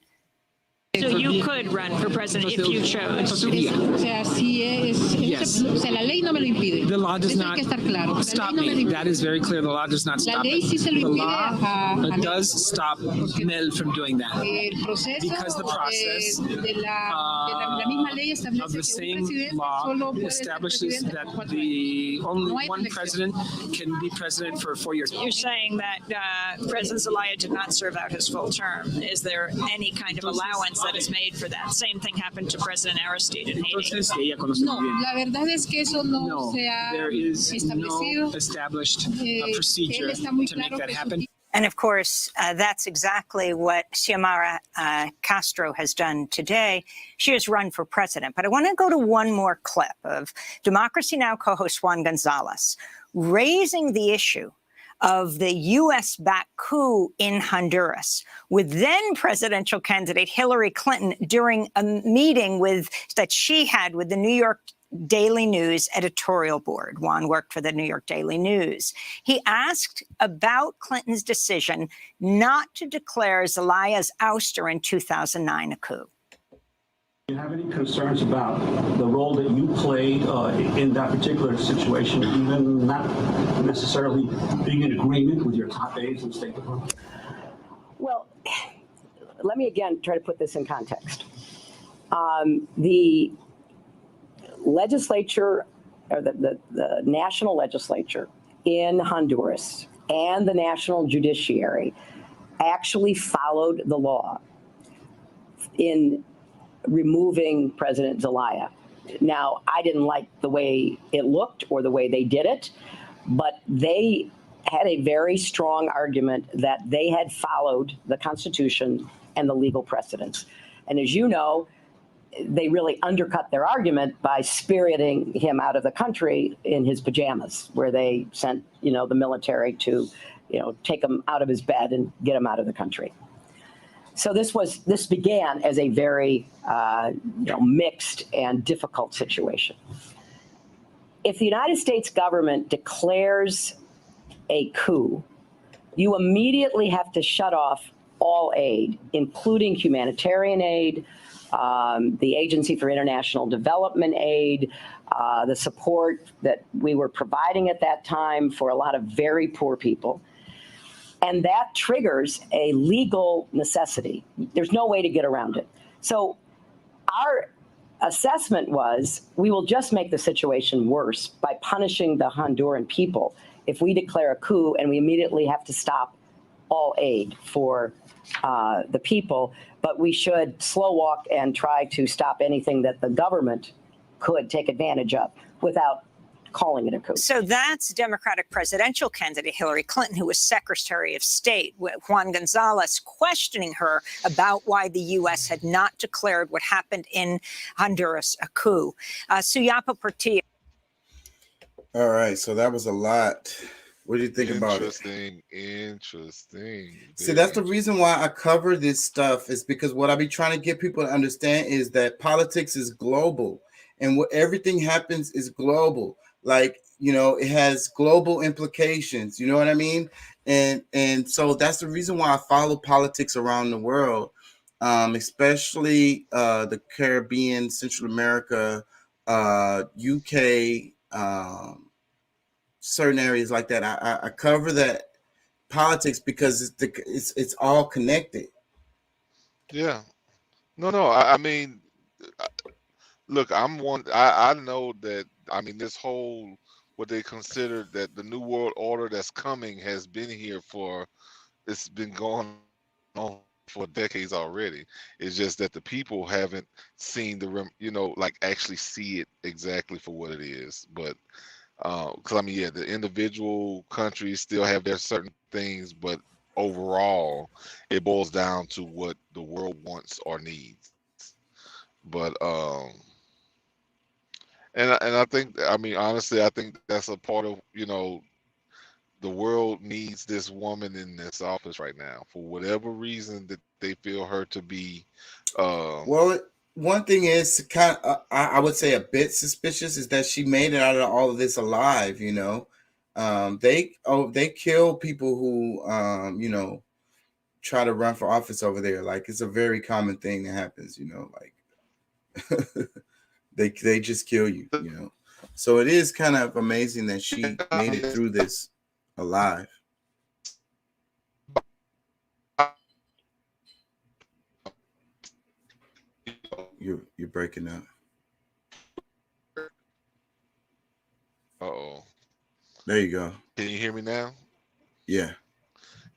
S20: So you could run for president if you chose.
S21: Yes. The law does not stop me. That is very clear. The law does not stop me. The law does stop Mel from doing that. Because the process of the same law establishes that the only one president can be president for 4 years.
S6: You're saying that President Zelaya did not serve out his full term. Is there any kind of allowance that is made for that? Same thing happened to President Aristide in Haiti.
S21: No, la verdad es que eso no se ha establecido. No established procedure to make that happen.
S6: And of course, that's exactly what Xiomara Castro has done today. She has run for president. But I want to go to one more clip of Democracy Now! Co-host Juan Gonzalez raising the issue of the U.S.-backed coup in Honduras with then presidential candidate Hillary Clinton during a meeting that she had with the New York Daily News editorial board. Juan worked for the New York Daily News. He asked about Clinton's decision not to declare Zelaya's ouster in 2009 a coup.
S22: Do you have any concerns about the role that you played in that particular situation, even not necessarily being in agreement with your top aides in the State Department?
S23: Well, let me again try to put this in context. The legislature, or the national legislature in Honduras and the national judiciary actually followed the law in removing President Zelaya. Now, I didn't like the way it looked or the way they did it, but they had a very strong argument that they had followed the Constitution and the legal precedents. And as you know, they really undercut their argument by spiriting him out of the country in his pajamas, where they sent, the military to, take him out of his bed and get him out of the country. So this began as a very mixed and difficult situation. If the United States government declares a coup, you immediately have to shut off all aid, including humanitarian aid, the Agency for International Development Aid, the support that we were providing at that time for a lot of very poor people. And that triggers a legal necessity. There's no way to get around it. So our assessment was we will just make the situation worse by punishing the Honduran people if we declare a coup and we immediately have to stop all aid for the people. But we should slow walk and try to stop anything that the government could take advantage of without calling it a coup.
S6: So that's Democratic presidential candidate Hillary Clinton, who was Secretary of State, Juan Gonzalez, questioning her about why the U.S. had not declared what happened in Honduras a coup. Suyapa Portillo.
S5: All right, so that was a lot. What do you think about it?
S14: Interesting.
S5: See, that's the reason why I cover this stuff, is because what I be trying to get people to understand is that politics is global, and what everything happens is global. Like, you know, it has global implications. You know what I mean? And so that's the reason why I follow politics around the world, especially the Caribbean, Central America, UK, certain areas like that. I cover that politics because it's all connected.
S14: Yeah. No. I mean, look, I know that. I mean, this whole what they consider that the new world order that's coming has been here for. It's been going on for decades already. It's just that the people haven't seen like actually see it exactly for what it is. But because I mean, yeah, the individual countries still have their certain things, but overall, it boils down to what the world wants or needs. But and I think, I mean, honestly, I think that's a part of, the world needs this woman in this office right now for whatever reason that they feel her to be.
S5: Well, one thing is kind of, I would say a bit suspicious is that she made it out of all of this alive. You know, they kill people who try to run for office over there. Like, it's a very common thing that happens. You know, like they just kill you. You know, so it is kind of amazing that she made it through this alive. You're breaking up.
S14: Uh-oh.
S5: There you go.
S14: Can you hear me now?
S5: Yeah.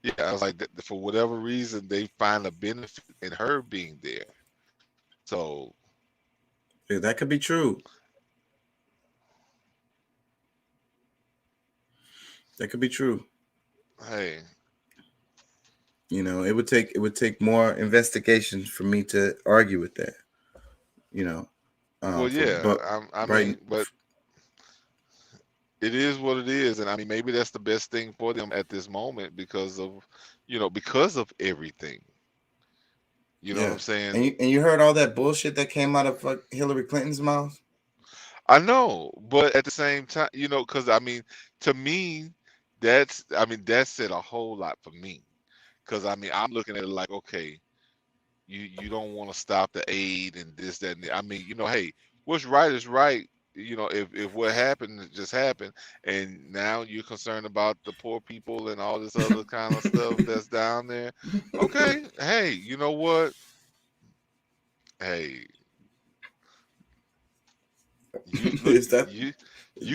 S14: Yeah, I was like, for whatever reason, they find a benefit in her being there. So
S5: yeah, that could be true. That could be true.
S14: Hey,
S5: you know, it would take more investigation for me to argue with that. You know,
S14: well, yeah,
S5: but
S14: I
S5: right,
S14: mean, but it is what it is, and I mean, maybe that's the best thing for them at this moment because of everything. You know what I'm saying?
S5: And you heard all that bullshit that came out of Hillary Clinton's mouth.
S14: I know, but at the same time, because I mean, to me, that said a whole lot for me. Because I mean, I'm looking at it like, okay, you don't want to stop the aid and this, that, and I mean, hey, what's right is right. If what happened just happened, and now you're concerned about the poor people and all this other kind of stuff that's down there. Okay, hey, you know what? Hey, you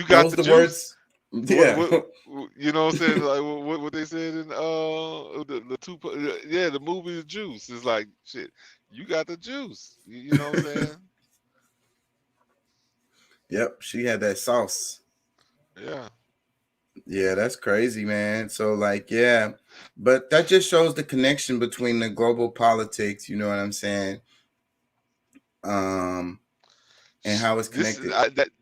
S14: got the juice.
S5: Words? Yeah.
S14: What, you know what I'm saying? Like what they said in the two, yeah, the movie The Juice is like, shit, you got the juice. You know what I'm saying?
S5: Yep, she had that sauce.
S14: Yeah.
S5: Yeah, that's crazy, man. So like, yeah, but that just shows the connection between the global politics, you know what I'm saying? And how it's connected.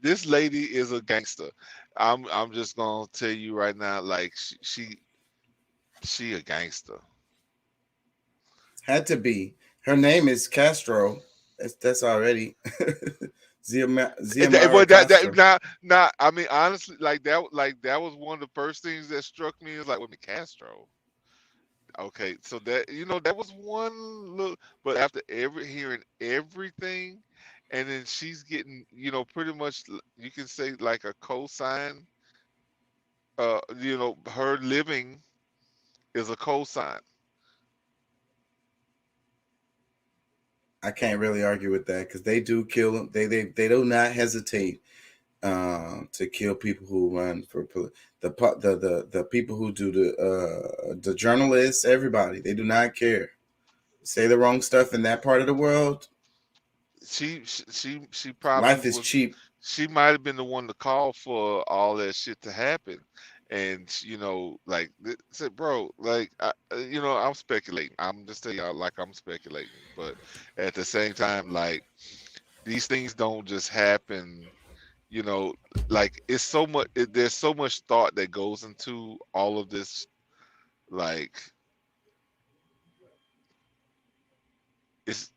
S14: This lady is a gangster. I'm just gonna tell you right now, like she a gangster.
S5: Had to be. Her name is Castro. That's already
S14: Now, I mean, honestly, like that was one of the first things that struck me is like, with Castro. Okay, so that that was one look, but after hearing everything, and then she's getting pretty much, you can say, like a cosign. Her living is a cosign.
S5: I can't really argue with that because they do kill them. They do not hesitate to kill people who run for the people who do the journalists, everybody. They do not care. Say the wrong stuff in that part of the world.
S14: She probably
S5: life is cheap.
S14: She might have been the one to call for all that shit to happen. And like said, bro, like I'm speculating. I'm just telling y'all, like, I'm speculating, but at the same time, like, these things don't just happen. Like, it's so much. There's so much thought that goes into all of this. Like, it's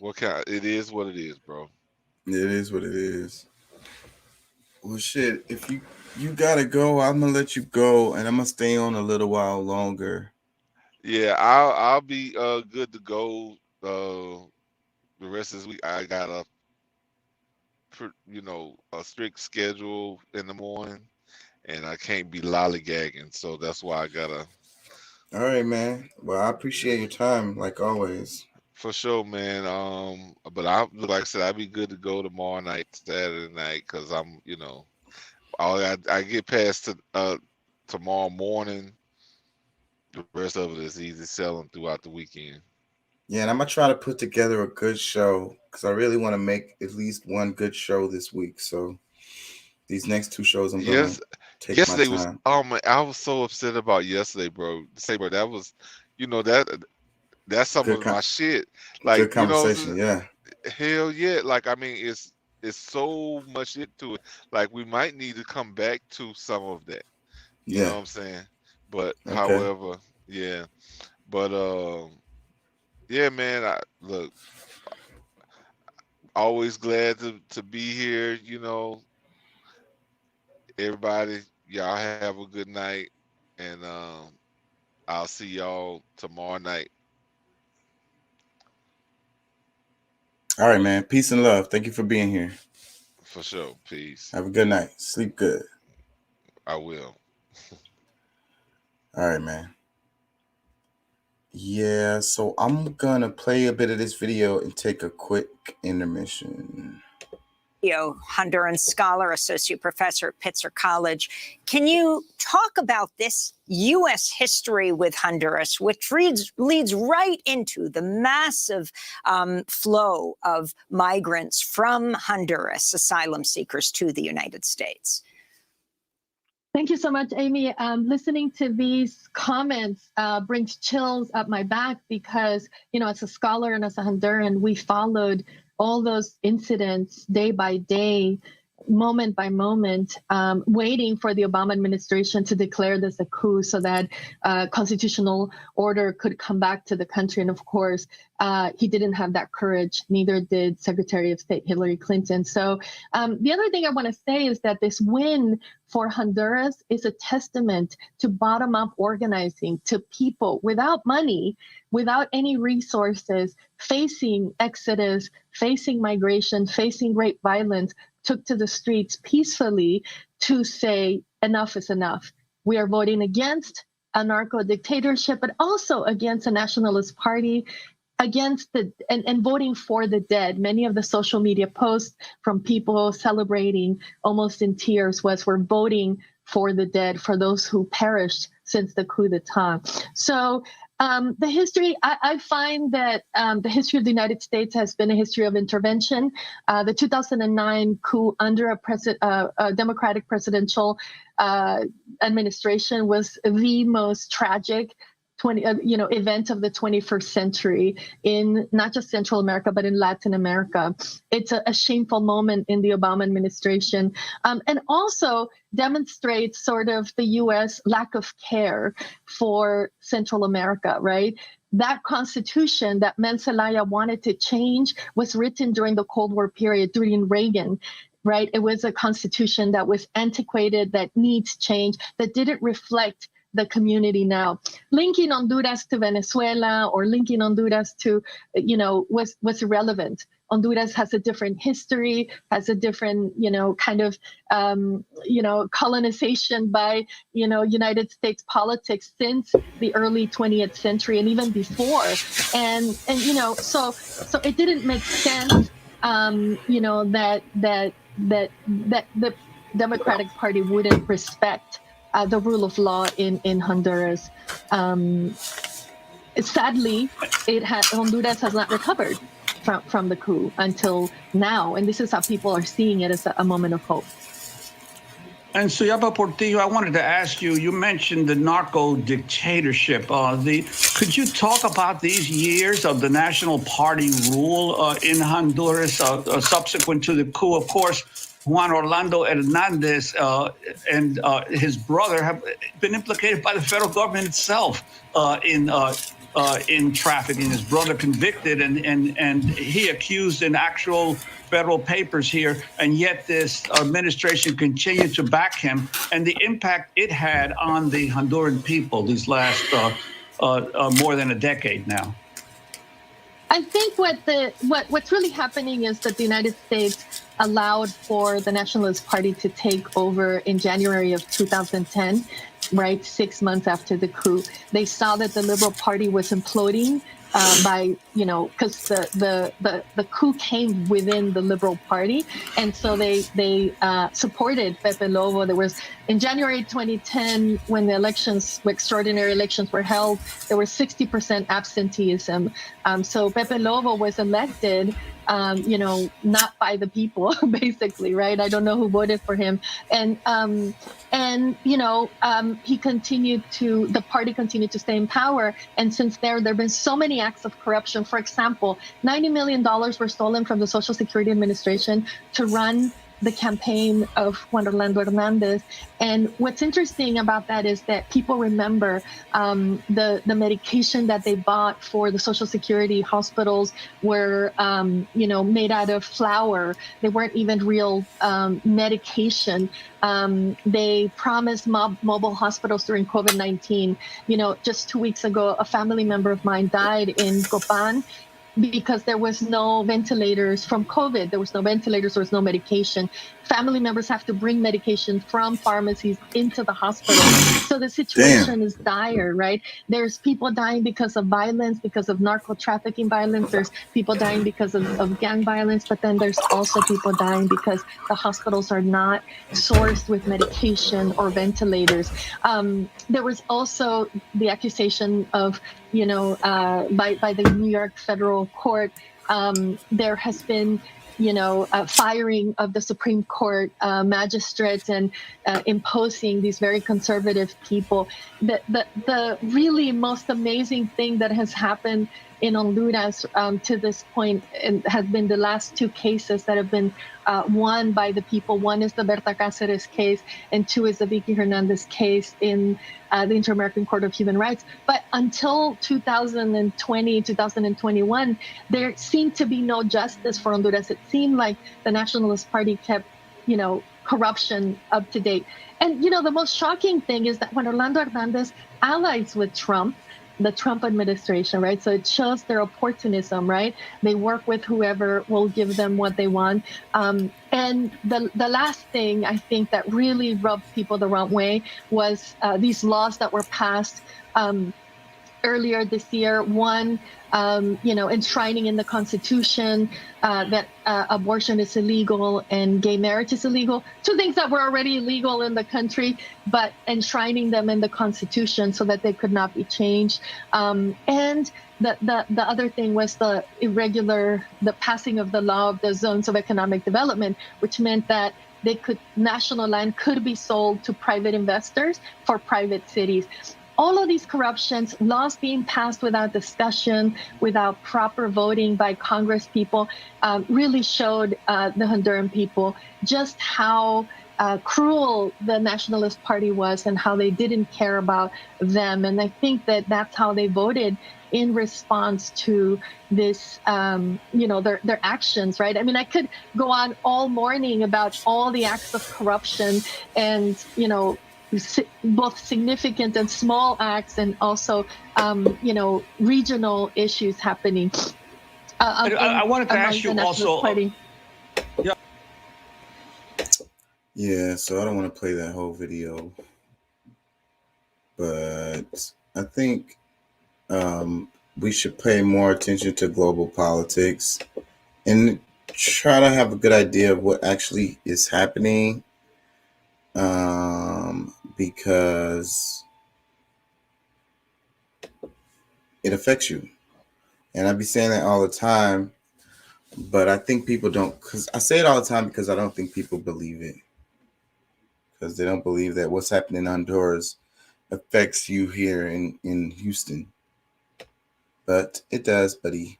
S14: it is what it is, bro.
S5: It is what it is. Well, shit, if you gotta go, I'm gonna let you go, and I'm gonna stay on a little while longer.
S14: Yeah, I'll be good to go the rest of this week. I got a a strict schedule in the morning, and I can't be lollygagging, so that's why I gotta.
S5: All right, man. Well, I appreciate your time, like always.
S14: For sure, man. But like I said, I'll be good to go tomorrow night, Saturday night, because I'm, I get past tomorrow morning. The rest of it is easy selling throughout the weekend.
S5: Yeah, and I'm gonna try to put together a good show because I really want to make at least one good show this week. So these next 2 shows, I'm gonna take
S14: yesterday
S5: my
S14: was
S5: time.
S14: oh man, I was so upset about yesterday, bro. Say, bro, that was, that's some of my shit. Like,
S5: Good conversation, yeah.
S14: Hell yeah. Like, I mean, it's so much shit to it. Like, we might need to come back to some of that. You know what I'm saying? But
S5: Okay.
S14: however, yeah. But yeah, man, look, always glad to be here, Everybody, y'all have a good night, and I'll see y'all tomorrow night.
S5: All right, man. Peace and love. Thank you for being here.
S14: For sure. Peace.
S5: Have a good night. Sleep good.
S14: I will.
S5: All right, man. Yeah, so I'm gonna play a bit of this video and take a quick intermission.
S6: Honduran scholar, associate professor at Pitzer College. Can you talk about this U.S. history with Honduras, which leads right into the massive flow of migrants from Honduras, asylum seekers, to the United States?
S1: Thank you so much, Amy. Listening to these comments brings chills up my back because, as a scholar and as a Honduran, we followed all those incidents day by day, moment by moment, waiting for the Obama administration to declare this a coup so that constitutional order could come back to the country. And of course, he didn't have that courage. Neither did Secretary of State Hillary Clinton. So the other thing I want to say is that this win for Honduras is a testament to bottom-up organizing, to people without money, without any resources, facing exodus, facing migration, facing great violence, took to the streets peacefully to say enough is enough. We are voting against a narco dictatorship, but also against a nationalist party, against and voting for the dead. Many of the social media posts from people celebrating almost in tears was we're voting for the dead, for those who perished since the coup d'etat. So the history, I find that the history of the United States has been a history of intervention. The 2009 coup under a Democratic presidential administration was the most tragic event of the 21st century in not just Central America, but in Latin America. It's a shameful moment in the Obama administration, and also demonstrates sort of the U.S. lack of care for Central America, right? That constitution that Zelaya wanted to change was written during the Cold War period, during Reagan. Right? It was a constitution that was antiquated, that needs change, that didn't reflect the community now. Linking Honduras to Venezuela or linking Honduras to, was irrelevant. Honduras has a different history, has a different, kind of, colonization by, United States politics since the early 20th century and even before. And so it didn't make sense, that the Democratic Party wouldn't respect the rule of law in Honduras. Sadly, Honduras has not recovered from the coup until now, and this is how people are seeing it as a moment of hope.
S15: And Suyapa Portillo, I wanted to ask you, you mentioned the narco dictatorship. Could you talk about these years of the National Party rule in Honduras subsequent to the coup? Of course, Juan Orlando Hernandez and his brother have been implicated by the federal government itself in in trafficking. His brother convicted, and he accused in actual federal papers here, and yet this administration continued to back him, and the impact it had on the Honduran people these last more than a decade now.
S1: I think what's really happening is that the United States allowed for the Nationalist Party to take over in January of 2010, right, 6 months after the coup. They saw that the Liberal Party was imploding by, because the coup came within the Liberal Party, and so they supported Pepe Lobo. There was in January 2010 when the extraordinary elections were held, there was 60% absenteeism. So Pepe Lobo was elected, not by the people, basically, right? I don't know who voted for him, and the party continued to stay in power, and since there have been so many acts of corruption. For example, $90 million were stolen from the Social Security Administration to run the campaign of Juan Orlando Hernandez. And what's interesting about that is that people remember the medication that they bought for the Social Security hospitals were, made out of flour. They weren't even real medication. They promised mobile hospitals during COVID-19. Just 2 weeks ago, a family member of mine died in Copan because there was no ventilators from COVID. There was no ventilators, there was no medication. Family members have to bring medication from pharmacies into the hospital. So the situation is dire, right? There's people dying because of violence, because of narco trafficking violence. There's people dying because of gang violence, but then there's also people dying because the hospitals are not sourced with medication or ventilators. There was also the accusation of, by the New York federal court, there has been, firing of the Supreme Court magistrates and imposing these very conservative people. The really most amazing thing that has happened in Honduras to this point has been the last two cases that have been won by the people. One is the Berta Cáceres case, and two is the Vicky Hernandez case in the Inter-American Court of Human Rights. But until 2020, 2021, there seemed to be no justice for Honduras. It seemed like the Nationalist Party kept, corruption up to date. And, the most shocking thing is that when Orlando Hernandez allies with Trump, the Trump administration, right? So it shows their opportunism, right? They work with whoever will give them what they want. And the last thing I think that really rubbed people the wrong way was these laws that were passed earlier this year. One, enshrining in the Constitution that abortion is illegal and gay marriage is illegal. Two things that were already illegal in the country, but enshrining them in the Constitution so that they could not be changed. And the other thing was the passing of the law of the zones of economic development, which meant that national land could be sold to private investors for private cities. All of these corruptions, laws being passed without discussion, without proper voting by Congress people, really showed the Honduran people just how cruel the Nationalist Party was and how they didn't care about them. And I think that that's how they voted in response to this, their actions, right? I mean, I could go on all morning about all the acts of corruption and, both significant and small acts, and also, regional issues happening.
S15: I wanted to ask you also.
S5: Yeah, so I don't want to play that whole video, but I think we should pay more attention to global politics and try to have a good idea of what actually is happening. Because it affects you. And I be saying that all the time, but I think people don't, because I say it all the time because I don't think people believe it. Because they don't believe that what's happening in Honduras affects you here in Houston. But it does, buddy.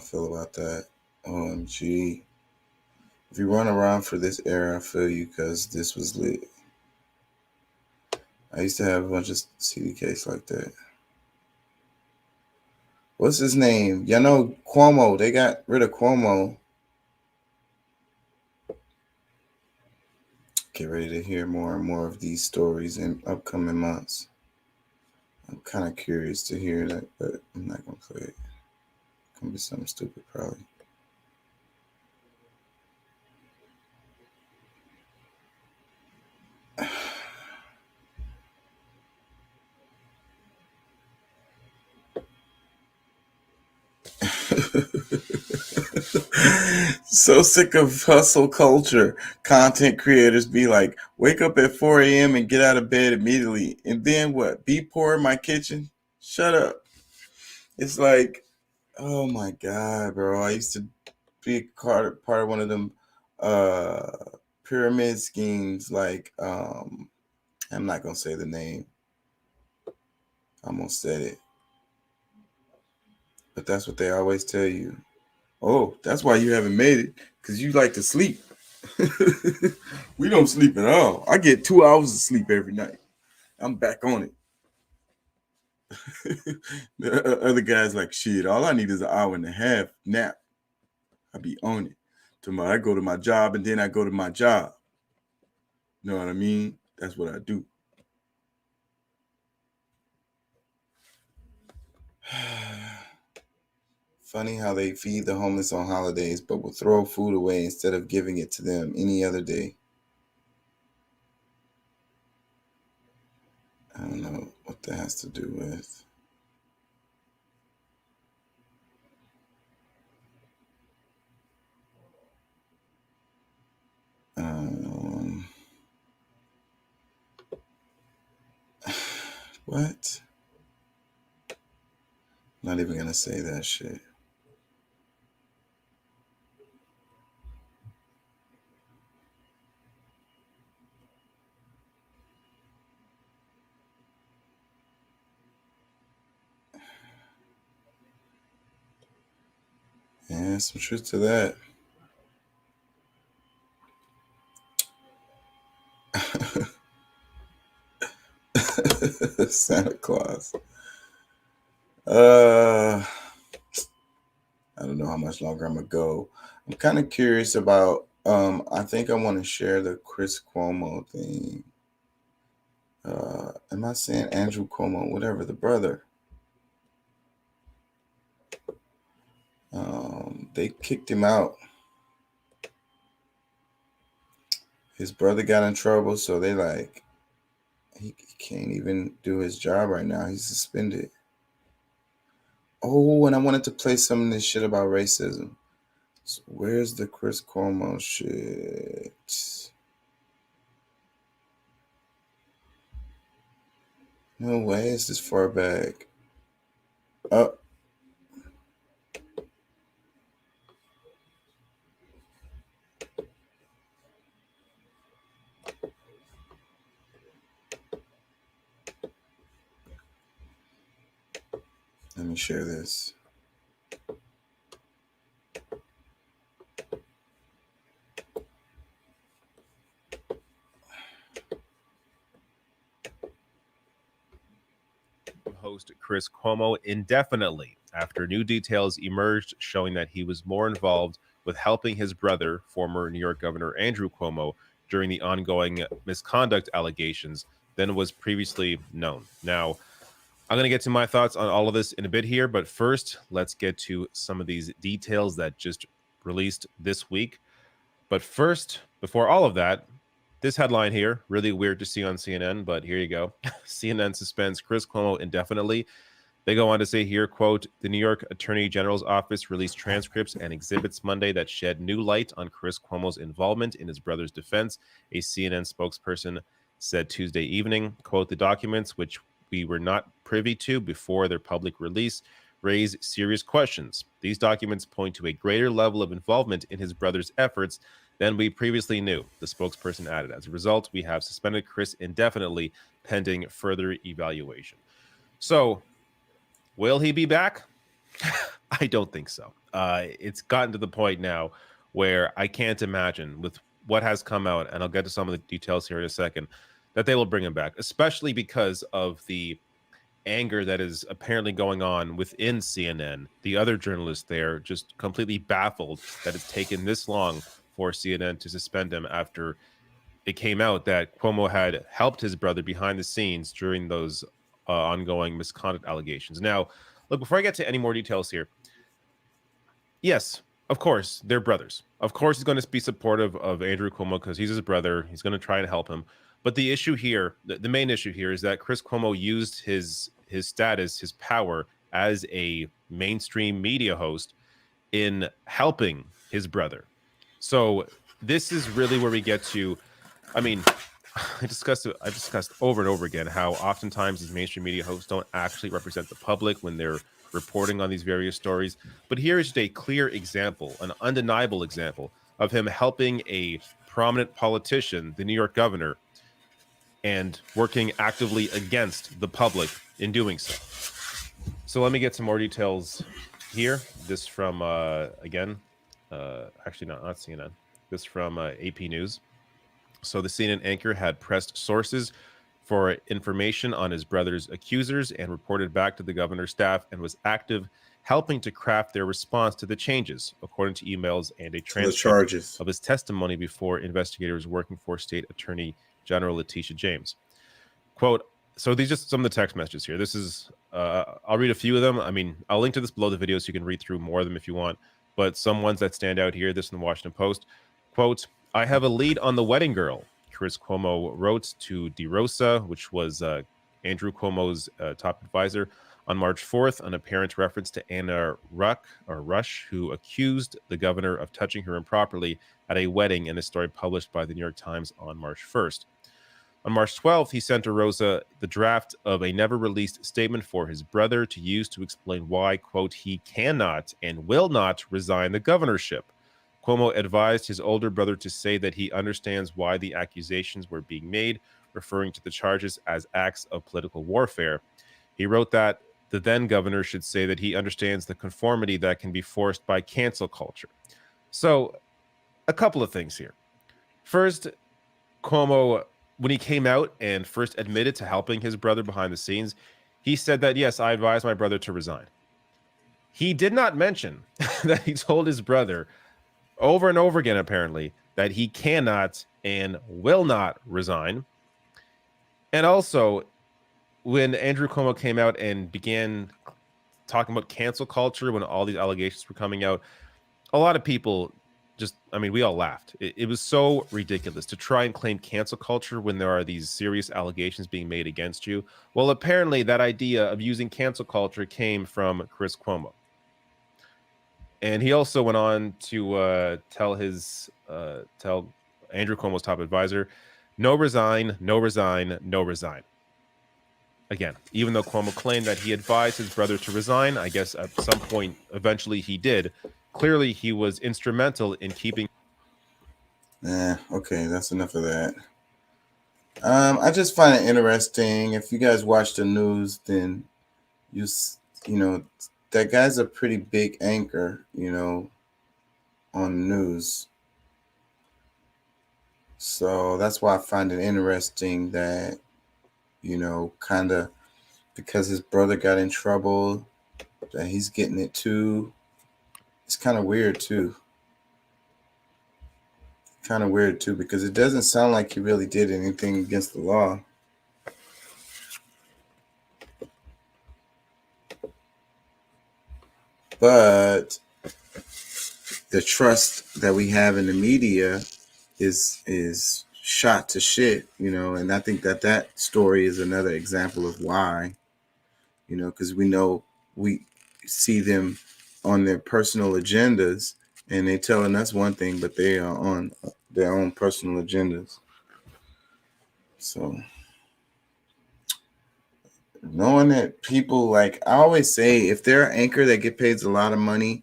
S5: feel about that. OMG. If you run around for this era, I feel you, because this was lit. I used to have a bunch of CDKs like that. What's his name? Y'all know Cuomo. They got rid of Cuomo. Get ready to hear more and more of these stories in upcoming months. I'm kind of curious to hear that, but I'm not going to play it. It's going to be something stupid, probably. So sick of hustle culture. Content creators be like, wake up at 4 a.m. and get out of bed immediately. And then what? Be poor in my kitchen? Shut up. It's like, oh my God, bro. I used to be part of one of them pyramid schemes. Like, I'm not going to say the name. I almost said it. But that's what they always tell you. Oh, that's why you haven't made it, because you like to sleep. We don't sleep at all. I get 2 hours of sleep every night. I'm back on it. The other guy's like, shit, all I need is an hour and a half nap. I be on it. Tomorrow I go to my job and then I go to my job. You know what I mean? That's what I do. Funny how they feed the homeless on holidays, but will throw food away instead of giving it to them any other day. I don't know what that has to do with. What? Not even gonna say that shit. Yeah, some truth to that. Santa Claus. I don't know how much longer I'm gonna go. I'm kind of curious about. I think I want to share the Chris Cuomo thing. Am I saying Andrew Cuomo? Whatever, the brother. They kicked him out. His brother got in trouble, so they like, he can't even do his job right now. He's suspended. Oh, and I wanted to play some of this shit about racism. So where's the Chris Cuomo shit? No way it's this far back. Oh. Let me share this.
S2: Host Chris Cuomo indefinitely after new details emerged showing that he was more involved with helping his brother, former New York Governor Andrew Cuomo, during the ongoing misconduct allegations than was previously known. Now, I'm going to get to my thoughts on all of this in a bit here, but first, let's get to some of these details that just released this week. But first, before all of that, this headline here, really weird to see on CNN, but here you go. CNN suspends Chris Cuomo indefinitely. They go on to say here, quote, the New York Attorney General's office released transcripts and exhibits Monday that shed new light on Chris Cuomo's involvement in his brother's defense. A CNN spokesperson said Tuesday evening, quote, the documents, which we were not privy to before their public release, raise serious questions. These documents point to a greater level of involvement in his brother's efforts than we previously knew, the spokesperson added. As a result, we have suspended Chris indefinitely pending further evaluation. So, will he be back? I don't think so. It's gotten to the point now where I can't imagine with what has come out, and I'll get to some of the details here in a second, that they will bring him back, especially because of the anger that is apparently going on within CNN. The other journalists there just completely baffled that it's taken this long for CNN to suspend him after it came out that Cuomo had helped his brother behind the scenes during those ongoing misconduct allegations. Now, look, before I get to any more details here, yes, of course, they're brothers. Of course, he's going to be supportive of Andrew Cuomo because he's his brother. He's going to try and help him. But the issue here, the main issue here, is that Chris Cuomo used his status, his power as a mainstream media host in helping his brother. So this is really where we get to, I mean, I've discussed over and over again how oftentimes these mainstream media hosts don't actually represent the public when they're reporting on these various stories. But here is just a clear example, an undeniable example of him helping a prominent politician, the New York governor, and working actively against the public in doing so. So let me get some more details here. This from, again, actually not CNN. This from AP News. So the CNN anchor had pressed sources for information on his brother's accusers and reported back to the governor's staff and was active helping to craft their response to the changes, according to emails and a transcript of his testimony before investigators working for State Attorney General Letitia James. Quote, so these are just some of the text messages here. This is, I'll read a few of them. I mean, I'll link to this below the video so you can read through more of them if you want, but some ones that stand out here, this in the Washington Post. Quote, I have a lead on the wedding girl, Chris Cuomo wrote to DeRosa, which was Andrew Cuomo's top advisor, on March 4th, an apparent reference to Anna Rush, who accused the governor of touching her improperly at a wedding in a story published by the New York Times on March 1st. On March 12th, he sent DeRosa the draft of a never-released statement for his brother to use to explain why, quote, he cannot and will not resign the governorship. Cuomo advised his older brother to say that he understands why the accusations were being made, referring to the charges as acts of political warfare. He wrote that the then governor should say that he understands the conformity that can be forced by cancel culture. So, a couple of things here. First, Cuomo, when he came out and first admitted to helping his brother behind the scenes, he said that, yes, I advised my brother to resign. He did not mention that he told his brother over and over again, apparently, that he cannot and will not resign. And also, when Andrew Cuomo came out and began talking about cancel culture, when all these allegations were coming out, a lot of people just, I mean, we all laughed. It was so ridiculous to try and claim cancel culture when there are these serious allegations being made against you. Well, apparently that idea of using cancel culture came from Chris Cuomo. And he also went on to tell Andrew Cuomo's top advisor, no resign, no resign, no resign. Again, even though Cuomo claimed that he advised his brother to resign, I guess at some point, eventually he did. Clearly, he was instrumental in keeping.
S5: Okay, that's enough of that. I just find it interesting. If you guys watch the news, then you know, that guy's a pretty big anchor, you know, on the news. So that's why I find it interesting that, you know, kind of because his brother got in trouble, that he's getting it too. It's kind of weird too. Because it doesn't sound like he really did anything against the law. But the trust that we have in the media is shot to shit, you know, and I think that story is another example of why, you know, because we see them on their personal agendas and they're telling us one thing, but they are on their own personal agendas. So knowing that people, like I always say, if they're an anchor that get paid a lot of money,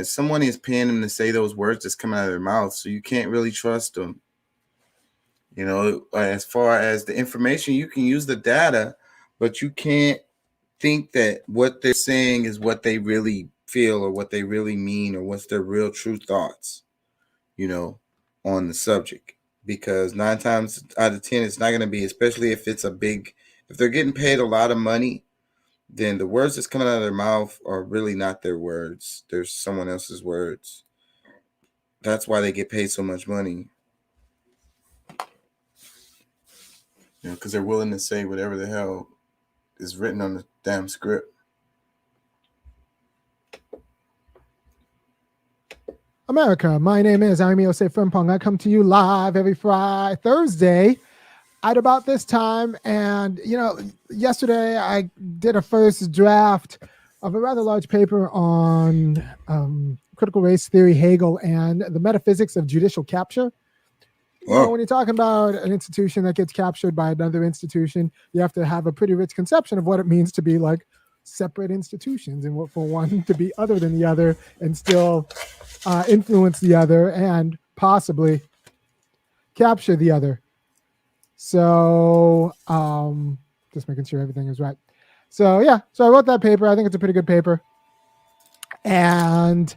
S5: someone is paying them to say those words that's coming out of their mouth. So you can't really trust them. You know, as far as the information, you can use the data, but you can't think that what they're saying is what they really feel or what they really mean or what's their real true thoughts, on the subject. Because 9 times out of 10, it's not going to be, especially if it's if they're getting paid a lot of money, then the words that's coming out of their mouth are really not their words. They're someone else's words. That's why they get paid so much money. Because they're willing to say whatever the hell is written on the damn script.
S3: America, my name is Aimee Frimpong. I come to you live every Thursday at about this time. And, yesterday I did a first draft of a rather large paper on critical race theory, Hegel, and the metaphysics of judicial capture. When you're talking about an institution that gets captured by another institution, you have to have a pretty rich conception of what it means to be like separate institutions and for one to be other than the other and still influence the other and possibly capture the other. So just making sure everything is right. So I wrote that paper. I think it's a pretty good paper. And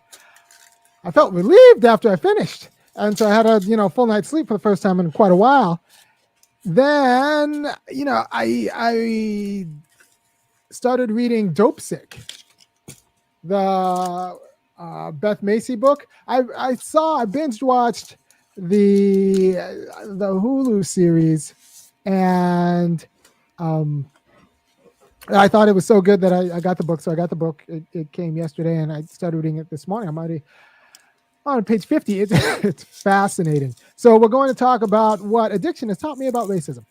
S3: I felt relieved after I finished. And so I had a full night's sleep for the first time in quite a while. Then, I started reading Dope Sick, the Beth Macy book. I binge watched the Hulu series, and I thought it was so good that I got the book. So I got the book. It came yesterday, and I started reading it this morning. I'm already on page 50. It's fascinating. So we're going to talk about what addiction has taught me about racism.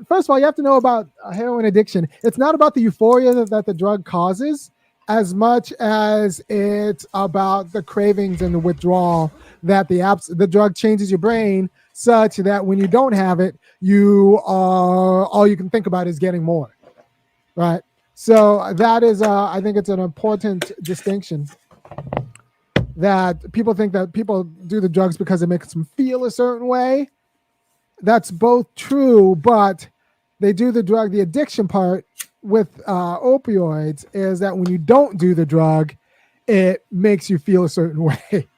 S3: First of all, you have to know about heroin addiction. It's not about the euphoria that the drug causes as much as it's about the cravings and the withdrawal that the drug changes your brain such that when you don't have it, all you can think about is getting more, right? So that is, I think it's an important distinction, that people think that people do the drugs because it makes them feel a certain way. That's both true, but they do the drug. The addiction part with opioids is that when you don't do the drug, it makes you feel a certain way,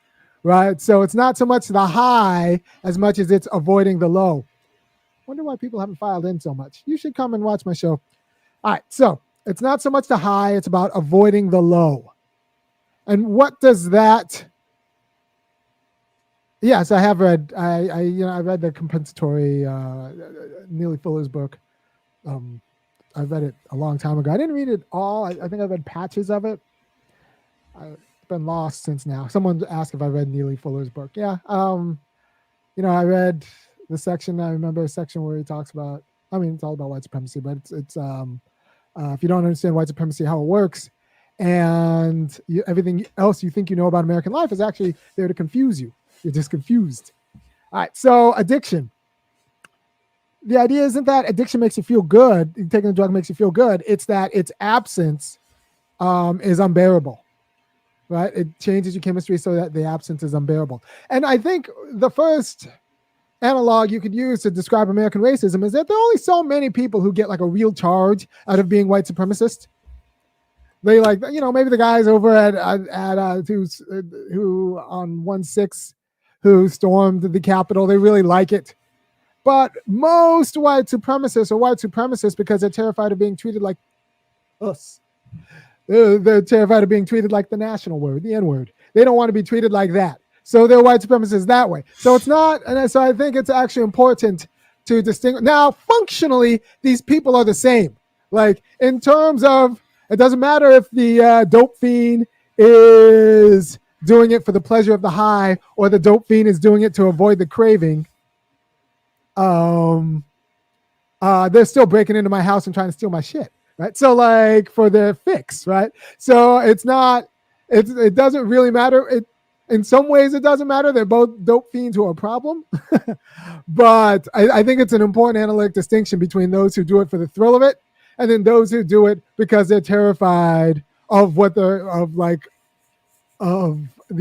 S3: right? So it's not so much the high as much as it's avoiding the low. Wonder why people haven't filed in so much. You should come and watch my show. All right, so it's not so much the high, it's about avoiding the low. And what does that... Yes, I have read. I read the compensatory Neely Fuller's book. I read it a long time ago. I didn't read it all. I think I read patches of it. I've been lost since now. Someone asked if I read Neely Fuller's book. Yeah. I read the section. I remember a section where he talks about. I mean, it's all about white supremacy, but it's if you don't understand white supremacy, how it works, and everything else you think you know about American life is actually there to confuse you. You're just confused. All right. So addiction. The idea isn't that addiction makes you feel good. Taking a drug makes you feel good. It's that its absence is unbearable, right? It changes your chemistry so that the absence is unbearable. And I think the first analog you could use to describe American racism is that there are only so many people who get like a real charge out of being white supremacist. They maybe the guys over at who on 1/6 who stormed the Capitol, they really like it. But most white supremacists are white supremacists because they're terrified of being treated like us. They're terrified of being treated like the national word, the N-word. They don't want to be treated like that. So they're white supremacists that way. So it's not, and so I think it's actually important to distinguish. Now, functionally, these people are the same. Like in terms of, it doesn't matter if the dope fiend is doing it for the pleasure of the high or the dope fiend is doing it to avoid the craving. They're still breaking into my house and trying to steal my shit, right? So like for the fix, right? So it doesn't really matter. In some ways it doesn't matter. They're both dope fiends who are a problem. But I think it's an important analytic distinction between those who do it for the thrill of it and then those who do it because they're terrified of the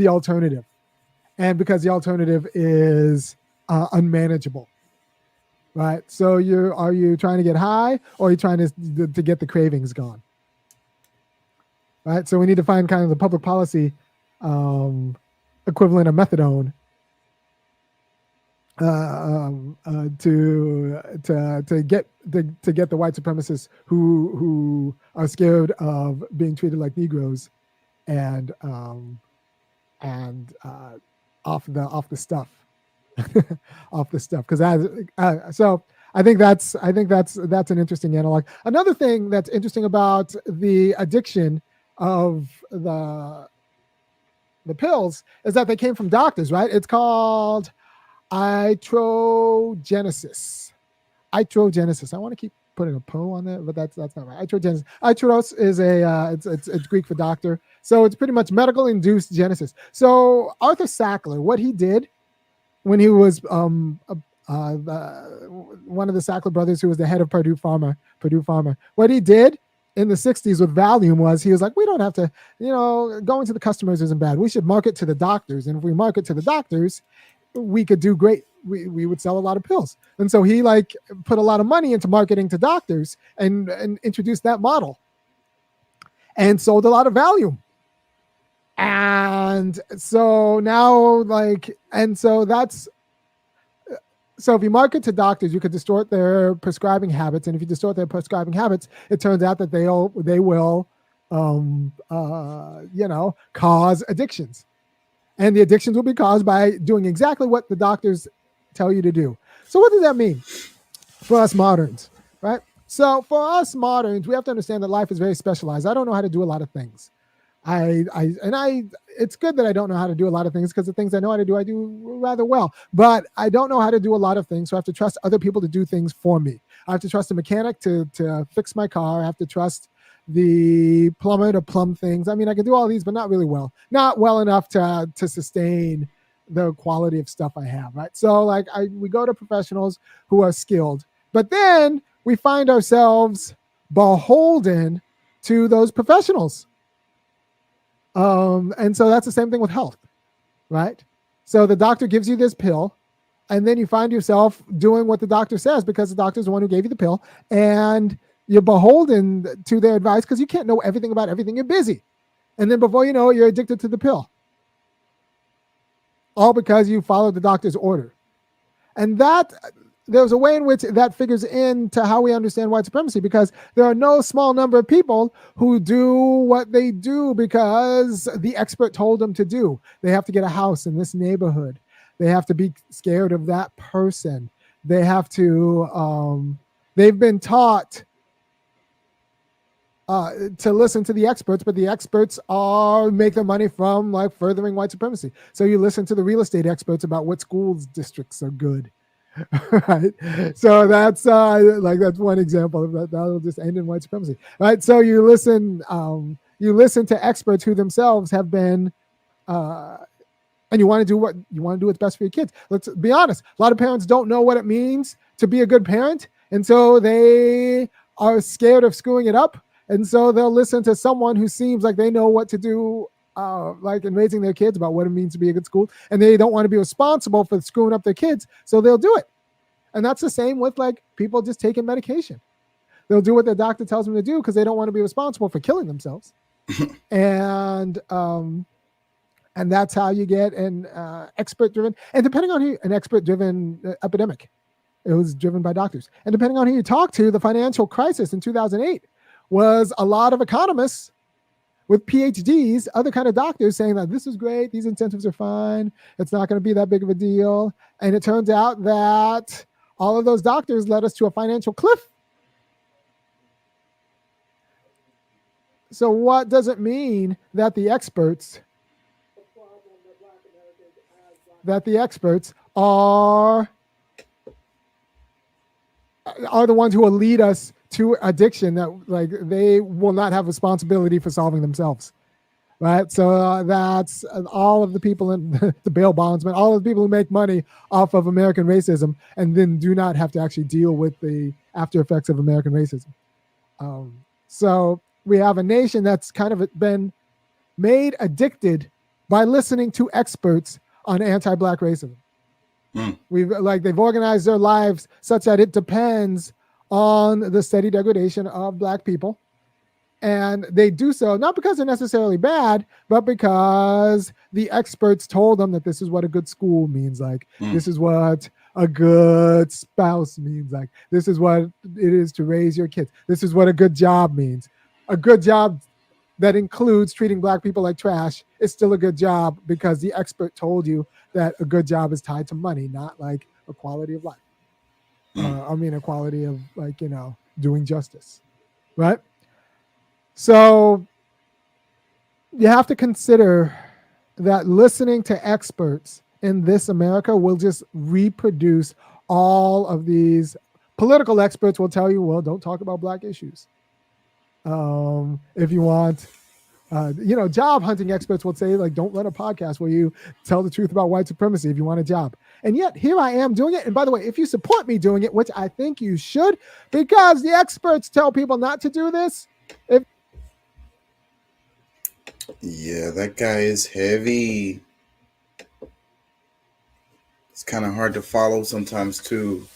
S3: alternative, and because the alternative is unmanageable. right? So are you trying to get high, or are you trying to get the cravings gone? Right. So we need to find kind of the public policy equivalent of methadone to get the white supremacists who are scared of being treated like Negroes and off the stuff. Off the stuff, because so I think that's an interesting analog. Another thing that's interesting about the addiction of the pills is that they came from doctors, right? It's called itrogenesis. I want to keep putting a po on there, but that's not right. Itrogenesis. Itros is it's Greek for doctor, so it's pretty much medical induced genesis. So Arthur Sackler, what he did when he was one of the Sackler brothers, who was the head of Purdue Pharma, what he did in the 60s with Valium was he was like, we don't have to, going to the customers isn't bad. We should market to the doctors. And if we market to the doctors, we could do great. We would sell a lot of pills. And so he put a lot of money into marketing to doctors and introduced that model and sold a lot of Valium. And so now so if you market to doctors, you could distort their prescribing habits. And if you distort their prescribing habits, it turns out that they will cause addictions. And the addictions will be caused by doing exactly what the doctors tell you to do. So what does that mean for us moderns, right? So for us moderns, we have to understand that life is very specialized. I don't know how to do a lot of things. It's good that I don't know how to do a lot of things, because the things I know how to do, I do rather well. But I don't know how to do a lot of things, so I have to trust other people to do things for me. I have to trust a mechanic to fix my car. I have to trust the plumber to plumb things. I mean, I can do all these, but not well enough to sustain the quality of stuff I have, right? So we go to professionals who are skilled, but then we find ourselves beholden to those professionals. And so that's the same thing with health, right? So the doctor gives you this pill, and then you find yourself doing what the doctor says, because the doctor's the one who gave you the pill, and you're beholden to their advice because you can't know everything about everything. You're busy. And then before you know it, you're addicted to the pill. All because you followed the doctor's order. And there's a way in which that figures into how we understand white supremacy, because there are no small number of people who do what they do because the expert told them to do. They have to get a house in this neighborhood. They have to be scared of that person. They have to, they've been taught to listen to the experts, but the experts make their money from furthering white supremacy. So you listen to the real estate experts about what schools districts are good. Right, so that's that's one example of that. That'll just end in white supremacy, right? So you listen to experts who themselves have been, and you want to do what's best for your kids. Let's be honest. A lot of parents don't know what it means to be a good parent, and so they are scared of screwing it up, and so they'll listen to someone who seems like they know what to do. In raising their kids, about what it means to be a good school, and they don't want to be responsible for screwing up their kids, so they'll do it. And that's the same with people just taking medication. They'll do what their doctor tells them to do because they don't want to be responsible for killing themselves. And that's how you get an expert-driven, and depending on who, an expert-driven epidemic. It was driven by doctors, and depending on who you talk to, the financial crisis in 2008 was a lot of economists with PhDs, other kind of doctors, saying that this is great, these incentives are fine, it's not going to be that big of a deal. And it turns out that all of those doctors led us to a financial cliff. So what does it mean that the experts are the ones who will lead us to addiction, that they will not have responsibility for solving themselves, right? So that's all of the people in the bail bondsmen, all of the people who make money off of American racism, and then do not have to actually deal with the after effects of American racism. So we have a nation that's kind of been made addicted by listening to experts on anti-Black racism. They've organized their lives such that it depends on the steady degradation of Black people. And they do so not because they're necessarily bad, but because the experts told them that this is what a good school means. Like, this is what a good spouse means. Like, this is what it is to raise your kids. This is what a good job means. A good job that includes treating Black people like trash is still a good job because the expert told you that a good job is tied to money, not like a quality of life. A quality of doing justice, right? So you have to consider that listening to experts in this America will just reproduce all of these. Political experts will tell you, well, don't talk about Black issues. If you want, job hunting experts will say, like, don't run a podcast where you tell the truth about white supremacy if you want a job. And yet here I am doing it. And by the way, if you support me doing it, which I think you should, because the experts tell people not to do this,
S5: Yeah, that guy is heavy. It's kind of hard to follow sometimes too.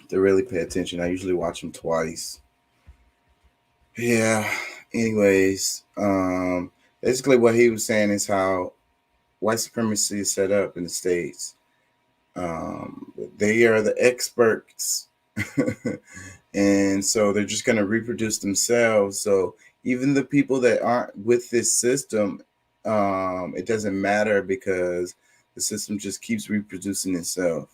S5: To really pay attention. I usually watch him twice. Yeah. Anyways, basically what he was saying is how white supremacy is set up in the States. They are the experts. And so they're just going to reproduce themselves. So even the people that aren't with this system, it doesn't matter because the system just keeps reproducing itself.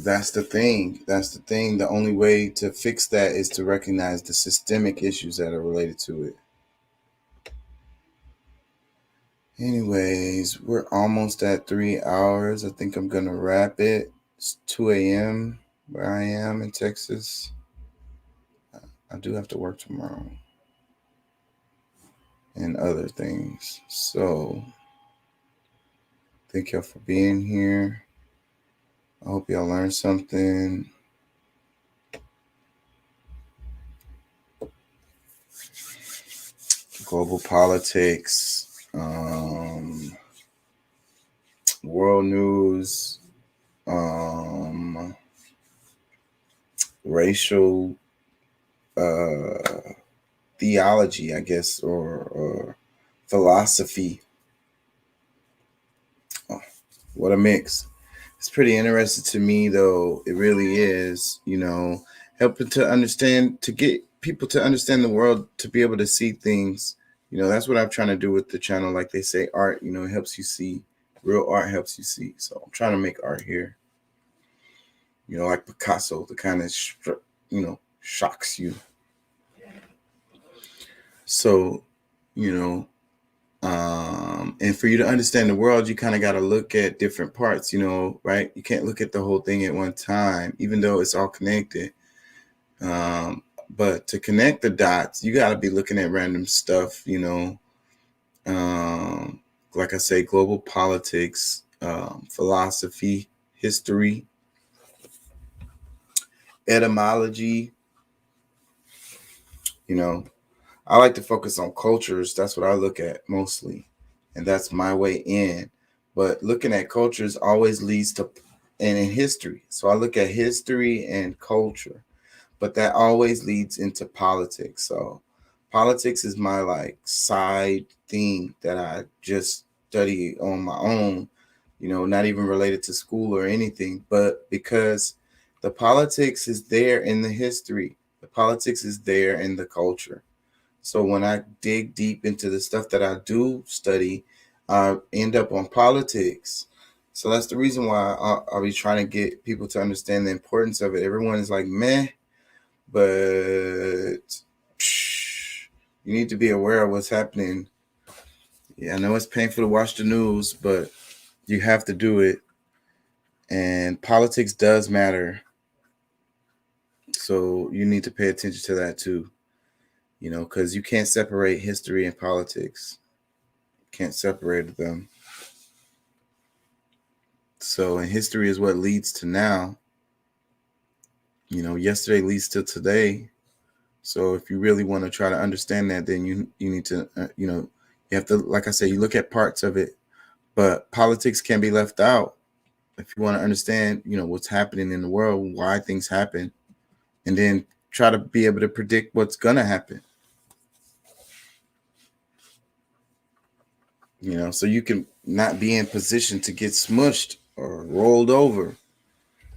S5: That's the thing. The only way to fix that is to recognize the systemic issues that are related to it. Anyways, we're almost at 3 hours. I think I'm going to wrap it. It's 2 a.m. where I am in Texas. I do have to work tomorrow and other things. So thank y'all for being here. I hope y'all learned something. Global politics, world news, racial theology, I guess, or philosophy. Oh, what a mix. It's pretty interesting to me, though. It really is, helping to understand, to get people to understand the world, to be able to see things. That's what I'm trying to do with the channel. Like they say, art, it helps you see. Real art helps you see. So I'm trying to make art here. Like Picasso, the kind of, shocks you. So, and for you to understand the world, you kind of got to look at different parts, right? You can't look at the whole thing at one time, even though it's all connected. But to connect the dots, you got to be looking at random stuff, like I say, global politics, philosophy, history, etymology. I like to focus on cultures. That's what I look at mostly. And that's my way in. But looking at cultures always leads to, and in history. So I look at history and culture, but that always leads into politics. So politics is my side thing that I just study on my own, not even related to school or anything, but because the politics is there in the history, the politics is there in the culture. So when I dig deep into the stuff that I do study, I end up on politics. So that's the reason why I'll be trying to get people to understand the importance of it. Everyone is like, meh, but you need to be aware of what's happening. Yeah, I know it's painful to watch the news, but you have to do it. And politics does matter. So you need to pay attention to that too. Because you can't separate history and politics. You can't separate them. So, and history is what leads to now. Yesterday leads to today. So if you really want to try to understand that, then you need to, you You have to, like I said, you look at parts of it, but politics can be left out if you want to understand, what's happening in the world, why things happen, and then try to be able to predict what's going to happen. So you can not be in position to get smushed or rolled over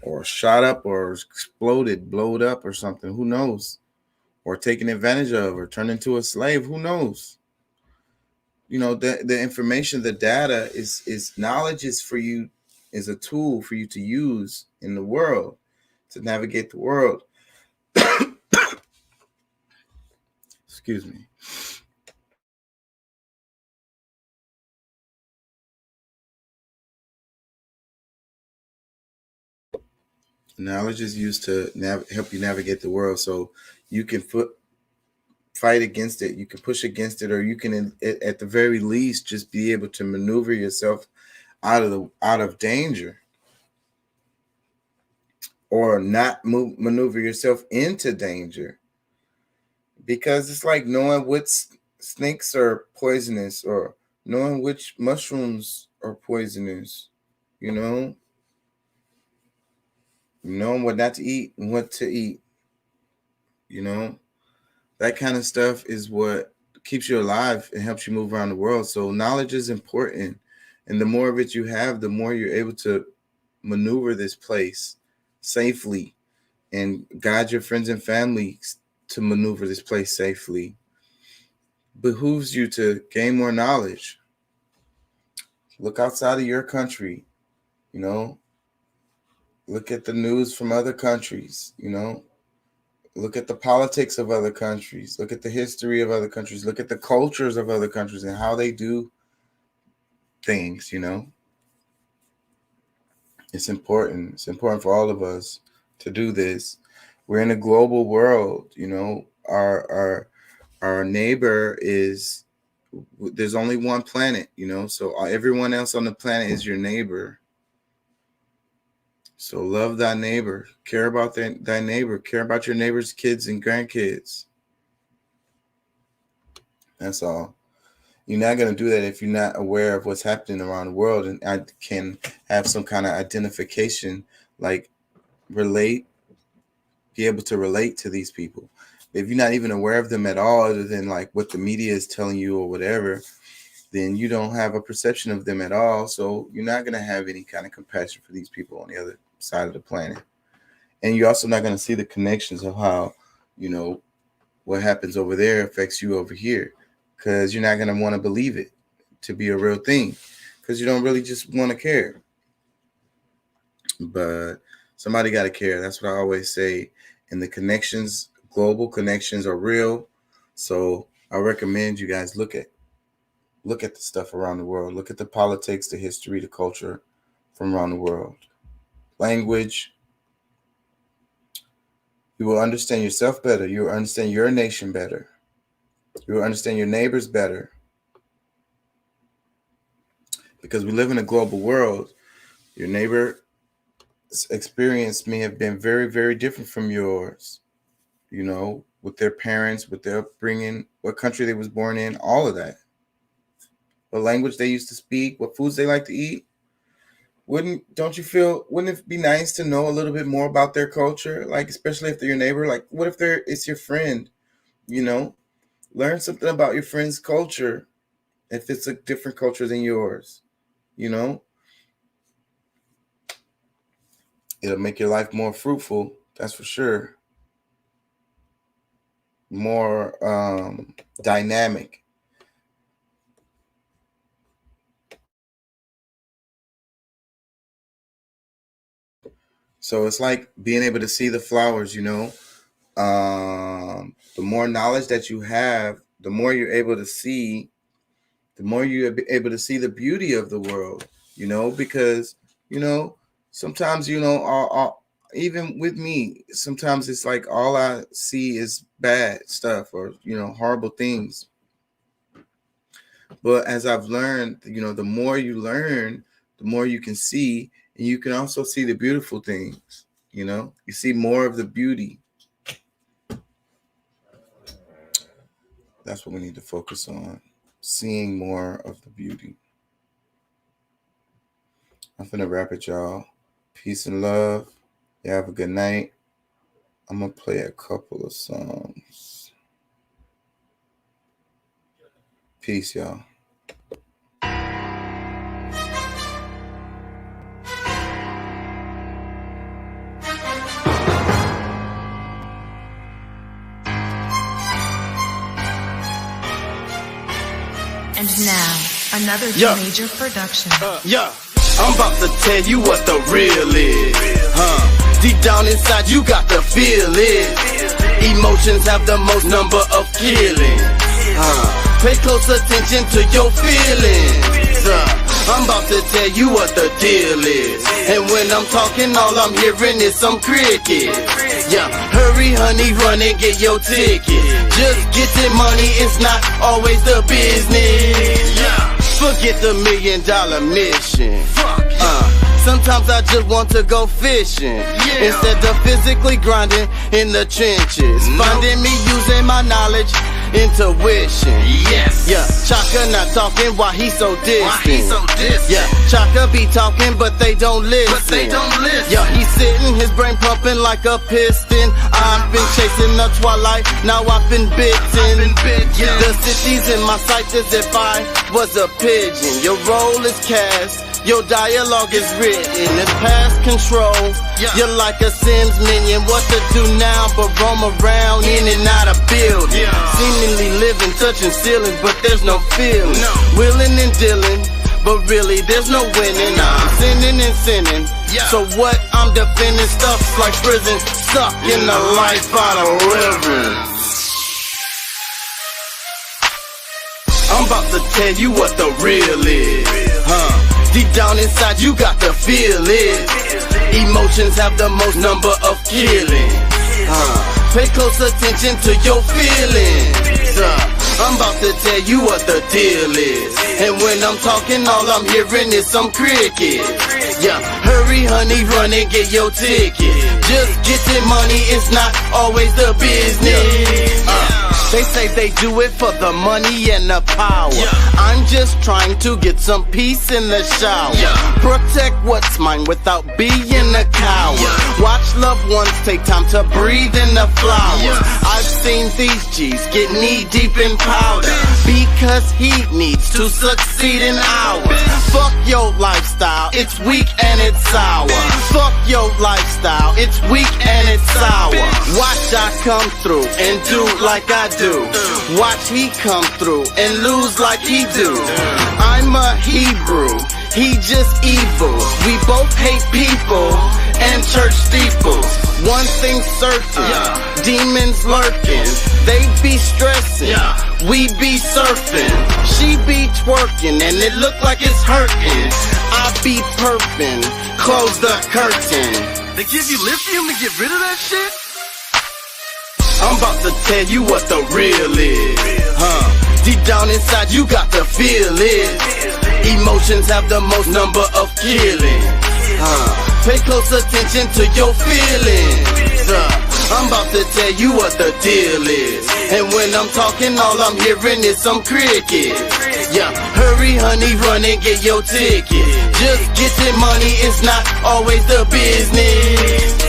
S5: or shot up or exploded, blowed up or something. Who knows? Or taken advantage of or turned into a slave. Who knows? The information, the data is knowledge is for you, is a tool for you to use in the world, to navigate the world. Excuse me. Knowledge is used to help you navigate the world, so you can fight against it, you can push against it, or you can, at the very least, just be able to maneuver yourself out of danger, or not maneuver yourself into danger, because it's like knowing what snakes are poisonous or knowing which mushrooms are poisonous, knowing what not to eat and what to eat, that kind of stuff is what keeps you alive and helps you move around the world. So knowledge is important, and the more of it you have, the more you're able to maneuver this place safely and guide your friends and family to maneuver this place safely. Behooves you to gain more knowledge. Look outside of your country, look at the news from other countries, look at the politics of other countries, look at the history of other countries, look at the cultures of other countries and how they do things. It's important. It's important for all of us to do this. We're in a global world, our neighbor is, there's only one planet, so everyone else on the planet is your neighbor. So love thy neighbor, care about thy neighbor, care about your neighbor's kids and grandkids. That's all. You're not going to do that if you're not aware of what's happening around the world, and I can have some kind of identification, like be able to relate to these people. If you're not even aware of them at all, other than like what the media is telling you or whatever, then you don't have a perception of them at all. So you're not going to have any kind of compassion for these people on the other side of the planet. And you're also not going to see the connections of how, what happens over there affects you over here, because you're not going to want to believe it to be a real thing, because you don't really just want to care. But somebody got to care. That's what I always say. And the connections, global connections, are real. So I recommend you guys look at the stuff around the world. Look at the politics, the history, the culture from around the world. Language. You will understand yourself better. You will understand your nation better. You will understand your neighbors better. Because we live in a global world. Your neighbor's experience may have been very, very different from yours. With their parents, with their upbringing, what country they was born in, all of that. What language they used to speak, what foods they like to eat. Wouldn't it be nice to know a little bit more about their culture? Like, especially if they're your neighbor, like what if it's your friend, learn something about your friend's culture. If it's a different culture than yours, it'll make your life more fruitful. That's for sure. More dynamic. So it's like being able to see the flowers, the more knowledge that you have, the more you're able to see, the more you're able to see the beauty of the world, because, sometimes, even with me, sometimes it's like all I see is bad stuff or, horrible things. But as I've learned, the more you learn, the more you can see, and you can also see the beautiful things, you see more of the beauty. That's what we need to focus on. seeing more of the beauty. I'm finna wrap it, y'all. Peace and love. You have a good night. I'm gonna play a couple of songs. Peace, y'all.
S4: And now, another major production.
S7: I'm about to tell you what the real is. Deep down inside, you got to feel it. Emotions have the most number of killings. Pay close attention to your feelings. I'm about to tell you what the deal is. And when I'm talking, all I'm hearing is some crickets. Hurry, honey, run and get your ticket. Just get the money, it's not always the business. Forget the $1 million mission. Sometimes I just want to go fishing instead of physically grinding in the trenches. Finding me using my knowledge, intuition. Chaka not talking while he so distant. Chaka be talking but they don't listen. He's sitting, his brain pumping like a piston. I've been chasing the twilight, now I've been bitten. The city's in my sights as if I was a pigeon. Your role is cast, your dialogue is written, it's past control. You're like a Sims minion, what to do now but roam around in and out of buildings. Seemingly living, touching ceilings, but there's no feeling. Willing and dealing, but really there's no winning. I'm sinning and sinning, so what I'm defending stuff's like prison, stuck in the life out of living. I'm about to tell you what the real is. Deep down inside, you got to feel it. Emotions have the most number of killings. Pay close attention to your feelings. I'm about to tell you what the deal is. And when I'm talking, all I'm hearing is some crickets. Hurry, honey, run and get your ticket. Just get the money, it's not always the business. They say they do it for the money and the power. I'm just trying to get some peace in the shower. Protect what's mine without being a coward. Watch loved ones take time to breathe in the flowers. I've seen these G's get knee deep in powder because he needs to succeed in ours. Fuck your lifestyle, it's weak and it's sour. Fuck your lifestyle, it's weak and it's sour. Watch I come through and do like I do. Watch he come through and lose like he do. I'm a Hebrew, he just evil. We both hate people and church steeples. One thing certain, demons lurking. They be stressing, we be surfing. She be twerking and it look like it's hurting. I be perping, close the curtain. They give you lithium to get rid of that shit? I'm about to tell you what the real is. Deep down inside, you got to feel it. Emotions have the most number of killings. Pay close attention to your feelings. I'm about to tell you what the deal is. And when I'm talking, all I'm hearing is some crickets. Hurry, honey, run and get your ticket. Just get the money, it's not always the business.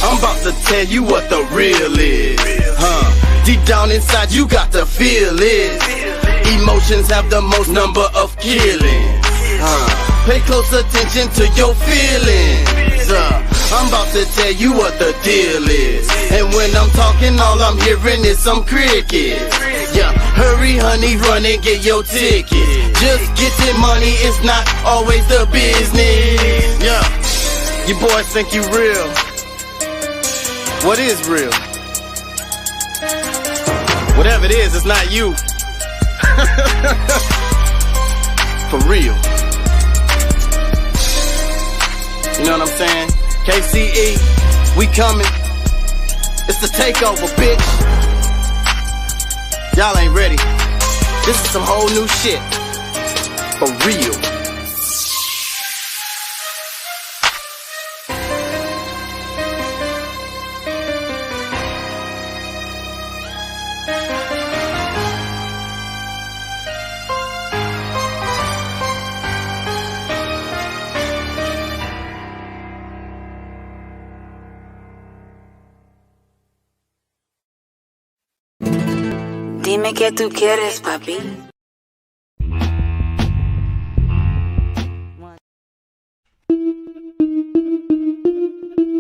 S7: I'm about to tell you what the real is. Deep down inside, you got to feel it. Emotions have the most number of killings. Pay close attention to your feelings. I'm about to tell you what the deal is. And when I'm talking, all I'm hearing is some crickets. Hurry, honey, run and get your ticket. Just get the money, it's not always the business. You boys think you real. What is real? Whatever it is, it's not you. For real. You know what I'm saying? KCE, we coming. It's the takeover, bitch. Y'all ain't ready. This is some whole new shit. For real.
S8: Dime qué tú quieres, papi.